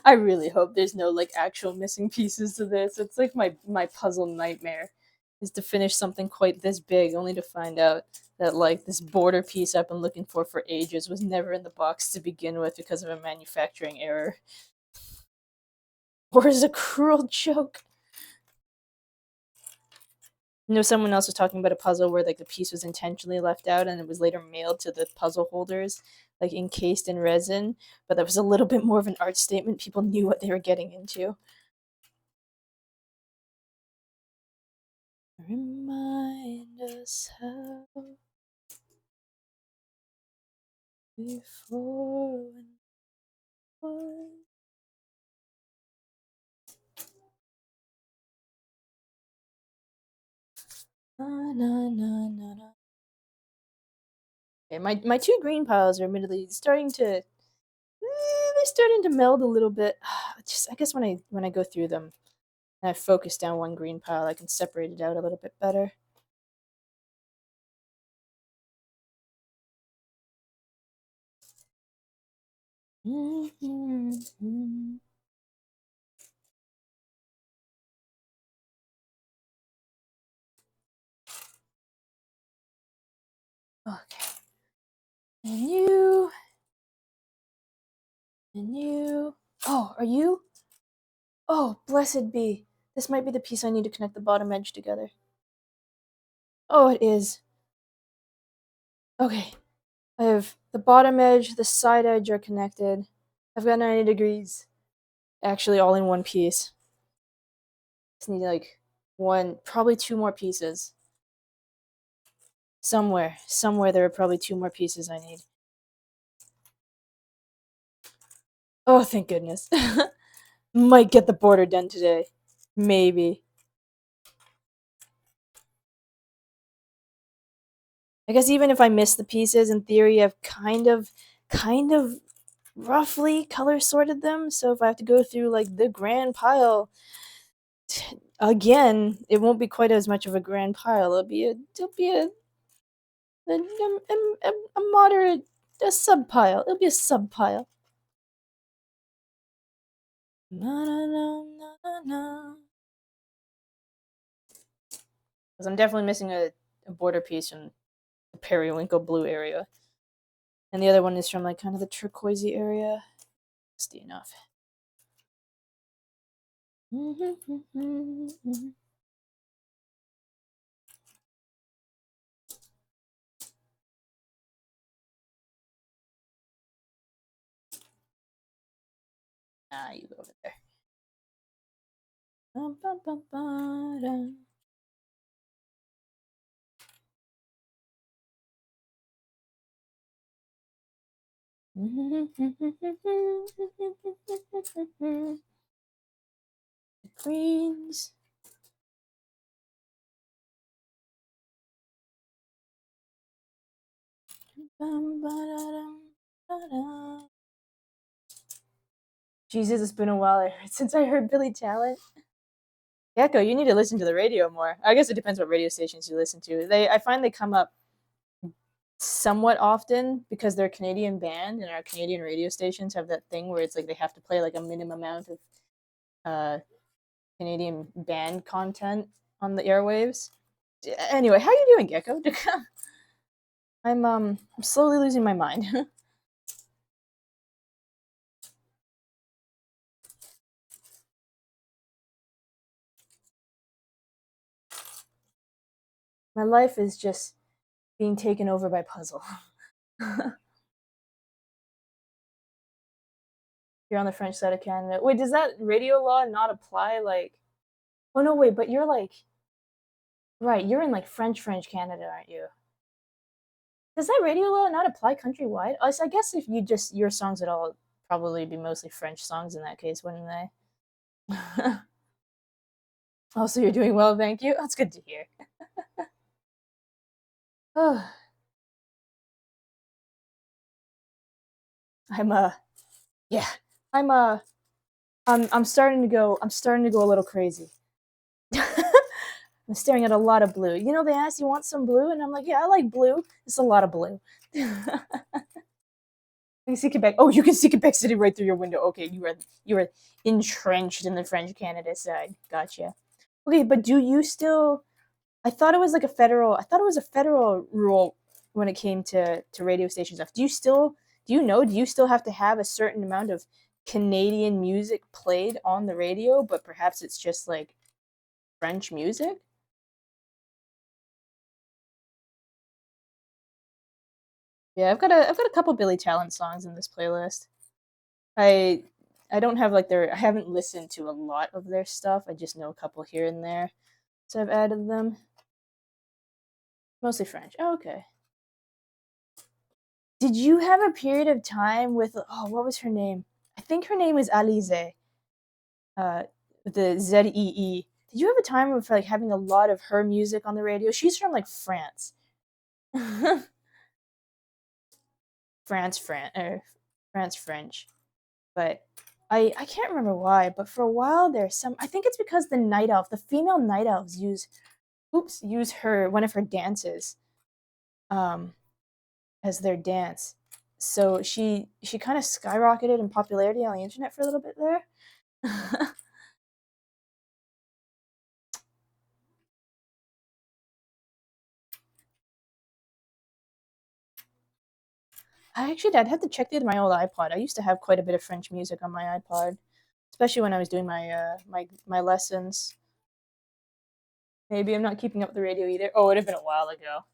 I really hope there's no like actual missing pieces to this. It's like my puzzle nightmare is to finish something quite this big only to find out that like this border piece I've been looking for ages was never in the box to begin with because of a manufacturing error. Or is a cruel joke. You know, someone else was talking about a puzzle where like the piece was intentionally left out and it was later mailed to the puzzle holders, like encased in resin, but that was a little bit more of an art statement. People knew what they were getting into. Remind us how before when was. Na, na, na, na, na. Okay, my two green piles are admittedly starting to they're starting to meld a little bit. Just I guess when I go through them and I focus down one green pile, I can separate it out a little bit better. Mm-hmm. Okay. And you. And you. Oh, are you? Oh, blessed be. This might be the piece I need to connect the bottom edge together. Oh, it is. Okay. I have the bottom edge, the side edge are connected. I've got 90 degrees. Actually, all in one piece. Just need like one, probably two more pieces. Somewhere there are probably two more pieces I need. Oh, thank goodness. Might get the border done today. Maybe. I guess even if I miss the pieces, in theory, I've kind of roughly color sorted them. So if I have to go through like the grand pile again, it won't be quite as much of a grand pile. It'll be a moderate, a sub pile. It'll be a sub pile. Na na na na na na. Because I'm definitely missing a border piece from the periwinkle blue area, and the other one is from like kind of the turquoisey area. Rusty enough. Ah, you go over there. Greens. Jesus, it's been a while since I heard Billy Talent. Gecko, you need to listen to the radio more. I guess it depends what radio stations you listen to. I find they come up somewhat often because they're a Canadian band, and our Canadian radio stations have that thing where it's like they have to play like a minimum amount of uh, Canadian band content on the airwaves. Anyway, how you doing, Gecko? I'm slowly losing my mind. My life is just being taken over by puzzle. You're on the French side of Canada. Wait, does that radio law not apply? Like, oh no, wait, but you're like, right, you're in like French Canada, aren't you? Does that radio law not apply countrywide? I guess if you just your songs would all probably be mostly French songs in that case, wouldn't they? Also, you're doing well, thank you. That's good to hear. Oh, I'm yeah, I'm I'm starting to go. I'm starting to go a little crazy. I'm staring at a lot of blue. You know, they ask you want some blue, and I'm like, yeah, I like blue. It's a lot of blue. You see Quebec. Oh, you can see Quebec City right through your window. Okay, you are entrenched in the French Canada side. Gotcha. Okay, but do you still? I thought it was like a federal. I thought it was a federal rule when it came to radio station stuff. Do you still? Do you know? Do you still have to have a certain amount of Canadian music played on the radio, but perhaps it's just like French music? Yeah, I've got a couple Billy Talent songs in this playlist. I I don't have like I haven't listened to a lot of their stuff. I just know a couple here and there. So I've added them. Mostly French. Oh, okay. Did you have a period of time with what was her name? I think her name is Alize. Uh with the ZEE. Did you have a time of like having a lot of her music on the radio? She's from like France. France French. But I can't remember why, but for a while there's some I think it's because the female night elves use her one of her dances um as their dance. So she kind of skyrocketed in popularity on the internet for a little bit there. I'd have to check through my old iPod. I used to have quite a bit of French music on my iPod, especially when I was doing my lessons. Maybe I'm not keeping up with the radio either. Oh, it'd have been a while ago.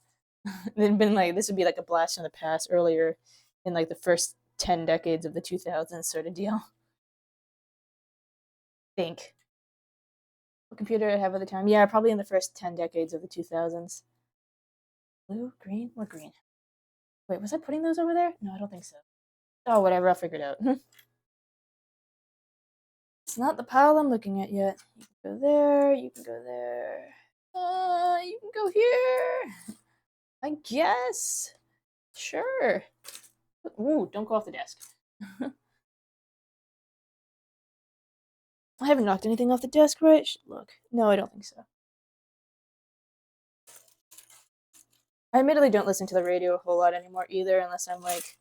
It'd been like this would be like a blast from the past earlier in like the first 10 decades of the 2000s sort of deal. Think what computer I have at the time? Yeah, probably in the first 10 decades of the 2000s. Blue, green, what green? Wait, was I putting those over there? No, I don't think so. Oh, whatever. I'll figure it out. It's not the pile I'm looking at yet. You can go there. You can go there. You can go here. I guess. Sure. Ooh, don't go off the desk. I haven't knocked anything off the desk, right? Look. No, I don't think so. I admittedly don't listen to the radio a whole lot anymore either, unless I'm like.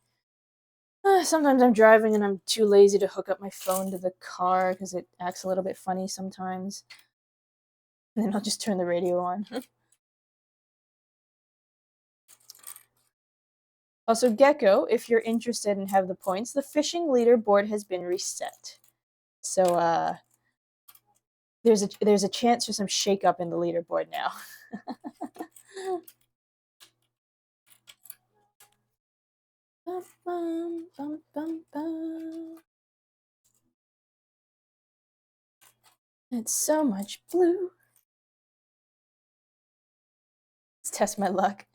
Sometimes I'm driving and I'm too lazy to hook up my phone to the car because it acts a little bit funny sometimes. And then I'll just turn the radio on. Also, Gecko, if you're interested and have the points, the fishing leaderboard has been reset. So there's a chance for some shakeup in the leaderboard now. It's so much blue. Let's test my luck.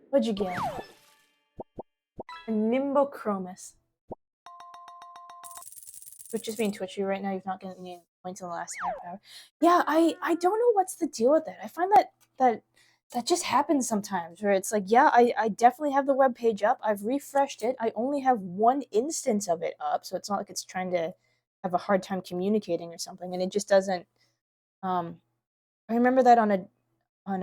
What'd you get? A Nimbochromis. Twitch is being twitchy right now. You've not gotten any points in the last half hour. Yeah, I don't know what's the deal with it. I find that just happens sometimes where it's like, yeah, I definitely have the web page up. I've refreshed it. I only have one instance of it up, so it's not like it's trying to have a hard time communicating or something, and it just doesn't. Um, I remember that on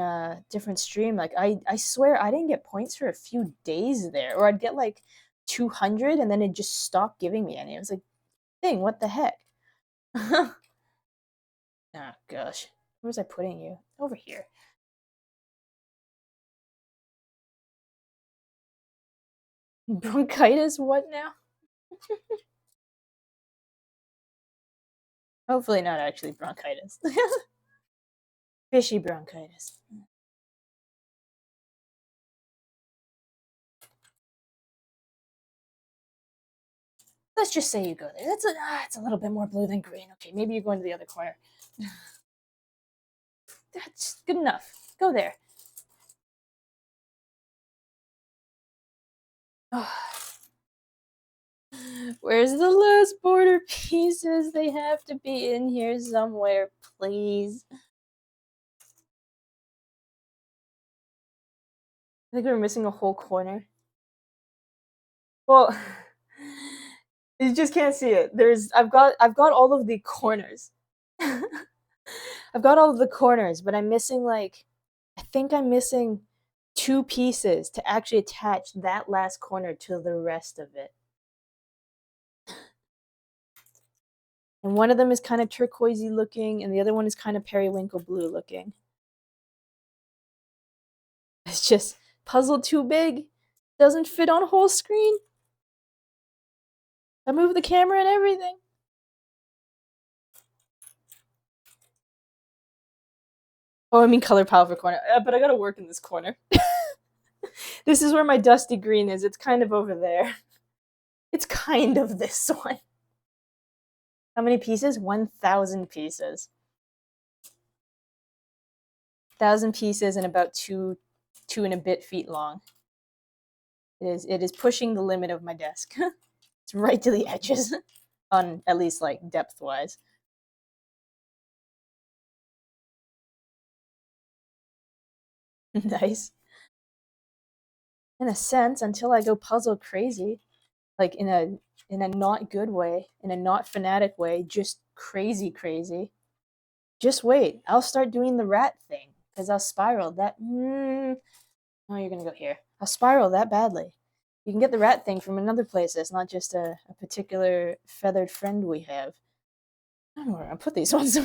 a different stream. Like I swear I didn't get points for a few days there, or I'd get like 200, and then it just stopped giving me any. It was like, thing, what the heck? Oh gosh, where was I putting you? Over here. Bronchitis? What now? Hopefully not actually bronchitis. Fishy bronchitis. Let's just say you go there. It's a little bit more blue than green. Okay, maybe you go into the other corner. That's good enough. Go there. Oh. Where's the last border pieces? They have to be in here somewhere, please. I think we're missing a whole corner. Well, you just can't see it. I've got all of the corners. I've got all of the corners, but I'm missing I think I'm missing two pieces to actually attach that last corner to the rest of it. And one of them is kind of turquoisey looking, and the other one is kind of periwinkle blue looking. It's just puzzle too big. Doesn't fit on whole screen. I moved the camera and everything. Oh, I mean color palette for corner. But I gotta work in this corner. This is where my dusty green is. It's kind of over there. It's kind of this one. How many pieces? 1,000 pieces. 1,000 pieces and about two and a bit feet long. It is pushing the limit of my desk. It's right to the edges, on at least like depth wise. Nice. In a sense, until I go puzzle crazy, like in a not good way, in a not fanatic way, just crazy. Just wait. I'll start doing the rat thing because I'll spiral that. Oh, you're gonna go here. I'll spiral that badly. You can get the rat thing from another place. That's not just a particular feathered friend we have. I don't know where I put these ones.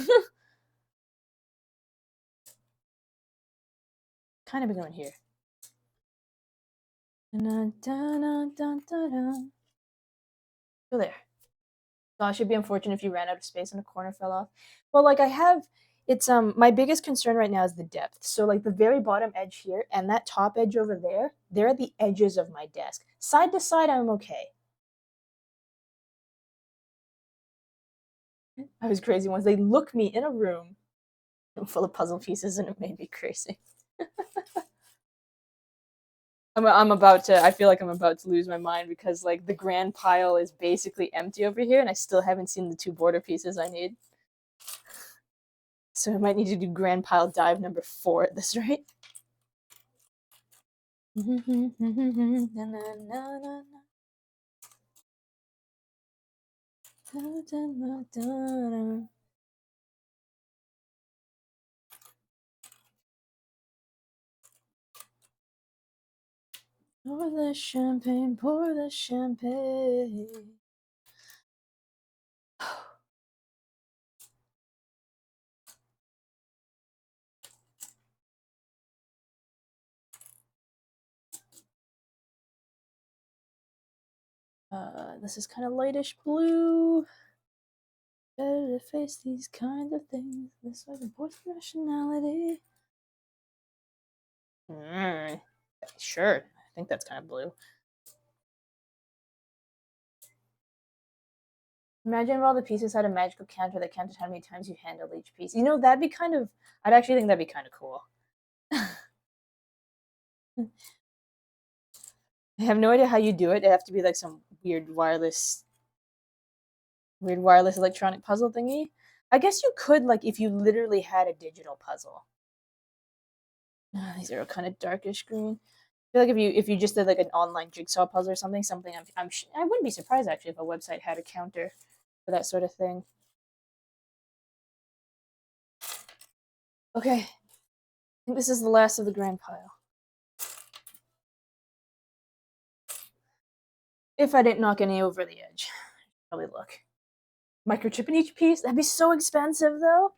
Kind of been going here. Go there. Gosh, it'd be unfortunate if you ran out of space and a corner fell off. Well, like I have, it's my biggest concern right now is the depth. So like the very bottom edge here and that top edge over there, they're at the edges of my desk. Side to side, I'm okay. I was crazy once. They look me in a room full of puzzle pieces and it made me crazy. I'm about to. I feel like I'm about to lose my mind because like the grand pile is basically empty over here, and I still haven't seen the two border pieces I need. So I might need to do grand pile dive number 4 at this rate. Pour the champagne, pour the champagne. This is kind of lightish blue. Better to face these kinds of things. This way the boy's nationality. Sure, I think that's kind of blue. Imagine if all the pieces had a magical counter that counted how many times you handled each piece. You know, that'd be kind of. I'd actually think that'd be kind of cool. I have no idea how you do it. It'd have to be like some weird wireless electronic puzzle thingy. I guess you could like if you literally had a digital puzzle. These are kind of darkish green. I feel like if you just did like an online jigsaw puzzle or something I wouldn't be surprised actually if a website had a counter for that sort of thing. Okay, I think this is the last of the grand pile. If I didn't knock any over the edge, probably look. Microchip in each piece? That'd be so expensive though.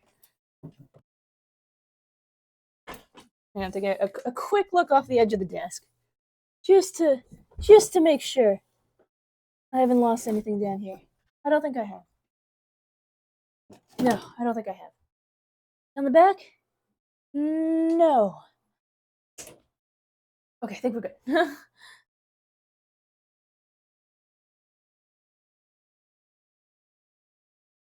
I have to get a quick look off the edge of the desk. Just to make sure I haven't lost anything down here. I don't think I have. No, I don't think I have. On the back? No. Okay, I think we're good.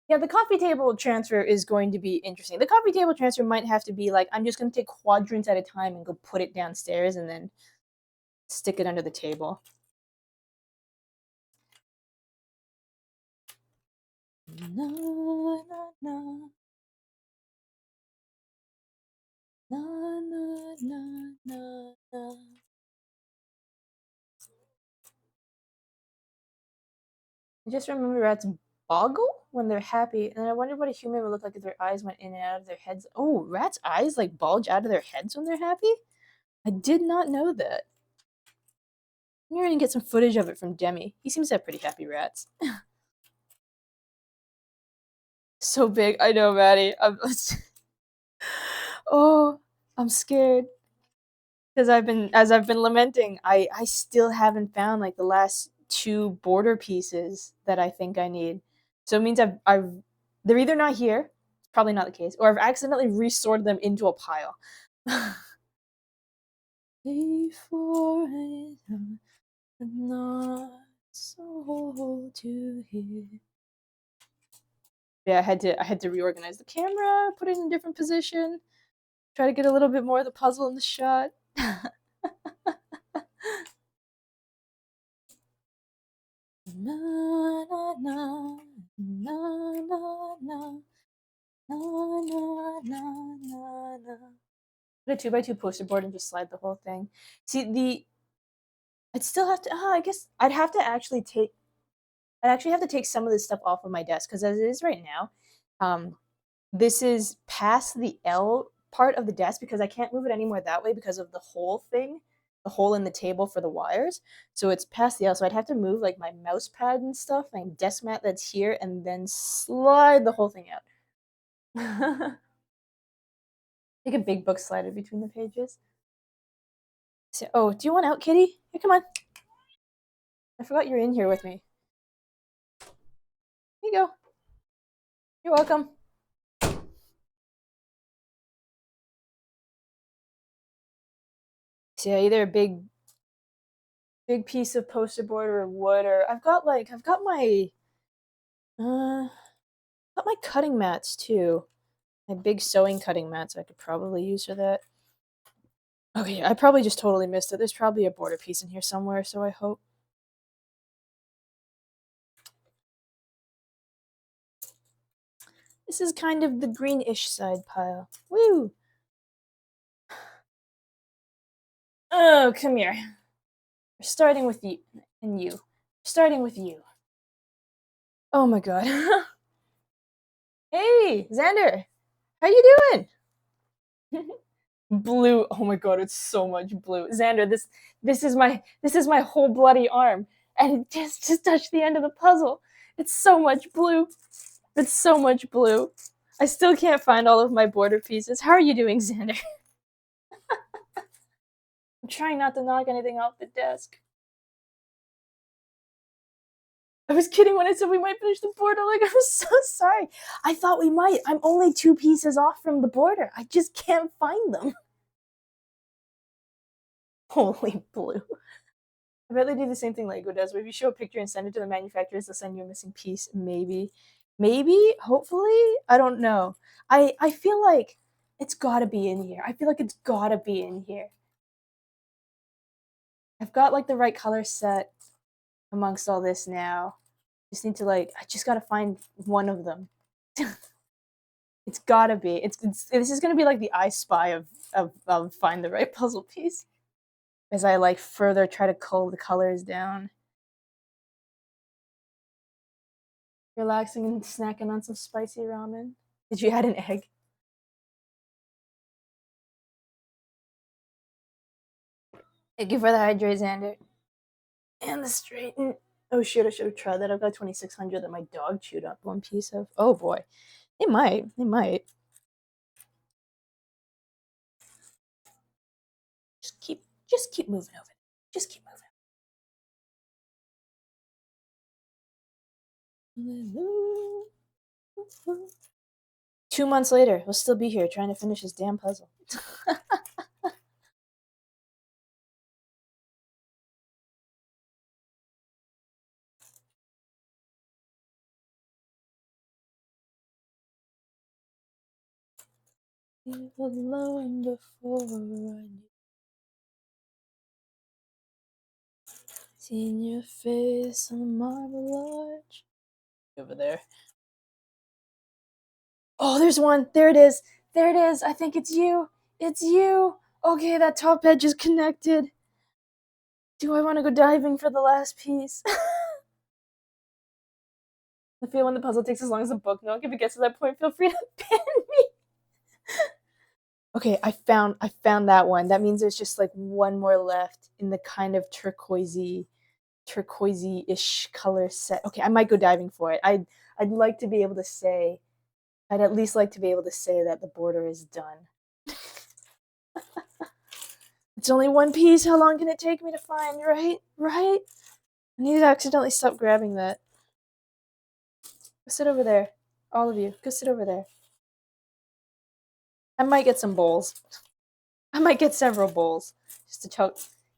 Yeah, the coffee table transfer is going to be interesting. The coffee table transfer might have to be like, I'm just going to take quadrants at a time and go put it downstairs and then stick it under the table. Na, na, na. Na, na, na, na, na. I just remember rats boggle when they're happy, and I wonder what a human would look like if their eyes went in and out of their heads. Oh, rats' eyes like bulge out of their heads when they're happy? I did not know that. I'm gonna get some footage of it from Demi. He seems to have pretty happy rats. So big. I know, Maddie. Oh, I'm scared. Because as I've been lamenting, I still haven't found like the last two border pieces that I think I need. So it means I've they're either not here, it's probably not the case, or I've accidentally resorted them into a pile. Before I'm not so to hear. Yeah, I had to reorganize the camera, put it in a different position, try to get a little bit more of the puzzle in the shot. Na na na na na na na na na na. Put a 2x2 poster board and just slide the whole thing. See I'd still have to. I guess I'd actually have to take some of this stuff off of my desk because as it is right now, um, this is past the L part of the desk because I can't move it anymore that way because of the hole thing, the hole in the table for the wires. So it's past the L. So I'd have to move like my mouse pad and stuff, my desk mat that's here, and then slide the whole thing out. Take a big book slider between the pages. So, oh, do you want out, kitty? Here, come on. I forgot you're in here with me. Here you go. You're welcome. So yeah, either a big piece of poster board or wood, or uh got my cutting mats too. My big sewing cutting mats I could probably use for that. Okay, I probably just totally missed it. There's probably a border piece in here somewhere, so I hope. This is kind of the greenish side pile. Woo! Oh, come here. We're starting with you and you. Starting with you. Oh my god. Hey, Xander. How you doing? Blue. Oh my god, it's so much blue. Xander, this is my whole bloody arm. And it just touched the end of the puzzle. It's so much blue. It's so much blue. I still can't find all of my border pieces. How are you doing, Xander? I'm trying not to knock anything off the desk. I was kidding when I said we might finish the border. Like, I'm so sorry. I thought we might. I'm only 2 pieces off from the border. I just can't find them. Holy blue. I bet they do the same thing Lego does, where if you show a picture and send it to the manufacturers, they'll send you a missing piece. Maybe. Maybe? Hopefully? I don't know. I feel like It's gotta be in here. I feel like it's gotta be in here. I've got like the right color set amongst all this now. Just need to like, I just gotta find one of them. It's gotta be. It's this is gonna be like the I Spy of find the right puzzle piece. As I like further try to cull the colors down. Relaxing and snacking on some spicy ramen. Did you add an egg? Thank you for the hydrate, Xander. And the straighten. Oh shit, I should have tried that. I've got 2600 that my dog chewed up one piece of. Oh boy. They might. They might. Just keep moving over. Just keep moving. 2 months later, we'll still be here trying to finish this damn puzzle. You were glowing before I knew. Seen your face on the marble arch. Over there. Oh, there's one. There it is. There it is. I think it's you. It's you. Okay, that top edge is connected. Do I want to go diving for the last piece? I feel when the puzzle takes as long as the book nook. If it gets to that point, feel free to pin me. Okay, I found that one. That means there's just like one more left in the kind of turquoisey-ish color set. Okay, I might go diving for it. I'd like to be able to say I'd at least like to be able to say that the border is done. It's only one piece. How long can it take me to find? Right? Right? I need to accidentally stop grabbing that. Go sit over there. All of you, go sit over there. I might get some bowls. I might get several bowls just to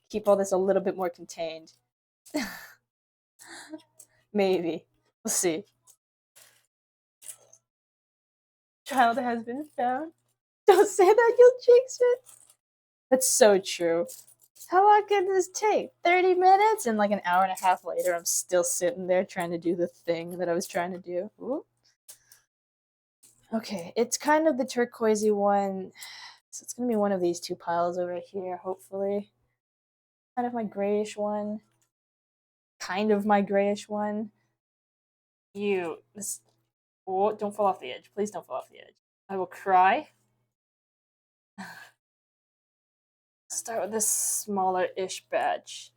keep all this a little bit more contained. Maybe. We'll see. Child has been found. Don't say that, you'll jinx it. That's so true. How long can this take? 30 minutes? And like an hour and a half later, I'm still sitting there trying to do the thing that I was trying to do. Ooh. Okay, it's kind of the turquoisey one. So it's going to be one of these two piles over here, hopefully. Kind of my grayish one. Kind of my grayish one. This. Oh, don't fall off the edge. Please don't fall off the edge. I will cry. Start with this smaller-ish batch.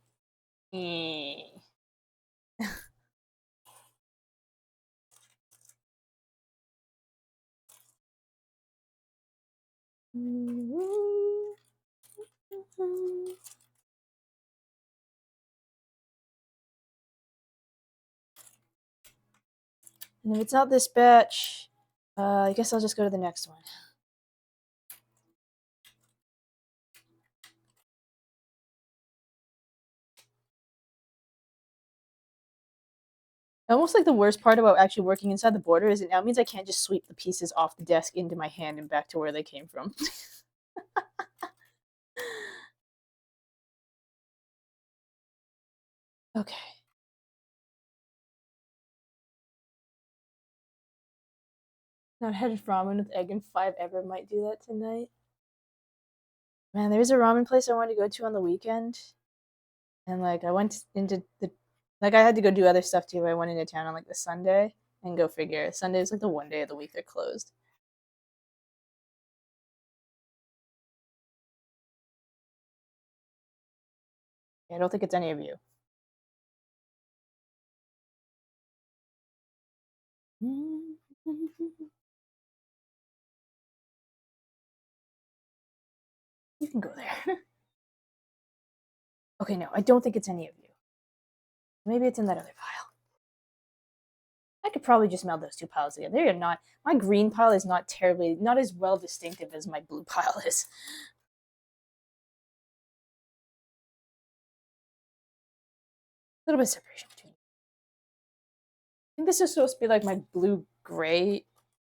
And if it's not this batch, I guess I'll just go to the next one. Almost like the worst part about actually working inside the border is it now means I can't just sweep the pieces off the desk into my hand and back to where they came from. Okay. Not headed for ramen with egg and 5 ever might do that tonight. Man, there's a ramen place I wanted to go to on the weekend. And like I went into the like I had to go do other stuff too. I went into town on like the Sunday and go figure. Sunday is like the one day of the week they're closed. Yeah, I don't think it's any of you. You can go there. Okay, no, I don't think it's any of you. Maybe it's in that other pile. I could probably just meld those two piles together. They are not. My green pile is not not as well distinctive as my blue pile is. A little bit of separation between. I think this is supposed to be like my blue gray,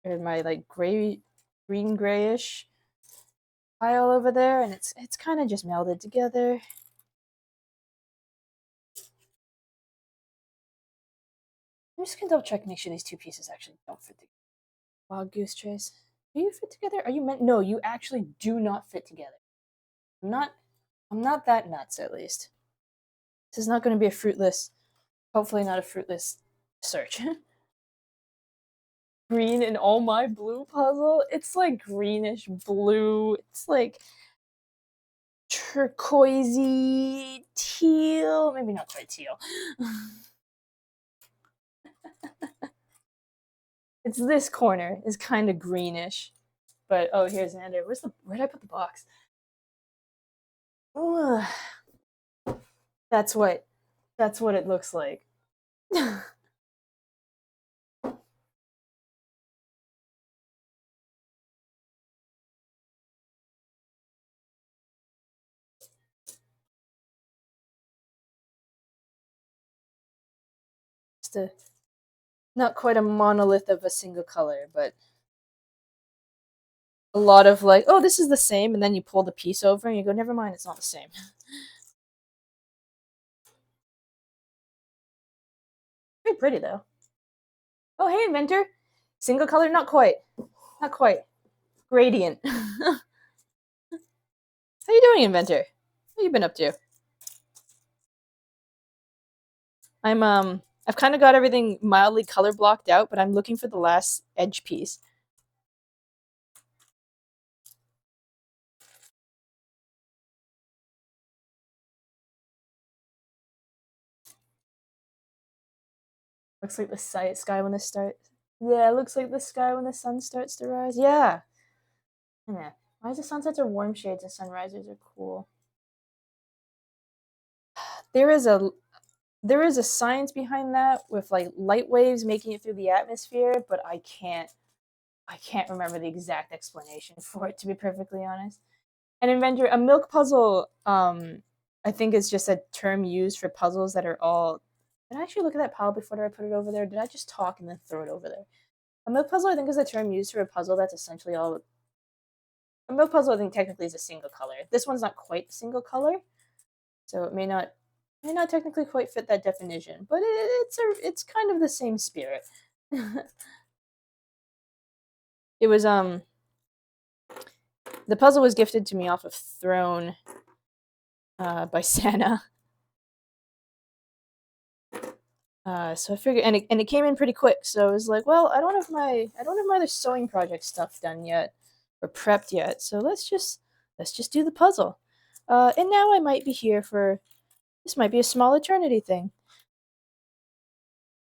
or my like green grayish. pile over there, and it's kind of just melded together. I'm just gonna double check and make sure these two pieces actually don't fit together. Wild goose chase. Do you fit together? Are you meant? No, you actually do not fit together. I'm not. I'm not that nuts, at least. This is not going to be a fruitless. Hopefully, not a fruitless search. Green in all my blue puzzle. It's like greenish blue. It's like turquoisey teal. Maybe not quite teal. It's this corner is kind of greenish. But oh, here's Xander. Where did I put the box? Ugh. That's what it looks like. Just a not quite a monolith of a single color, but a lot of like, oh, this is the same, and then you pull the piece over and you go, never mind, it's not the same. Very pretty though. Oh, hey, inventor. Single color, not quite, not quite. Gradient. How you doing, inventor? What you been up to? I've kind of got everything mildly color blocked out, but I'm looking for the last edge piece. Looks like the sky when the starts. Yeah, it looks like the sky when the sun starts to rise. Yeah. Yeah. Why is the sunsets are warm shades and sunrises are cool? There is a science behind that with like light waves making it through the atmosphere, but I can't remember the exact explanation for it, to be perfectly honest. And inventor, a milk puzzle, I think is just a term used for puzzles that are all. Did I actually look at that pile before I put it over there? Did I just talk and then throw it over there? A milk puzzle, I think, is a term used for a puzzle that's essentially all. A milk puzzle, I think, technically is a single color. This one's not quite a single color, so it may not technically quite fit that definition, but it's kind of the same spirit. It was the puzzle was gifted to me off of Throne by Santa. So I figured, and it came in pretty quick. So I was like, well, I don't have my other sewing project stuff done yet or prepped yet. So let's just do the puzzle. And now I might be here for this. Might be a small eternity thing.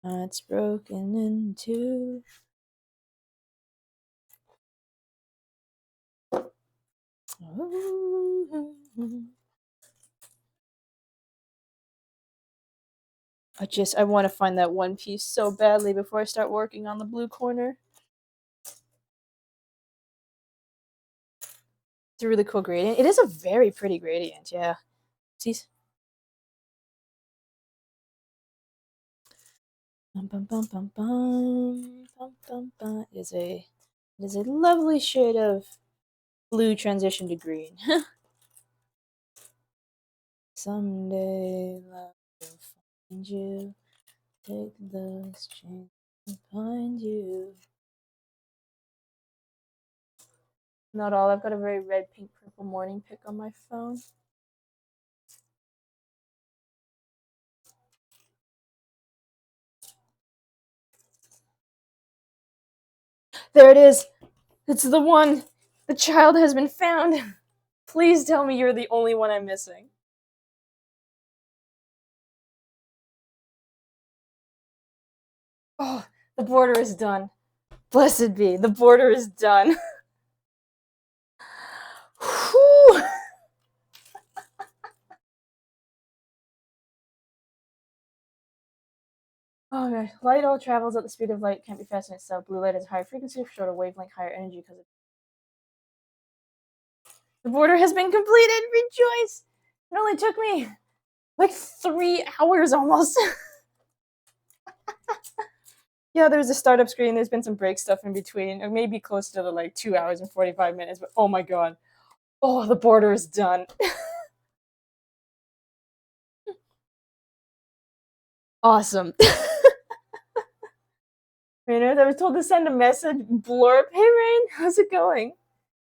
It's broken into. I want to find that one piece so badly before I start working on the blue corner. It's a really cool gradient. It is a very pretty gradient, yeah. See? Bum, bum, bum, bum, bum, bum, bum, bum. It is a lovely shade of blue transition to green. Someday love will find you. Take those chains and find you. Not all. I've got a very red, pink, purple morning pick on my phone. There it is. It's the one. The child has been found. Please tell me you're the only one I'm missing. Oh, the border is done. Blessed be, the border is done. Whew. Oh gosh, light all travels at the speed of light, can't be fast in itself. Blue light has higher frequency, shorter wavelength, higher energy because the border has been completed. Rejoice! It only took me like 3 hours almost. Yeah, there's a startup screen. There's been some break stuff in between. It may be close to the like 2 hours and 45 minutes, but oh my god. Oh, the border is done. Awesome. Rainer, I was told to send a message. Blurp. Hey, Rain. How's it going?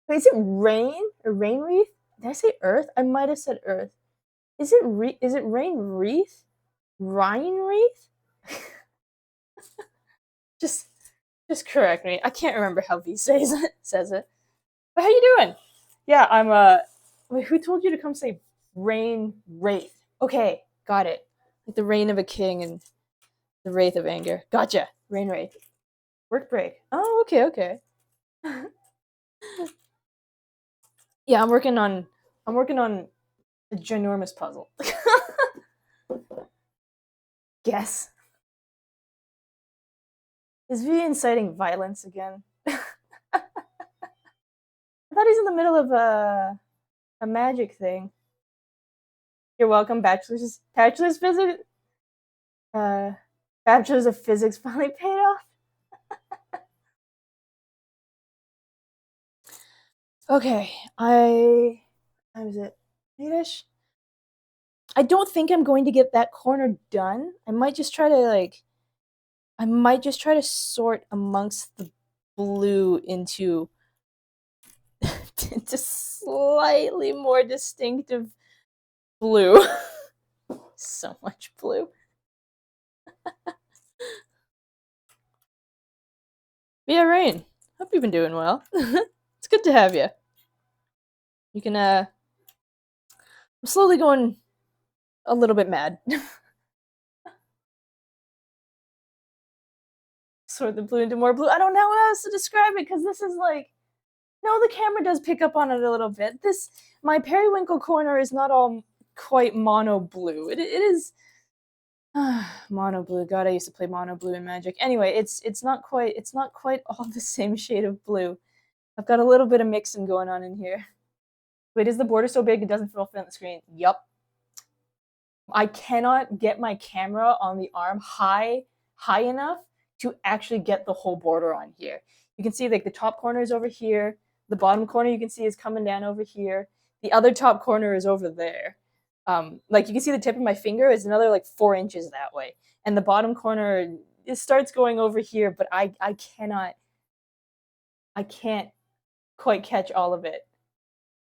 Wait, is it rain or rain wreath? Did I say Earth? I might have said Earth. Is it rain wreath? Ryan wreath? just just correct me. I can't remember how V says it. But how you doing? Yeah, I'm wait, who told you to come say rain wraith? Okay, got it. Like the reign of a king and the wraith of anger. Gotcha. Rain wraith. Work break. Oh, okay, okay. Yeah, I'm working on a ginormous puzzle. Guess. Is V inciting violence again? I thought he's in the middle of a magic thing. You're welcome, bachelor's physics. Uh, bachelor's of physics finally paid off. Okay, how is it? 8ish. I don't think I'm going to get that corner done. I might just try to sort amongst the blue into into slightly more distinctive blue. So much blue. Yeah, Rain. Hope you've been doing well. It's good to have you. You can I'm slowly going a little bit mad. Sort the blue into more blue. I don't know how else to describe it because this is like no, the camera does pick up on it a little bit. This my periwinkle corner is not all quite mono blue. It is mono blue. God, I used to play mono blue in Magic. Anyway, it's not quite all the same shade of blue. I've got a little bit of mixing going on in here. Wait, is the border so big it doesn't fit on the screen? Yup. I cannot get my camera on the arm high enough to actually get the whole border on here. You can see like the top corner is over here, the bottom corner you can see is coming down over here, the other top corner is over there. Like you can see the tip of my finger is another like 4 inches that way, and the bottom corner it starts going over here, but I can't quite catch all of it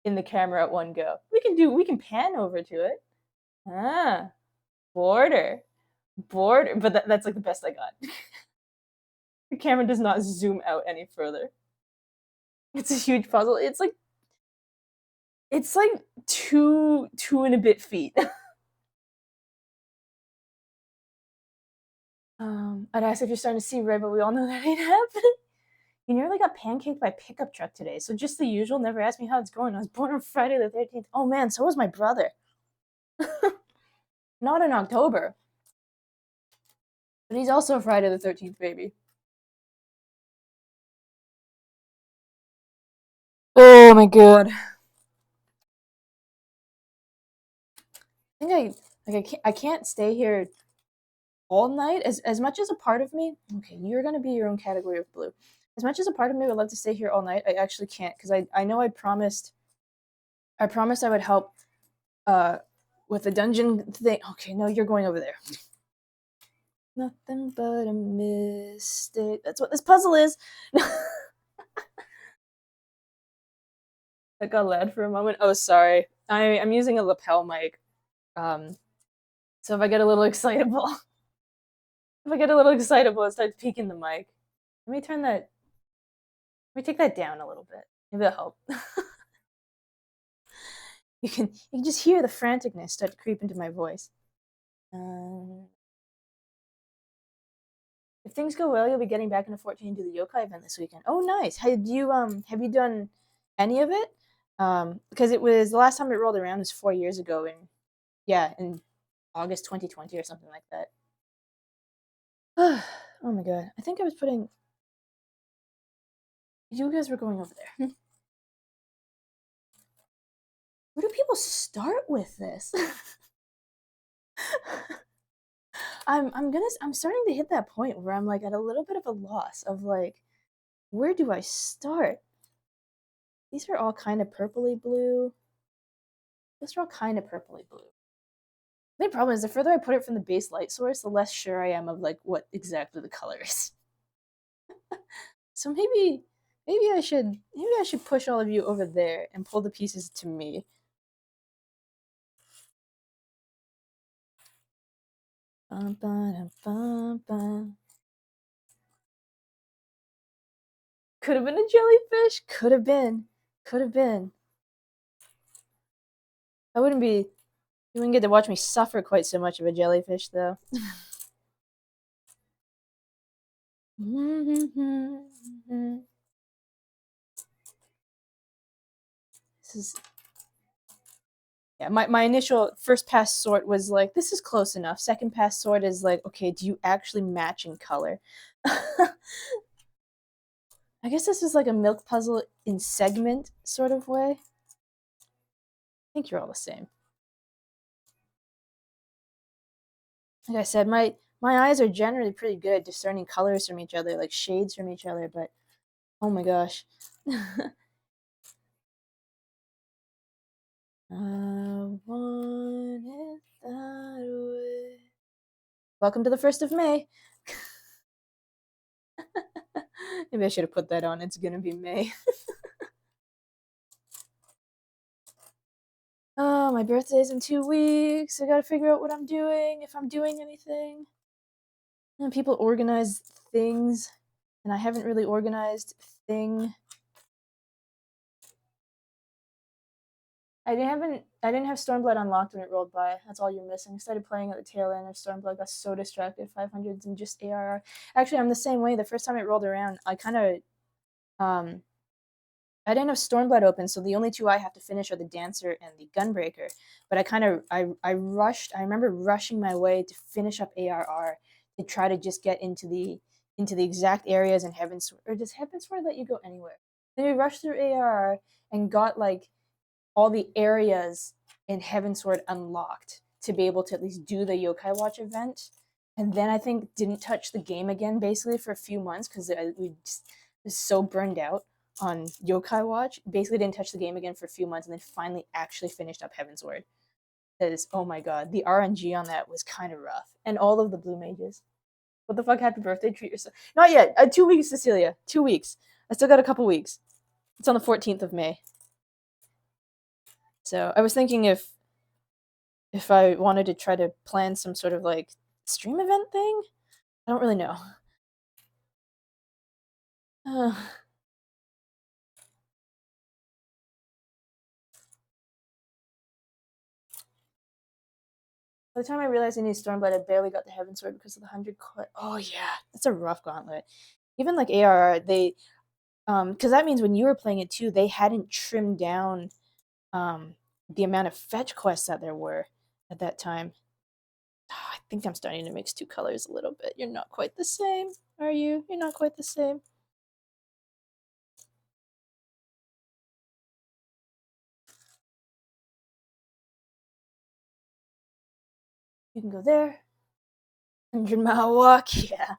in the camera at one go. We can pan over to it. Ah, border. But that's like the best I got. The camera does not zoom out any further. It's a huge puzzle. It's like two and a bit feet. I'd ask if you're starting to see red, but we all know that ain't happening. You nearly got pancaked by pickup truck today, so just the usual. Never ask me how it's going. I was born on Friday the 13th. Oh man, so was my brother. Not in October, but he's also a Friday the 13th baby. Oh my god. I think I can't stay here all night. As much as a part of me, okay, you're gonna be your own category of blue. As much as a part of me would love to stay here all night, I actually can't because I know I promised I would help uh with the dungeon thing. Okay, no, you're going over there. Nothing but a mistake. That's what this puzzle is. That got loud for a moment. Oh, sorry. I'm using a lapel mic. Um, so if I get a little excitable, if I get a little excitable, it starts peaking the mic. Let me turn that. Let me take that down a little bit. Maybe that'll help. You can just hear the franticness start to creep into my voice. If things go well, you'll be getting back into 14 to the yokai event this weekend. Oh, nice. Have you done any of it? Because it was the last time it rolled around was 4 years ago, and yeah, in August 2020 or something like that. Oh my god, I think I was putting. You guys were going over there. Where do people start with this? I'm starting to hit that point where I'm like at a little bit of a loss of like, where do I start? These are all kind of purpley blue. Those are all kind of purpley blue. The main problem is the further I put it from the base light source, the less sure I am of like what exactly the color is. So maybe I should push all of you over there and pull the pieces to me. Bum, bum, bum, bum. Could have been a jellyfish. Could have been. Could have been. I wouldn't be. You wouldn't get to watch me suffer quite so much of a jellyfish, though. This is. Yeah, my initial first pass sort was like, this is close enough. Second pass sort is like, okay, do you actually match in color? I guess this is like a milk puzzle in segment sort of way. I think you're all the same. Like I said, my eyes are generally pretty good discerning colors from each other, like shades from each other, but oh my gosh. I want it that way. Welcome to the 1st of May. Maybe I should have put that on. It's gonna be May. Oh, my birthday's in 2 weeks. I gotta figure out what I'm doing, if I'm doing anything. And people organize things, and I haven't really organized thing. I didn't have Stormblood unlocked when it rolled by. That's all you're missing. I started playing at the tail end of Stormblood, got so distracted, 500s and just ARR. Actually, I'm the same way. The first time it rolled around, I kind of I didn't have Stormblood open, so the only two I have to finish are the Dancer and the Gunbreaker. But I rushed. I remember rushing my way to finish up ARR to try to just get into the exact areas in Heavensward. Or does Heavensward let you go anywhere? Then we rushed through ARR and got like all the areas in Heavensward unlocked to be able to at least do the Yokai Watch event. And then I think didn't touch the game again basically for a few months because we just was so burned out on Yokai Watch. Basically didn't touch the game again for a few months and then finally actually finished up Heavensward. Because, oh my god, the RNG on that was kind of rough. And all of the blue mages. What the fuck? Happy birthday. Treat yourself. Not yet. 2 weeks, Cecilia. 2 weeks. I still got a couple weeks. It's on the 14th of May. So I was thinking if I wanted to try to plan some sort of like stream event thing. I don't really know. Uh, by the time I realized I needed Stormblood, I barely got the Heavensward because of the 100 coin. Oh yeah, that's a rough gauntlet. Even like ARR, they because that means when you were playing it too, they hadn't trimmed down the amount of fetch quests that there were at that time. I think I'm starting to mix two colors a little bit. You're not quite the same, are you? You're not quite the same. You can go there. 100-mile walk, yeah.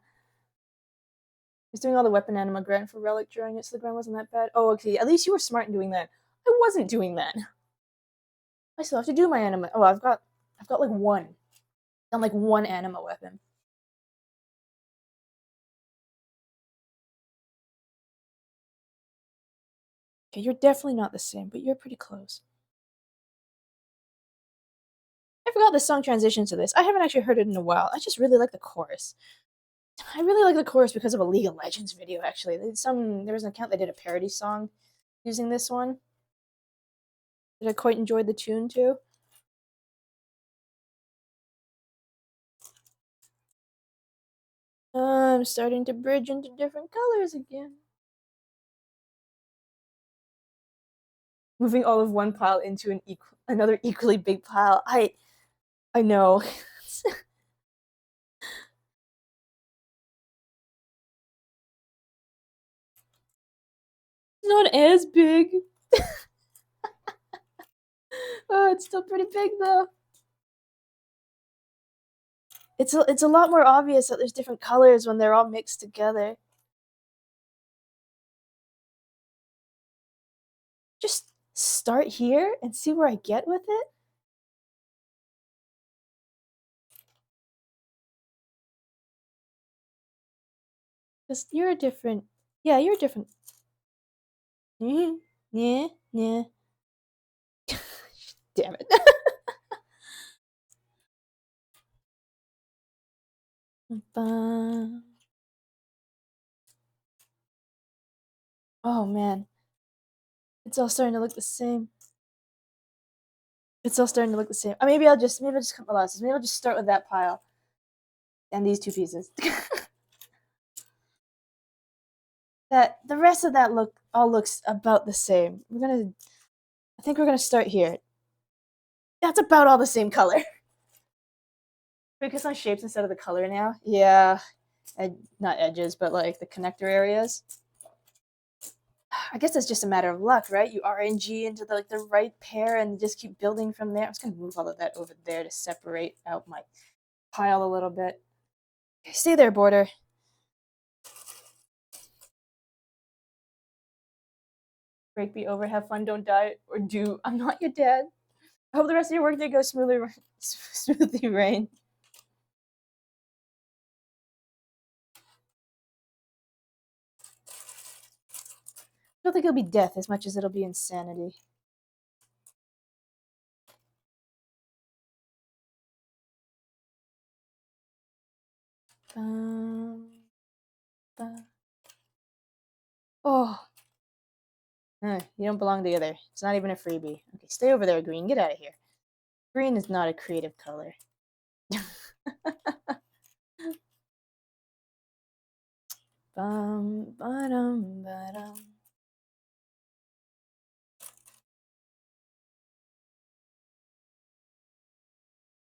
He's doing all the weapon anima grind for relic during it, so the grind wasn't that bad. Oh, okay. At least you were smart in doing that. I wasn't doing that. I still have to do my anima. Oh, I've got like one. I've done like one anima weapon. Okay, you're definitely not the same, but you're pretty close. I forgot the song transition to this. I haven't actually heard it in a while. I just really like the chorus. I really like the chorus because of a League of Legends video. Actually, there was an account that did a parody song using this one that I quite enjoyed the tune to. I'm starting to bridge into different colors again. Moving all of one pile into another equally big pile. I know. It's not as big. Oh, it's still pretty big though. It's a lot more obvious that there's different colors when they're all mixed together. just start here and see where I get with it? Because you're a different. Yeah, you're different. Yeah, yeah. Damn it. Oh man, it's all starting to look the same. It's all starting to look the same. Maybe I'll just cut molasses. Maybe I'll just start with that pile and these two pieces. That the rest of that look all looks about the same. I think we're gonna start here. That's about all the same color. Focus on shapes instead of the color now. Yeah, not edges, but like the connector areas. I guess it's just a matter of luck, right? You RNG into the right pair and just keep building from there. I'm just gonna move all of that over there to separate out my pile a little bit. Okay, stay there, border. Break be over, have fun, don't die, or do. I'm not your dad. I hope the rest of your workday goes smoothly, Rain. I don't think it'll be death as much as it'll be insanity. Oh, you don't belong together. It's not even a freebie. Okay, stay over there, Green. Get out of here. Green is not a creative color. Ba-dum.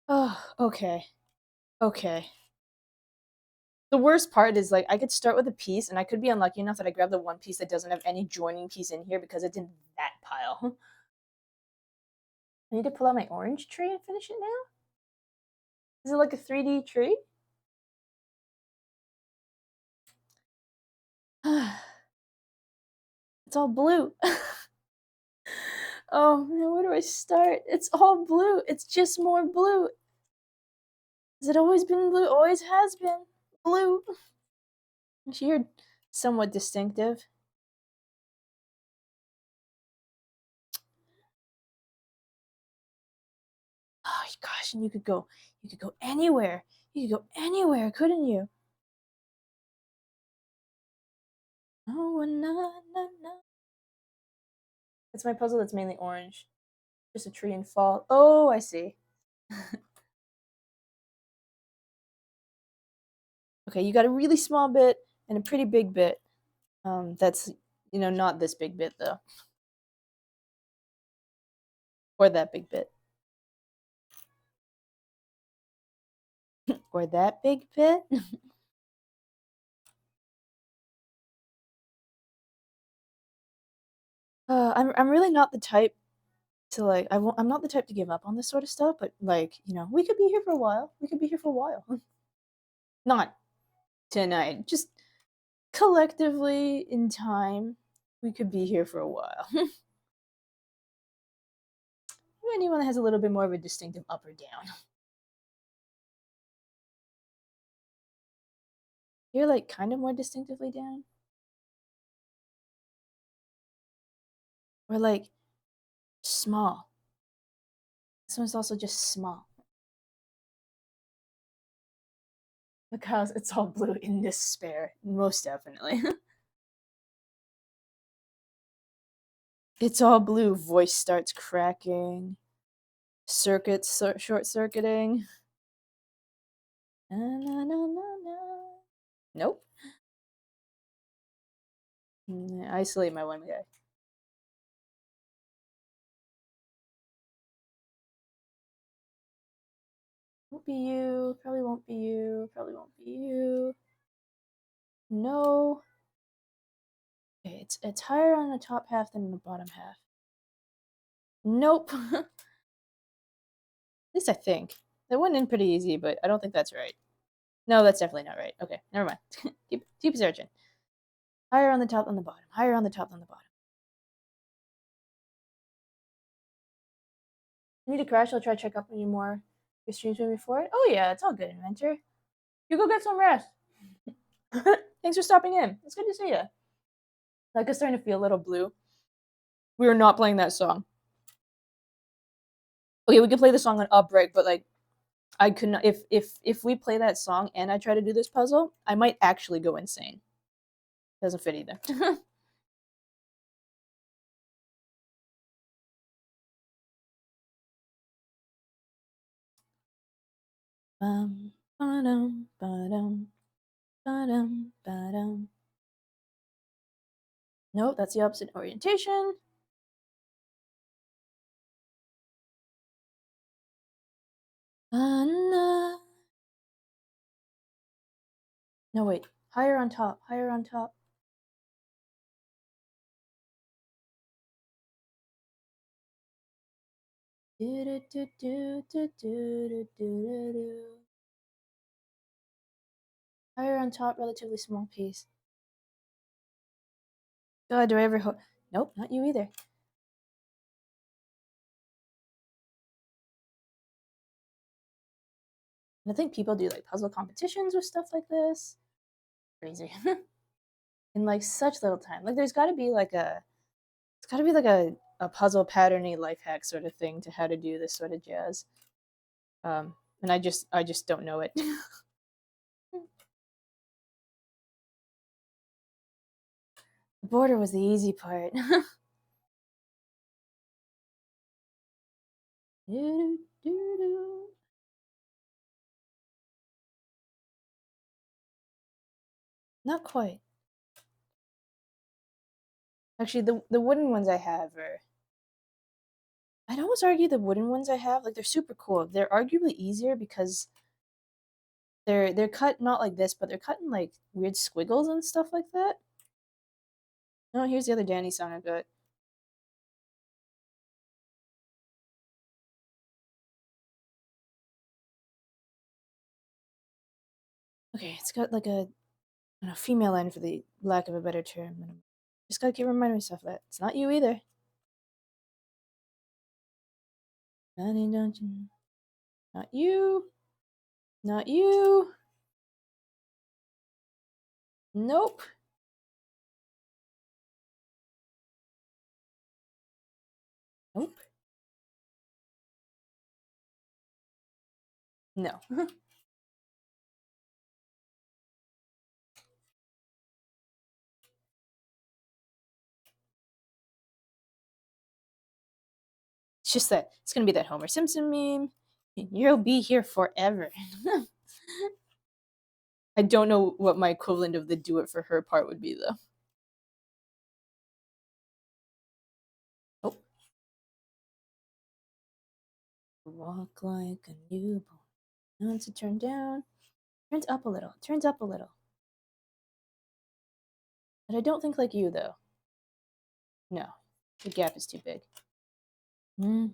Oh, okay. Okay. The worst part is like I could start with a piece and I could be unlucky enough that I grab the one piece that doesn't have any joining piece in here because it's in that pile. I need to pull out my orange tree and finish it now? Is it like a 3D tree? It's all blue. Oh man, where do I start? It's all blue. It's just more blue. Has it always been blue? Always has been blue. You're somewhat distinctive. Oh gosh, and you could go anywhere. You could go anywhere, couldn't you? Oh, na na na. It's my puzzle that's mainly orange. Just a tree and fall. Oh, I see. Okay, you got a really small bit and a pretty big bit. That's not this big bit though, or that big bit, or that big bit. I'm really not the type to like. I'm not the type to give up on this sort of stuff. But like, we could be here for a while. We could be here for a while. Not tonight. Just collectively in time, we could be here for a while. Anyone that has a little bit more of a distinctive up or down. You're like kind of more distinctively down, or like small. This one's also just small. Because it's all blue in despair, most definitely. It's all blue. Voice starts cracking. Circuits short circuiting. Na, na, na, na, na. Nope. Isolate my one guy. Won't be you. Probably won't be you. Probably won't be you. No. Okay, it's higher on the top half than the bottom half. Nope. At least I think. That went in pretty easy, but I don't think that's right. No, that's definitely not right. Okay, never mind. keep searching. Higher on the top than the bottom. Higher on the top than the bottom. You need to crash, I'll try to check up on you more. Your streams moving forward? Oh yeah, it's all good, Inventor. You go get some rest. Thanks for stopping in. It's good to see you. Like, it's starting to feel a little blue. We are not playing that song. Okay, we could play the song on up break, but like, I could not. If we play that song and I try to do this puzzle, I might actually go insane. Doesn't fit either. Ba-dum, ba-dum, ba-dum, ba-dum. Nope, that's the opposite orientation. No, wait. Higher on top. Higher on top. Higher on top, relatively small piece. God, do I ever nope, not you either. And I think people do like puzzle competitions with stuff like this. Crazy. In like such little time. Like there's gotta be like a puzzle patterny life hack sort of thing to how to do this sort of jazz. And I just don't know it. The border was the easy part. Not quite. Actually, the wooden ones I have are. I'd almost argue the wooden ones I have, like they're super cool. They're arguably easier because they're cut not like this, but they're cut in like weird squiggles and stuff like that. Oh, here's the other Danny song I got. Okay, it's got like a female end for the lack of a better term. And just gotta keep reminding myself that it's not you either. Not you. Not you. Nope. Nope. No. It's just that it's gonna be that Homer Simpson meme. You'll be here forever. I don't know what my equivalent of the do it for her part would be though. Oh. Walk like a newborn. Once it turned down. Turns up a little. Turns up a little. But I don't think like you though. No. The gap is too big. I'm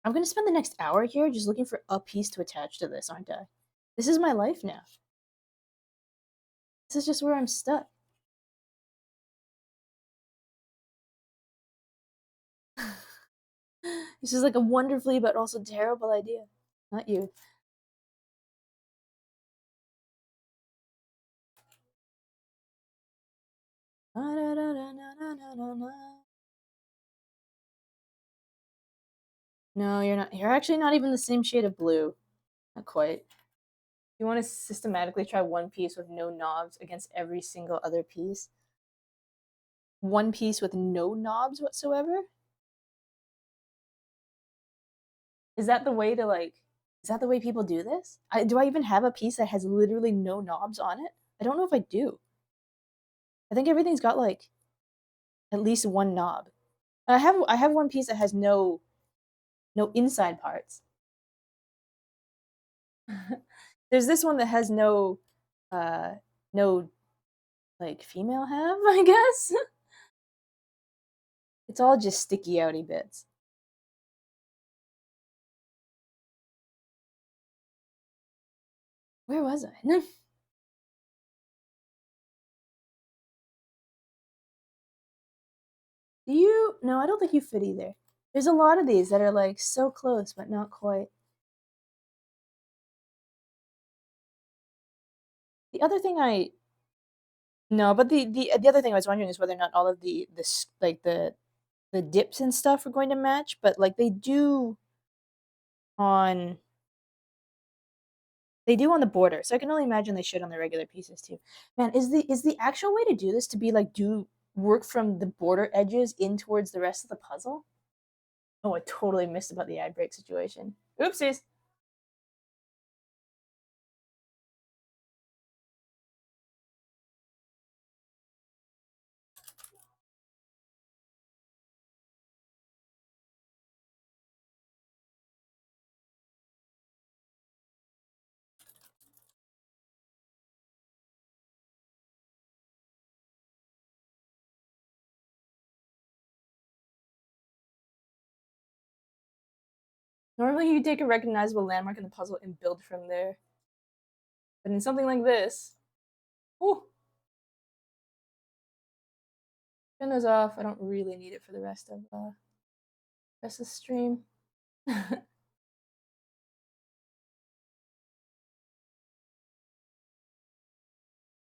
gonna spend the next hour here just looking for a piece to attach to this, aren't I? This is my life now. This is just where I'm stuck. This is like a wonderfully but also terrible idea. Not you. No, you're not. You're actually not even the same shade of blue. Not quite. You want to systematically try one piece with no knobs against every single other piece? One piece with no knobs whatsoever? Is that the way to like? Is that the way people do this? Do I even have a piece that has literally no knobs on it? I don't know if I do. I think everything's got like at least one knob. I have one piece that has no inside parts. There's this one that has uh no like female have, I guess. It's all just sticky outy bits. Where was I? Do you? No, I don't think you fit either. There's a lot of these that are like so close, but not quite. The other thing I no, but the other thing I was wondering is whether or not all of the this like the dips and stuff are going to match, but like on they do on the border, so I can only imagine they should on the regular pieces too. Man, is the actual way to do this to be like do work from the border edges in towards the rest of the puzzle? Oh, I totally missed about the ad break situation. Oopsies. Normally, you take a recognizable landmark in the puzzle and build from there. But in something like this, oh, turn those off. I don't really need it for the rest of the stream. You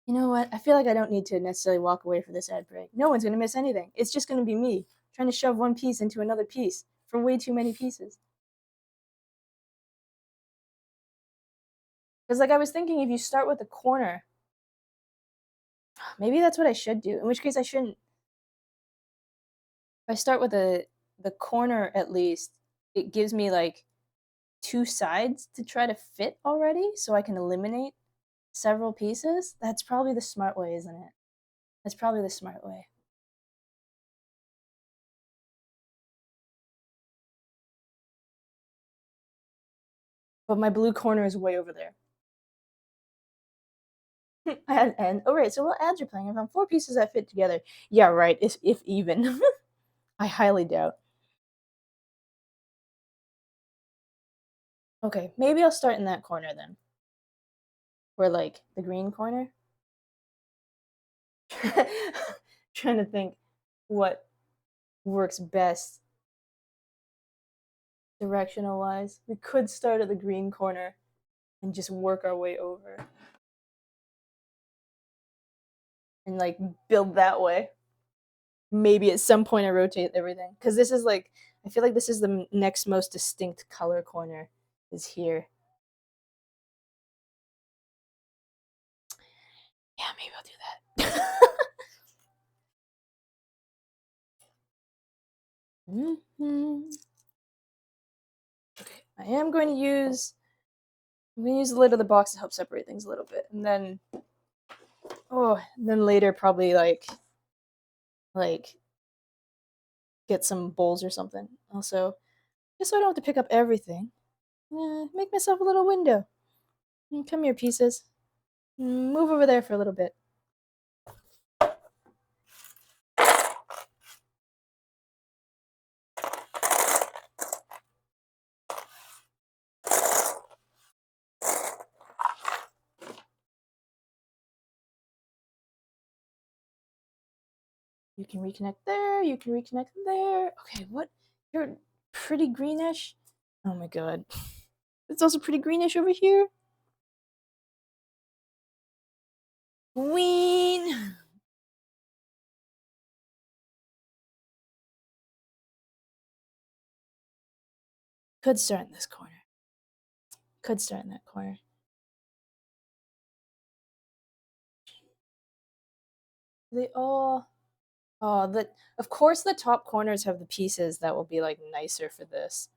know what? I feel like I don't need to necessarily walk away for this ad break. No one's gonna miss anything. It's just gonna be me trying to shove one piece into another piece from way too many pieces. Because like I was thinking, if you start with a corner, maybe that's what I should do. In which case, I shouldn't. If I start with the corner at least, it gives me like two sides to try to fit already, so I can eliminate several pieces. That's probably the smart way, isn't it? That's probably the smart way. But my blue corner is way over there. And oh right, so what ads you're playing? I found four pieces that fit together. Yeah, right. If even. I highly doubt. Okay, maybe I'll start in that corner then. Or like the green corner. Trying to think what works best directional wise. We could start at the green corner and just work our way over. And like build that way. Maybe at some point I rotate everything. Because this is like, I feel like this is the next most distinct color corner is here. Yeah, maybe I'll do that. Mm-hmm. Okay, I'm going to use the lid of the box to help separate things a little bit. And then, then later probably like get some bowls or something. Also, just so I don't have to pick up everything. Make myself a little window. Come here, pieces. Move over there for a little bit. You can reconnect there. You can reconnect there. Okay, what? You're pretty greenish. Oh my god. It's also pretty greenish over here. Queen. Could start in this corner. Could start in that corner. They all. Oh, of course the top corners have the pieces that will be like nicer for this.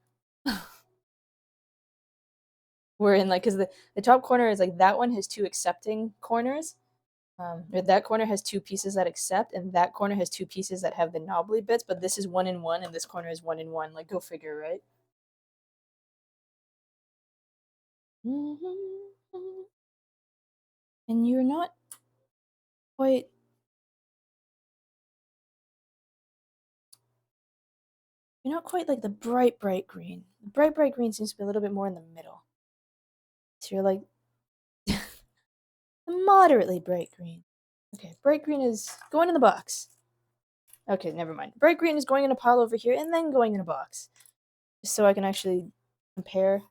We're in like because the top corner is like that one has two accepting corners. Or that corner has two pieces that accept, and that corner has two pieces that have the knobbly bits. But this is one in one, and this corner is one in one. Like go figure, right? And you're not quite. You're not quite like the bright green. The bright green seems to be a little bit more in the middle. So you're like moderately bright green. Okay, bright green is going in the box. Okay, never mind. Bright green is going in a pile over here and then going in a box. Just so I can actually compare.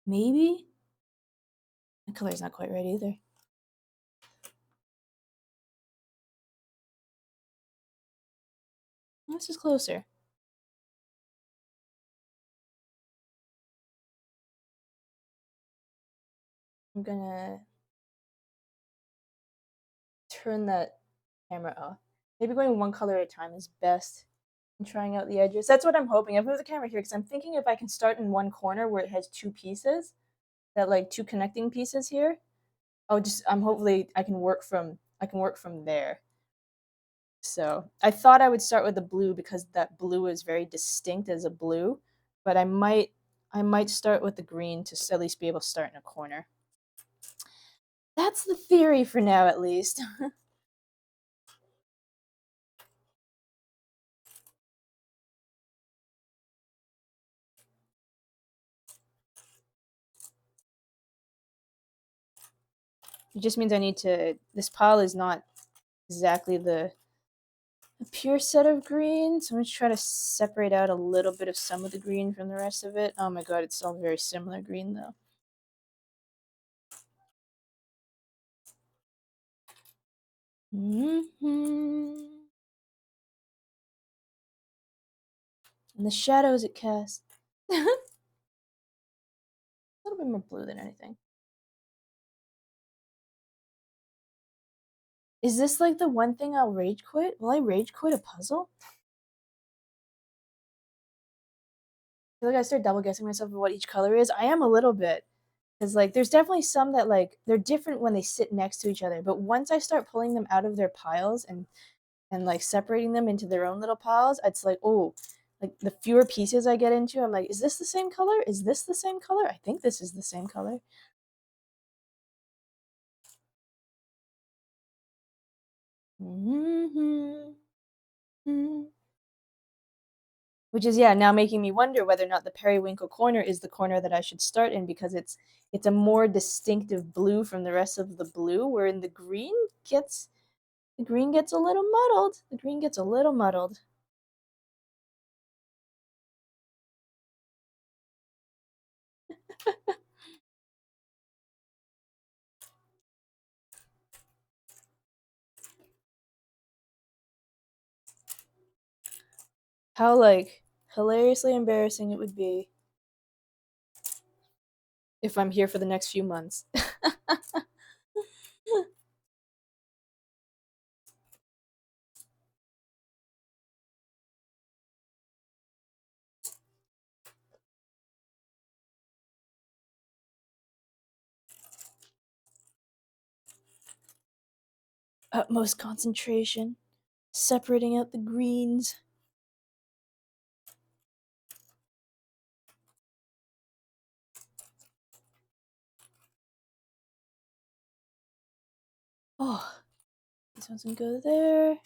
Maybe? The color's not quite right either. This is closer. I'm gonna turn that camera off. Maybe going one color at a time is best. And trying out the edges. That's what I'm hoping. I've moved the camera here because I'm thinking if I can start in one corner where it has two pieces, that like two connecting pieces here. I'm hopefully I can work from there. So I thought I would start with the blue because that blue is very distinct as a blue, but I might start with the green to at least be able to start in a corner. That's the theory for now, at least. It just means I need to. This pile is not exactly the a pure set of green, so I'm going to try to separate out a little bit of some of the green from the rest of it. Oh my god, it's all very similar green though. And the shadows it casts. A little bit more blue than anything. Is this like the one thing I'll rage quit? Will I rage quit a puzzle? I feel like I start double guessing myself of what each color is. I am a little bit. Because like there's definitely some that like they're different when they sit next to each other. But once I start pulling them out of their piles and like separating them into their own little piles, it's like, oh, like the fewer pieces I get into, I'm like, is this the same color? Is this the same color? I think this is the same color. Which is yeah, now making me wonder whether or not the periwinkle corner is the corner that I should start in because it's a more distinctive blue from the rest of the blue, where in the green gets a little muddled. The green gets a little muddled. How like hilariously embarrassing it would be if I'm here for the next few months. Utmost concentration, separating out the greens. Oh, this one's gonna go there.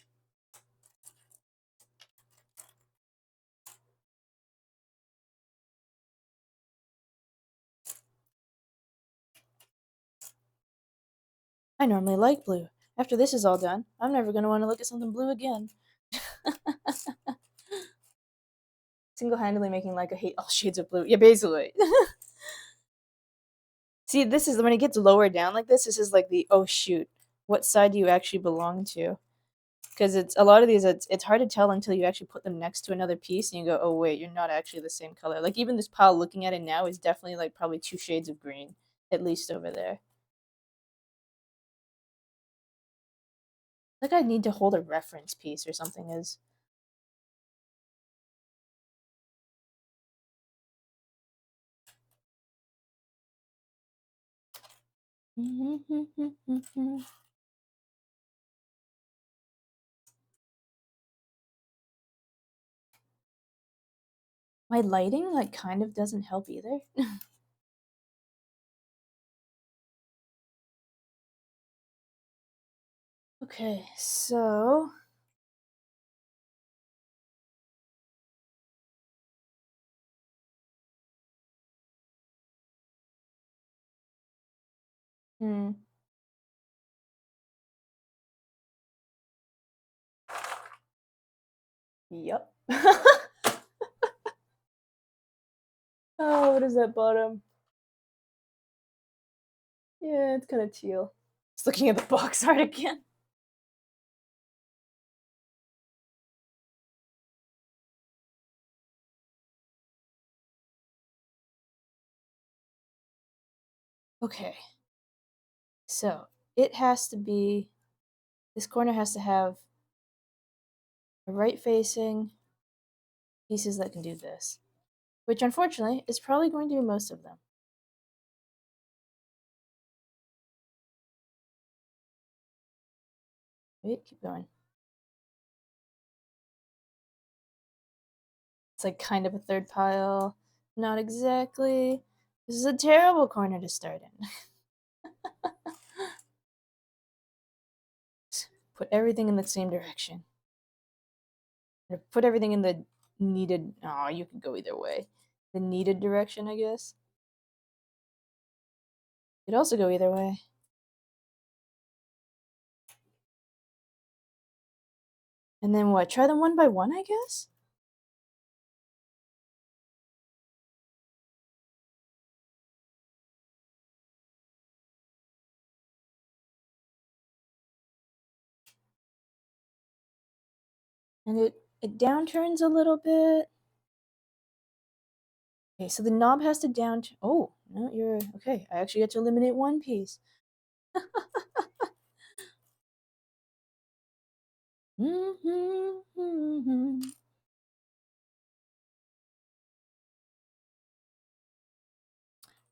I normally like blue. After this is all done, I'm never gonna want to look at something blue again. Single-handedly making like a hate all shades of blue. Yeah, basically. See, this is when it gets lower down like this is like the oh shoot, what side do you actually belong to? Because it's a lot of these it's hard to tell until you actually put them next to another piece and you go, oh wait, you're not actually the same color. Like even this pile looking at it now is definitely like probably two shades of green, at least over there. Like I need to hold a reference piece or something is my lighting like kind of doesn't help either. Okay, so hmm. Yep. Oh, what is that bottom? Yeah, it's kind of teal. Just looking at the box art again. Okay. So it has to be, this corner has to have a right facing pieces that can do this, which unfortunately is probably going to do most of them. Wait, keep going. It's like kind of a third pile. Not exactly. This is a terrible corner to start in. Put everything in the same direction. Or put everything in the needed. Oh, you can go either way. The needed direction, I guess. Could also go either way. And then what? Try them one by one, I guess? And it downturns a little bit. Okay, so the knob has to down. Oh, no, you're okay. I actually get to eliminate one piece.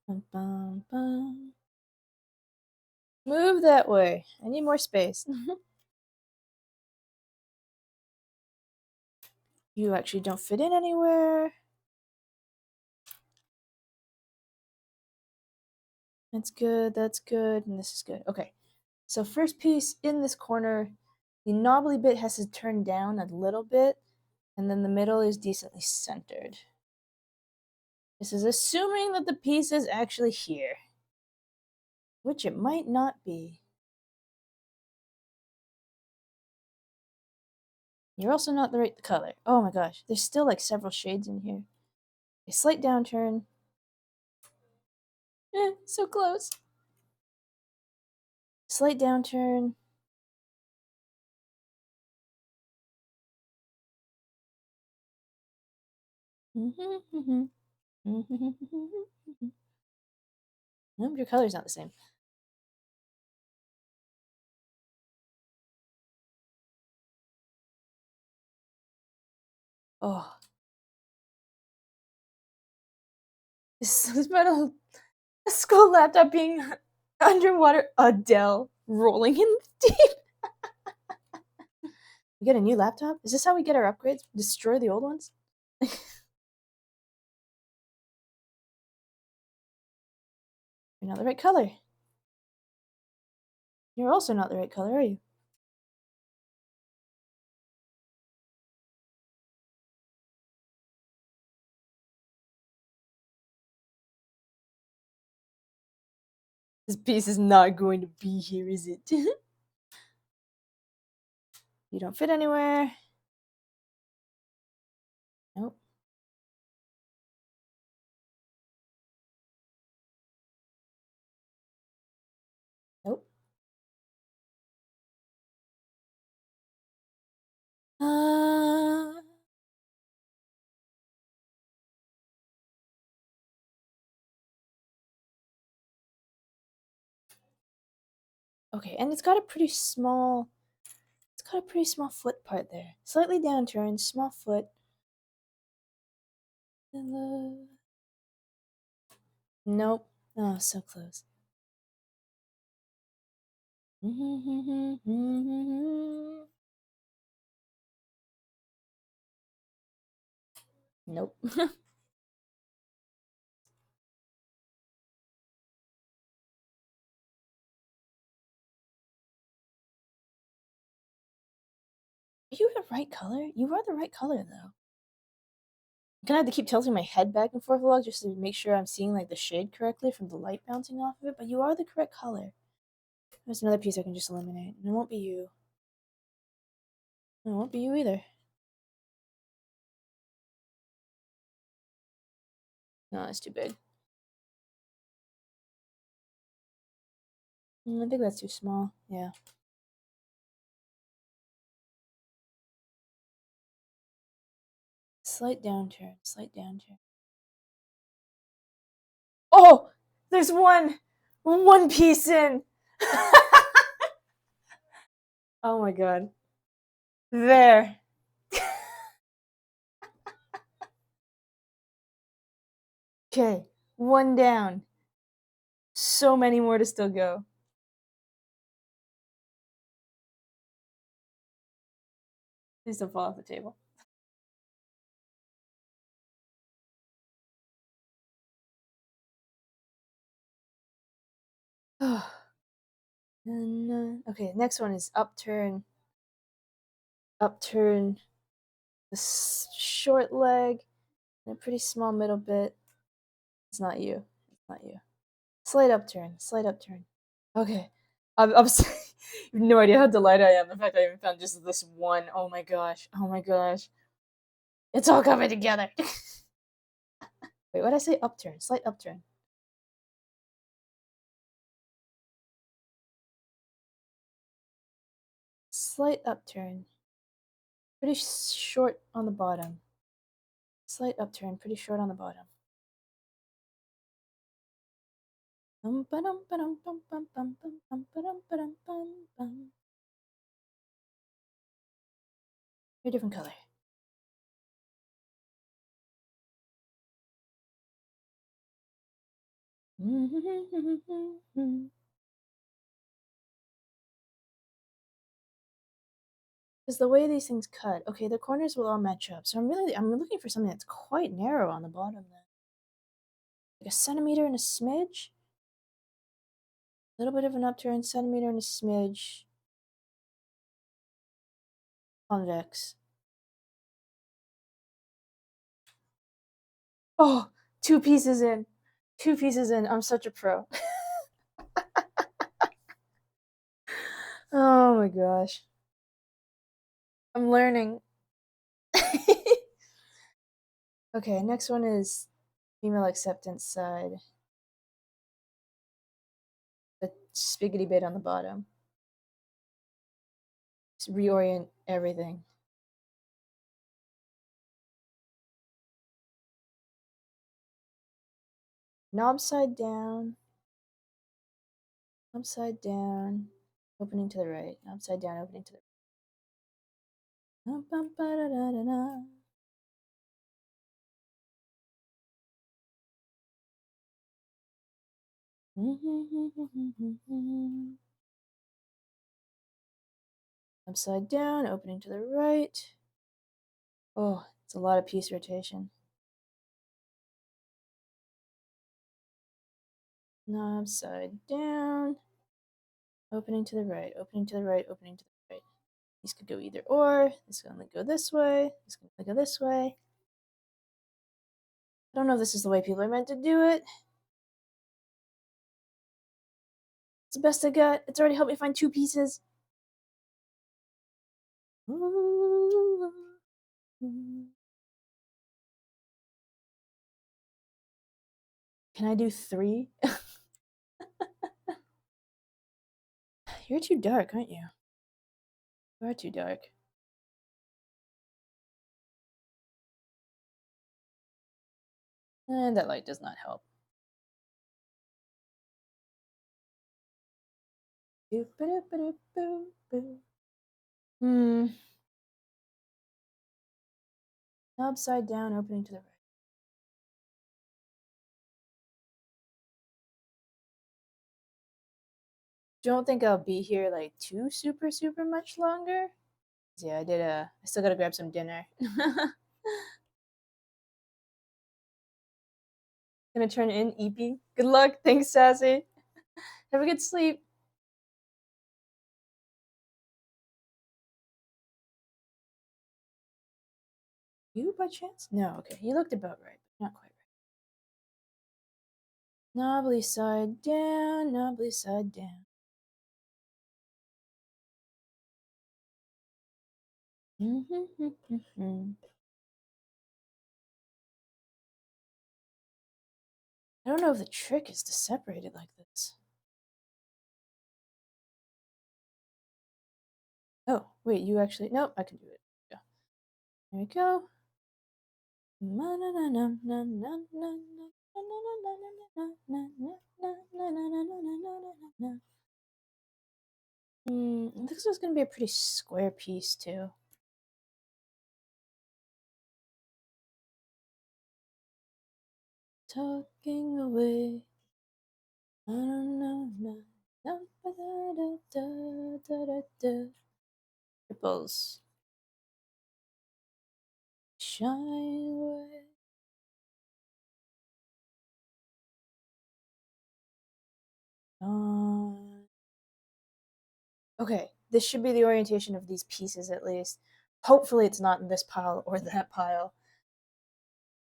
Bum, bum, bum. Move that way. I need more space. You actually don't fit in anywhere. That's good, that's good, and this is good. Okay, so first piece in this corner, the knobbly bit has to turn down a little bit, and then the middle is decently centered. This is assuming that the piece is actually here, which it might not be. You're also not the right color. Oh my gosh, there's still like several shades in here. A slight downturn. So close. Slight downturn. Nope, your color's not the same. Oh, this is about a school laptop being underwater. Adele rolling in the deep. We get a new laptop? Is this how we get our upgrades? Destroy the old ones? You're not the right color. You're also not the right color, are you? This piece is not going to be here, is it? You don't fit anywhere. Nope. Nope. Uh, okay, and it's got a pretty small foot part there. Slightly downturned, small foot. Nope. Oh, so close. Nope. Are you the right color? You are the right color, though. I'm gonna have to keep tilting my head back and forth a lot just to make sure I'm seeing like the shade correctly from the light bouncing off of it, but you are the correct color. There's another piece I can just eliminate, and it won't be you. No, it won't be you either. No, that's too big. I think that's too small. Yeah. Slight downturn. Slight downturn. Oh, there's one piece in. Oh my god. There. Okay, one down. So many more to still go. Please don't fall off the table. Okay, next one is upturn. Upturn the short leg and a pretty small middle bit. It's not you. It's not you. Slight upturn. Slight upturn. Okay. I'm you have no idea how delighted I am. The fact I even found just this one. Oh my gosh. Oh my gosh. It's all coming together. Wait, what did I say? Upturn. Slight upturn. Slight upturn. Pretty short on the bottom. Slight upturn. Pretty short on the bottom. Very different color. Because the way these things cut, okay, the corners will all match up. So I'm looking for something that's quite narrow on the bottom then. Like a centimeter and a smidge? A little bit of an upturn, centimeter and a smidge. Convex. Oh, two pieces in. Two pieces in. I'm such a pro. Oh my gosh. I'm learning. Okay, next one is female acceptance side. The spiggity bit on the bottom. Just reorient everything. Knob side down. Upside down, opening to the right. Upside down, opening to the right. Upside down, opening to the right. Oh, it's a lot of piece rotation. Knob side down, opening to the right, opening to the right, opening to the right. These could go either or. This can only go this way. This can only go this way. I don't know if this is the way people are meant to do it. It's the best I got. It's already helped me find two pieces. Can I do three? You're too dark, aren't you? You are too dark. And that light does not help. Hmm. Upside down, opening to the right. Don't think I'll be here like too super much longer. Yeah, I still gotta grab some dinner. Gonna turn in EP. Good luck. Thanks, Sassy. Have a good sleep. You by chance? No, okay. You looked about right, but not quite right. Knobbly side down, knobbly side down. I don't know if the trick is to separate it like this. Oh, wait, you actually, nope, I can do it. Yeah. There we go. This is going to be a pretty square piece too. Talking away. Ripples. Shine away. Okay, this should be the orientation of these pieces at least. Hopefully it's not in this pile or that pile.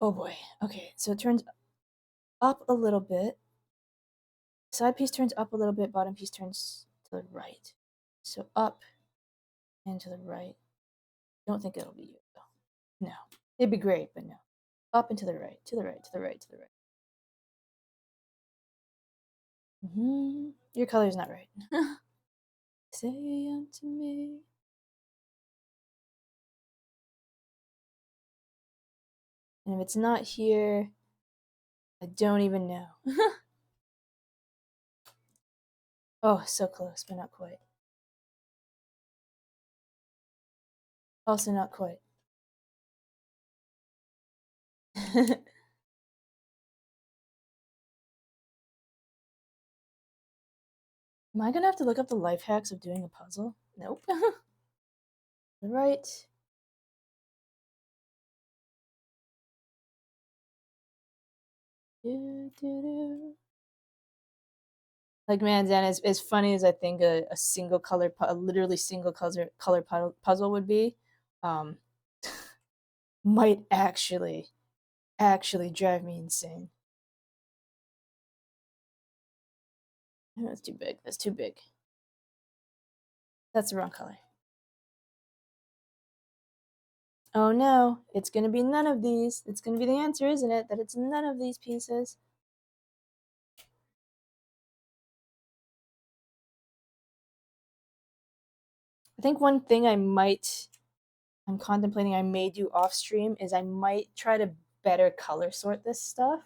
Oh boy. Okay, so it turns up a little bit. Side piece turns up a little bit, bottom piece turns to the right. So up and to the right. Don't think it'll be you though. No. It'd be great, but no. Up and to the right, to the right, to the right, to the right. Your color's not right. Say unto me. And if it's not here, I don't even know. Oh, so close, but not quite. Also not quite. Am I gonna have to look up the life hacks of doing a puzzle? Nope. Right. Like, man, Dan, as funny as I think a single color, a literally single color puzzle would be, um, might actually drive me insane. That's too big. That's too big. That's the wrong color. Oh no, it's gonna be none of these. It's gonna be the answer, isn't it? That it's none of these pieces. I think one thing I'm contemplating I may do off stream is I might try to better color sort this stuff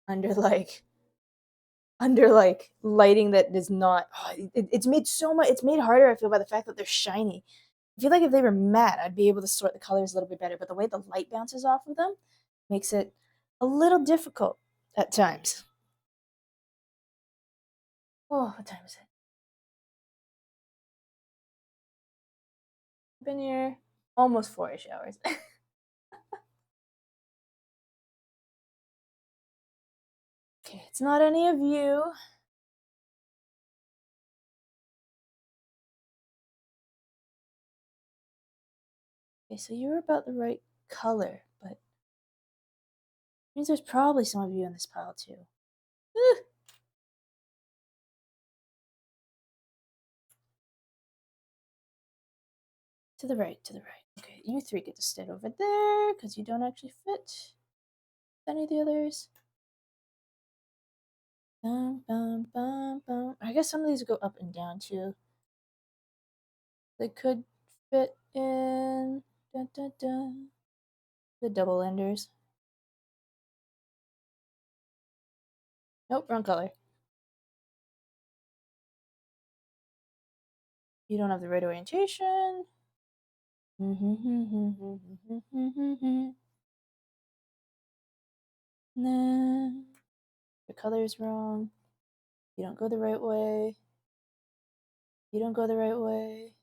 under lighting that is not it's made so much it's made harder I feel by the fact that they're shiny. I feel like if they were matte I'd be able to sort the colors a little bit better, but the way the light bounces off of them makes it a little difficult at times. Oh, what time is it? Been here almost 4-ish hours. Okay, it's not any of you. Okay, so you're about the right color, but it means there's probably some of you in this pile too. To the right, to the right. Okay, you three get to sit over there because you don't actually fit any of the others. Bum, bum, bum, bum. I guess some of these go up and down too. They could fit in the double enders. Nope, wrong color. You don't have the right orientation. Nah, your color is wrong. You don't go the right way. You don't go the right way.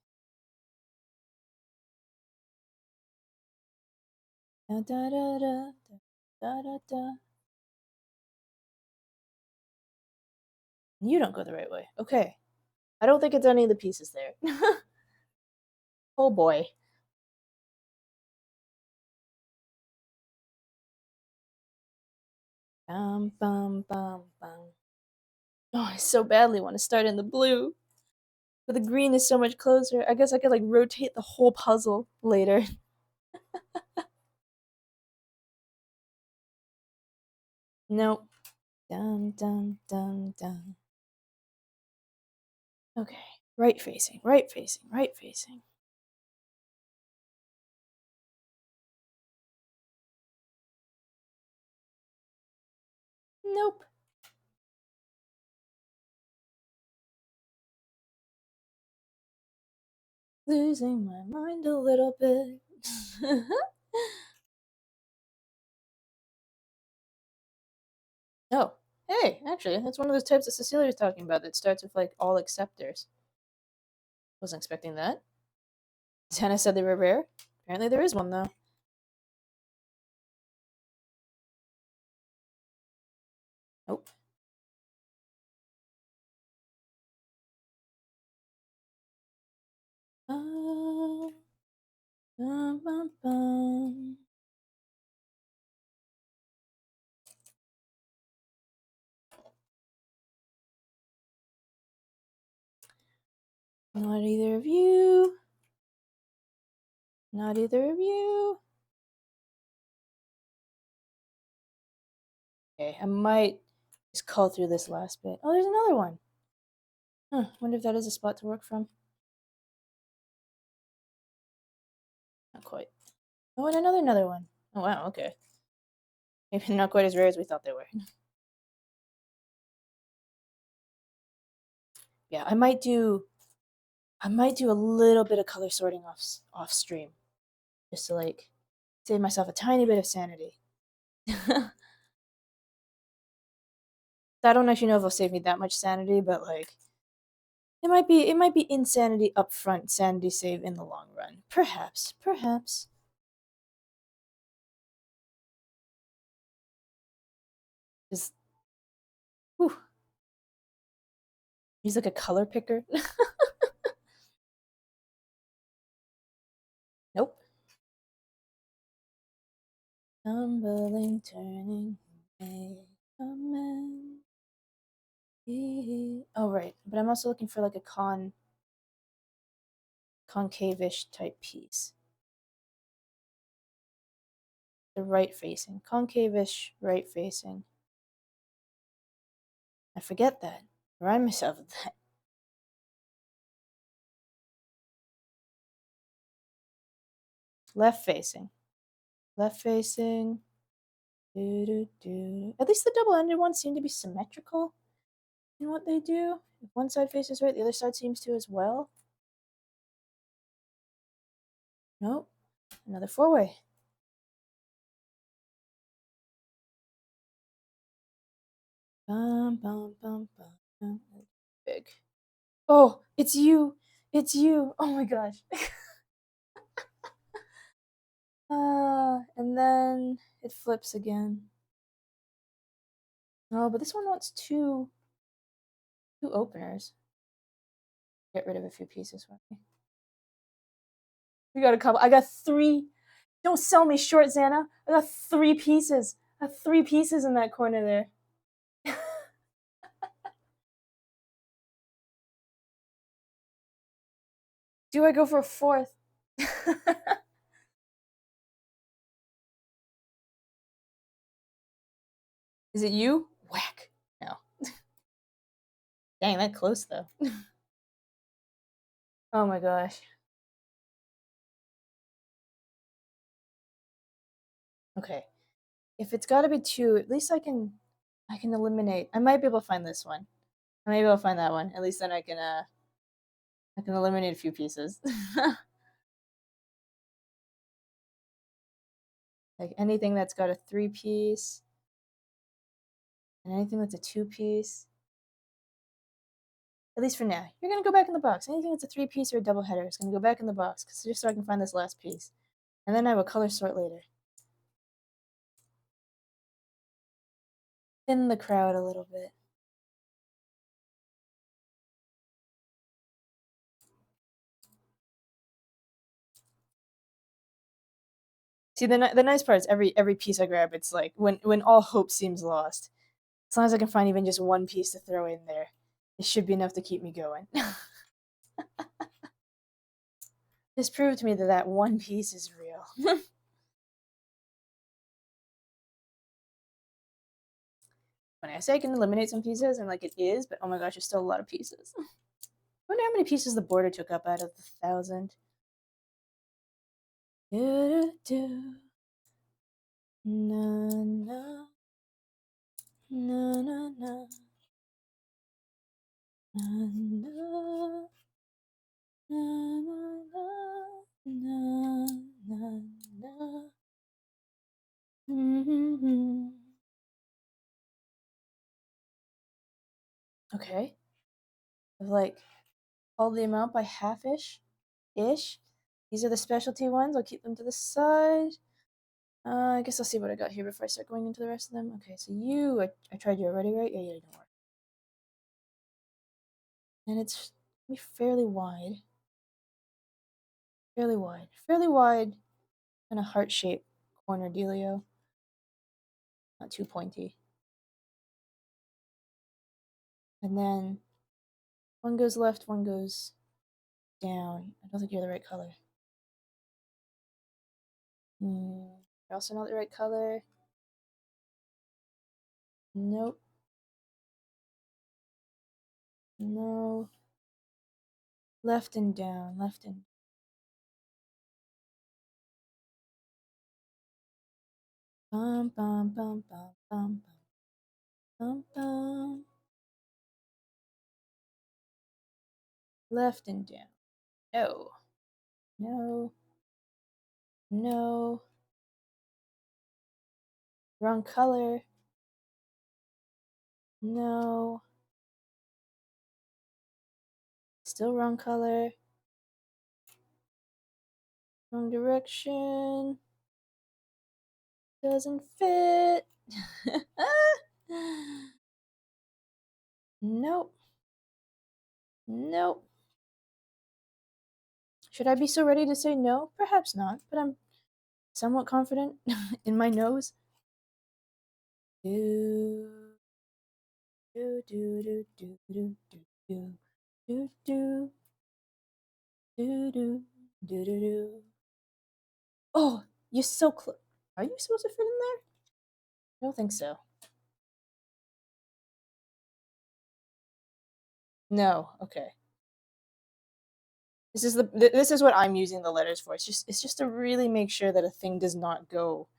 Da da da da da da da. You don't go the right way. Okay. I don't think it's any of the pieces there. Oh boy. Bum bum bum bum. Oh, I so badly want to start in the blue. But the green is so much closer. I guess I could like rotate the whole puzzle later. Nope. Dum dum dum dum. Okay. Right facing, right facing, right facing. Nope. Losing my mind a little bit. Oh, hey, actually, that's one of those types that Cecilia was talking about that starts with like all acceptors. Wasn't expecting that. Hannah said they were rare. Apparently, there is one though. Nope. Bum, bum, bum, bum. Not either of you. Not either of you. Okay, I might just call through this last bit. Oh, there's another one. Huh, wonder if that is a spot to work from. Not quite. Oh, and another one. Oh, wow, okay. Maybe not quite as rare as we thought they were. Yeah, I might do a little bit of color sorting off stream. Just to like save myself a tiny bit of sanity. I don't actually know if it'll save me that much sanity, but like it might be insanity up front, sanity save in the long run. Perhaps. Perhaps. Just whew. He's like a color picker. Nope. Tumbling, turning, amen. Oh right, but I'm also looking for like a concave-ish type piece. The right facing, concave-ish, right facing. I forget that. Remind myself of that. Left facing, left facing. Do, do, do. At least the double-ended ones seem to be symmetrical in what they do. If one side faces right, the other side seems to as well. Nope. Another four-way. Bum, bum, bum, bum, bum. Big. Oh, it's you. It's you. Oh my gosh. And then it flips again. Oh, but this one wants two openers. Get rid of a few pieces for me. We got a couple. I got three. Don't sell me short, Xana. I got three pieces. I have three pieces in that corner there. Do I go for a fourth? Is it you? Whack. No. Dang, that close though. Oh my gosh. Okay. If it's got to be two, at least I can eliminate. I might be able to find this one. I might be able to find that one. At least then I can eliminate a few pieces. Like anything that's got a three piece and anything that's a two piece. At least for now. You're gonna go back in the box. Anything that's a three piece or a double header is gonna go back in the box, just so I can find this last piece. And then I will color sort later. Thin the crowd a little bit. See, the nice part is every piece I grab, it's like when all hope seems lost. As long as I can find even just one piece to throw in there, it should be enough to keep me going. Just prove to me that that one piece is real. Funny, I say I can eliminate some pieces, and like it is, but oh my gosh, there's still a lot of pieces. I wonder how many pieces the border took up out of the 1,000. Do, do, do. Na, na, na, na, na, na, na, na, na, na, na. Mm-hmm. Okay. I've like called the amount by half-ish. Ish. These are the specialty ones. I'll keep them to the side. I guess I'll see what I got here before I start going into the rest of them. Okay, so you, I tried you already, right? Yeah, yeah, don't worry. And it's fairly wide. Fairly wide. Fairly wide. Kind of heart-shaped corner dealio. Not too pointy. And then one goes left, one goes down. I don't think you're the right color. You're also not the right color. Nope. No. Left and down. Left and bum bum bum bum bum bum bum. Left and down. No. No. No. Wrong color. No. Still wrong color. Wrong direction. Doesn't fit. Nope. Nope. Should I be so ready to say no? Perhaps not, but I'm somewhat confident in my nose. Do do do do do do do do do do do do do do. Oh, you're so close. Are you supposed to fit in there? I don't think so. No. Okay. This is what I'm using the letters for. It's just to really make sure that a thing does not go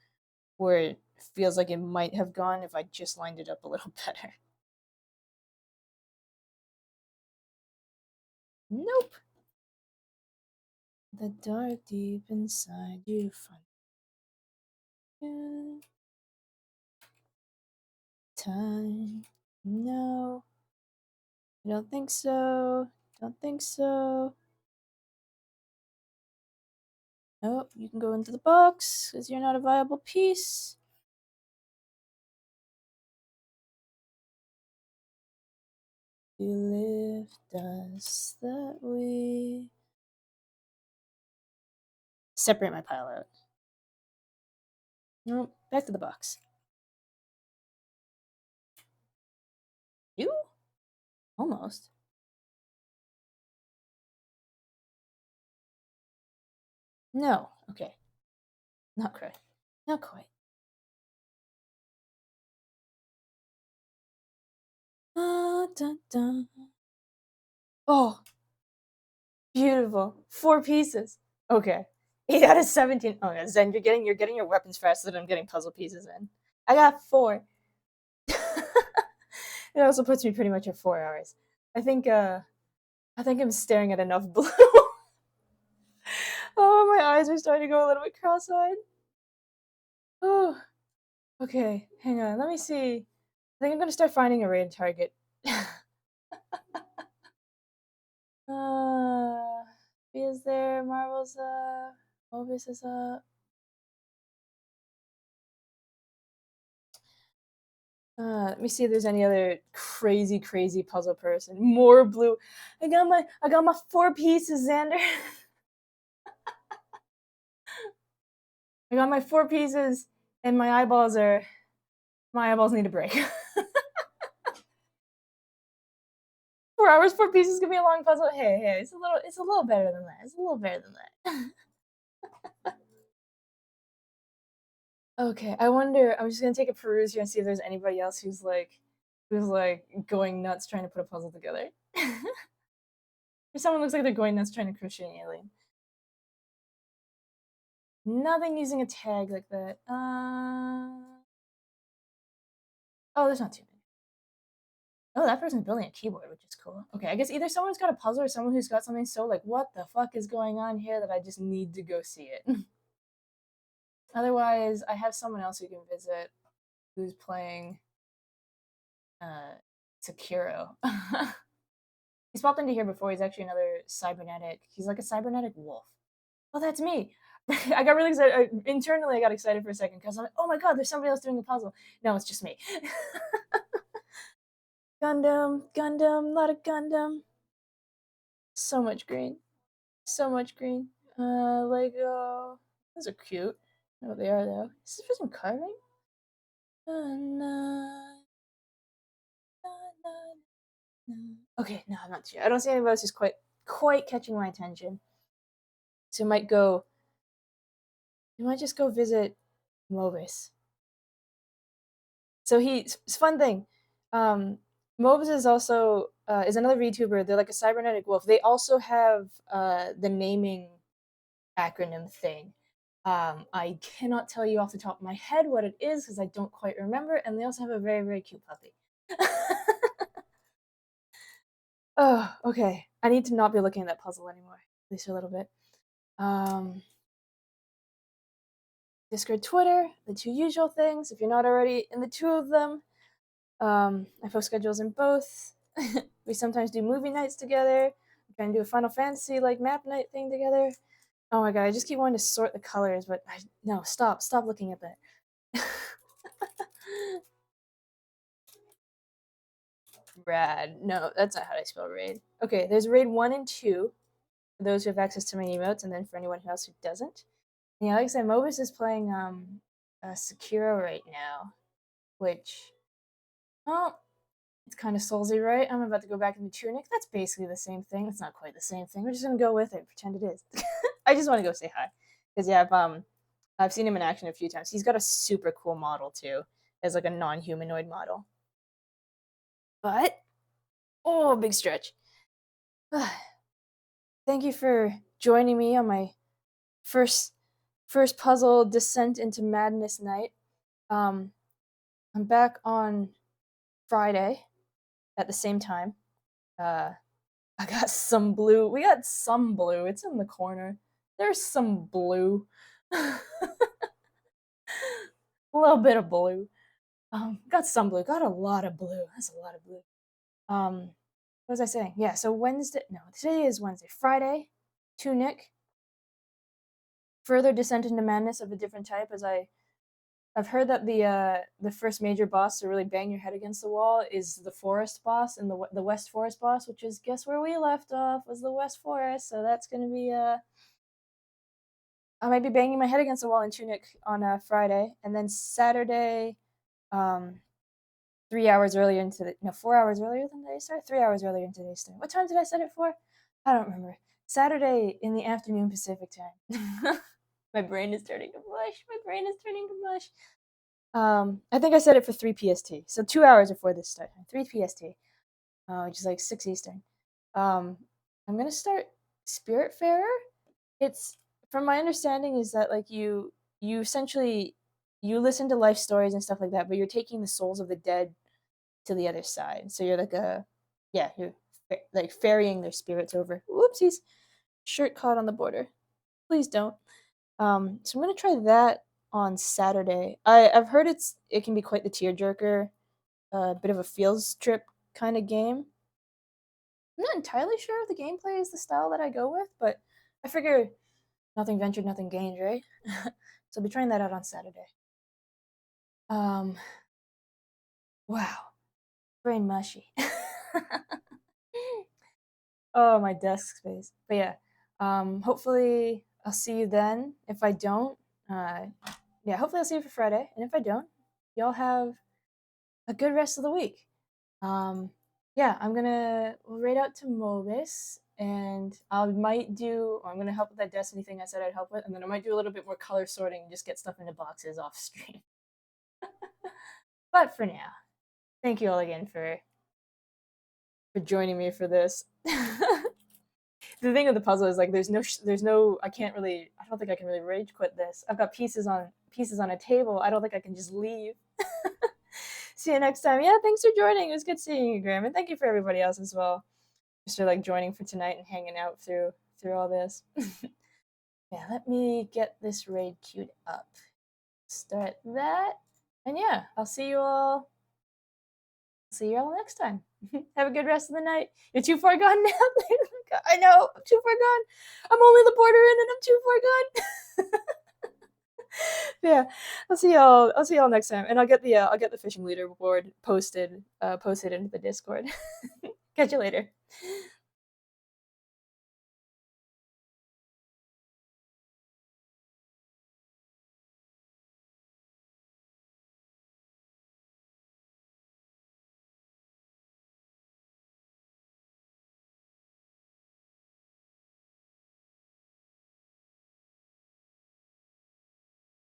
where it feels like it might have gone if I just lined it up a little better. Nope. The dark deep inside you find time. No. I don't think so. Don't think so. Nope, you can go into the box because you're not a viable piece. You lift us that we separate my pile out. Nope, back to the box. You? Almost. No. Okay. Not quite. Not quite. Dun, dun. Oh, beautiful. 4 pieces. Okay. 8 out of 17. Oh yeah, Zen, you're getting your weapons faster than I'm getting puzzle pieces in. I got 4. It also puts me pretty much at 4 hours. I think I'm staring at enough blue. Oh, my eyes are starting to go a little bit cross-eyed. Oh, okay. Hang on. Let me see. I think I'm gonna start finding a raid target. B is there. Marvel's up. Mobius is up. Let me see if there's any other crazy, crazy puzzle person. More blue. I got my 4 pieces, Xander. I got my 4 pieces, and my eyeballs need a break. 4 hours, 4 pieces could be a long puzzle. Hey, it's a little better than that. It's a little better than that. Okay, I wonder. I'm just gonna take a peruse here and see if there's anybody else who's like who's like going nuts trying to put a puzzle together. Or someone looks like they're going nuts trying to crochet an alien. Nothing using a tag like that. Oh, there's not too many. Oh, that person's building a keyboard, which is cool. Okay, I guess either someone's got a puzzle or someone who's got something so like, what the fuck is going on here that I just need to go see it. Otherwise, I have someone else who can visit who's playing Sekiro. He's popped into here before. He's actually another cybernetic. He's like a cybernetic wolf. Oh, that's me. I got really excited. Internally, I got excited for a second because I'm like, oh my god, there's somebody else doing a puzzle. No, it's just me. Gundam, Gundam, lot of Gundam. So much green. So much green. Lego. Those are cute. I know what they are though. Is this for some carving? Okay, no, I'm not sure. I don't see anybody else who's quite catching my attention. So you might just go visit Movis. So it's fun thing. Movis is also is another VTuber. They're like a cybernetic wolf. They also have the naming acronym thing. I cannot tell you off the top of my head what it is because I don't quite remember. And they also have a very, very cute puppy. Oh, okay. I need to not be looking at that puzzle anymore, at least for a little bit. Discord, Twitter, the two usual things. If you're not already in the two of them, I post schedules in both. We sometimes do movie nights together. We try and do a Final Fantasy like map night thing together. Oh my god, I just keep wanting to sort the colors, but no, stop looking at that. Rad. No, that's not how I spell raid. Okay, there's raid 1 and 2 for those who have access to my emotes, and then for anyone else who doesn't. Yeah, like I said, Mobus is playing Sekiro right now, which, well, it's kind of soulsy, right? I'm about to go back into Tunic. That's basically the same thing. It's not quite the same thing. We're just gonna go with it, pretend it is. I just want to go say hi, because yeah, I've seen him in action a few times. He's got a super cool model too, as like a non-humanoid model. But oh, big stretch. Thank you for joining me on my first puzzle descent into madness night. I'm back on Friday at the same time. I got some blue. We got some blue. It's in the corner. There's some blue. A little bit of blue. Got some blue. Got a lot of blue. That's a lot of blue. What was I saying? Yeah, so Wednesday. No, today is Wednesday. Friday, Tunic. Further descent into madness of a different type, as I've heard that the first major boss to really bang your head against the wall is the forest boss and the West Forest boss, which is guess where we left off was the West Forest. So that's gonna be I might be banging my head against the wall in Tunic on Friday, and then Saturday, 3 hours earlier into the no 4 hours earlier than today's start. 3 hours earlier than today's start. What time did I set it for? I don't remember. Saturday in the afternoon Pacific time. My brain is turning to mush. My brain is turning to mush. I think I set it for 3 PST, so 2 hours before this start time. 3 PST, which is like 6 Eastern. I'm gonna start Spiritfarer. It's from my understanding is that like you essentially you listen to life stories and stuff like that, but you're taking the souls of the dead to the other side. So you're like you're like ferrying their spirits over. Whoopsies, shirt caught on the border. Please don't. So I'm gonna try that on Saturday. I've heard it can be quite the tearjerker, a bit of a fields trip kind of game. I'm not entirely sure if the gameplay is the style that I go with, but I figure nothing ventured, nothing gained, right? So I'll be trying that out on Saturday. Um, wow, brain mushy. Oh, my desk space. But yeah, hopefully I'll see you then. If I don't, yeah, hopefully I'll see you for Friday. And if I don't, y'all have a good rest of the week. Yeah, we'll raid out to Mobis, and I'm gonna help with that Destiny thing I said I'd help with, and then I might do a little bit more color sorting and just get stuff into boxes off stream. But for now, thank you all again for joining me for this. The thing with the puzzle is like there's no I don't think I can really rage quit this. I've got pieces on a table. I don't think I can just leave. See you next time. Yeah, thanks for joining. It was good seeing you, Graham, and thank you for everybody else as well. Just for like joining for tonight and hanging out through all this. Yeah, let me get this raid queued up. Start that. And yeah, I'll see you all next time. Have a good rest of the night. You're too far gone now. I know, I'm too far gone. I'm only the border in and I'm too far gone. Yeah, I'll see y'all next time. And I'll get the fishing leaderboard posted into the Discord. Catch you later.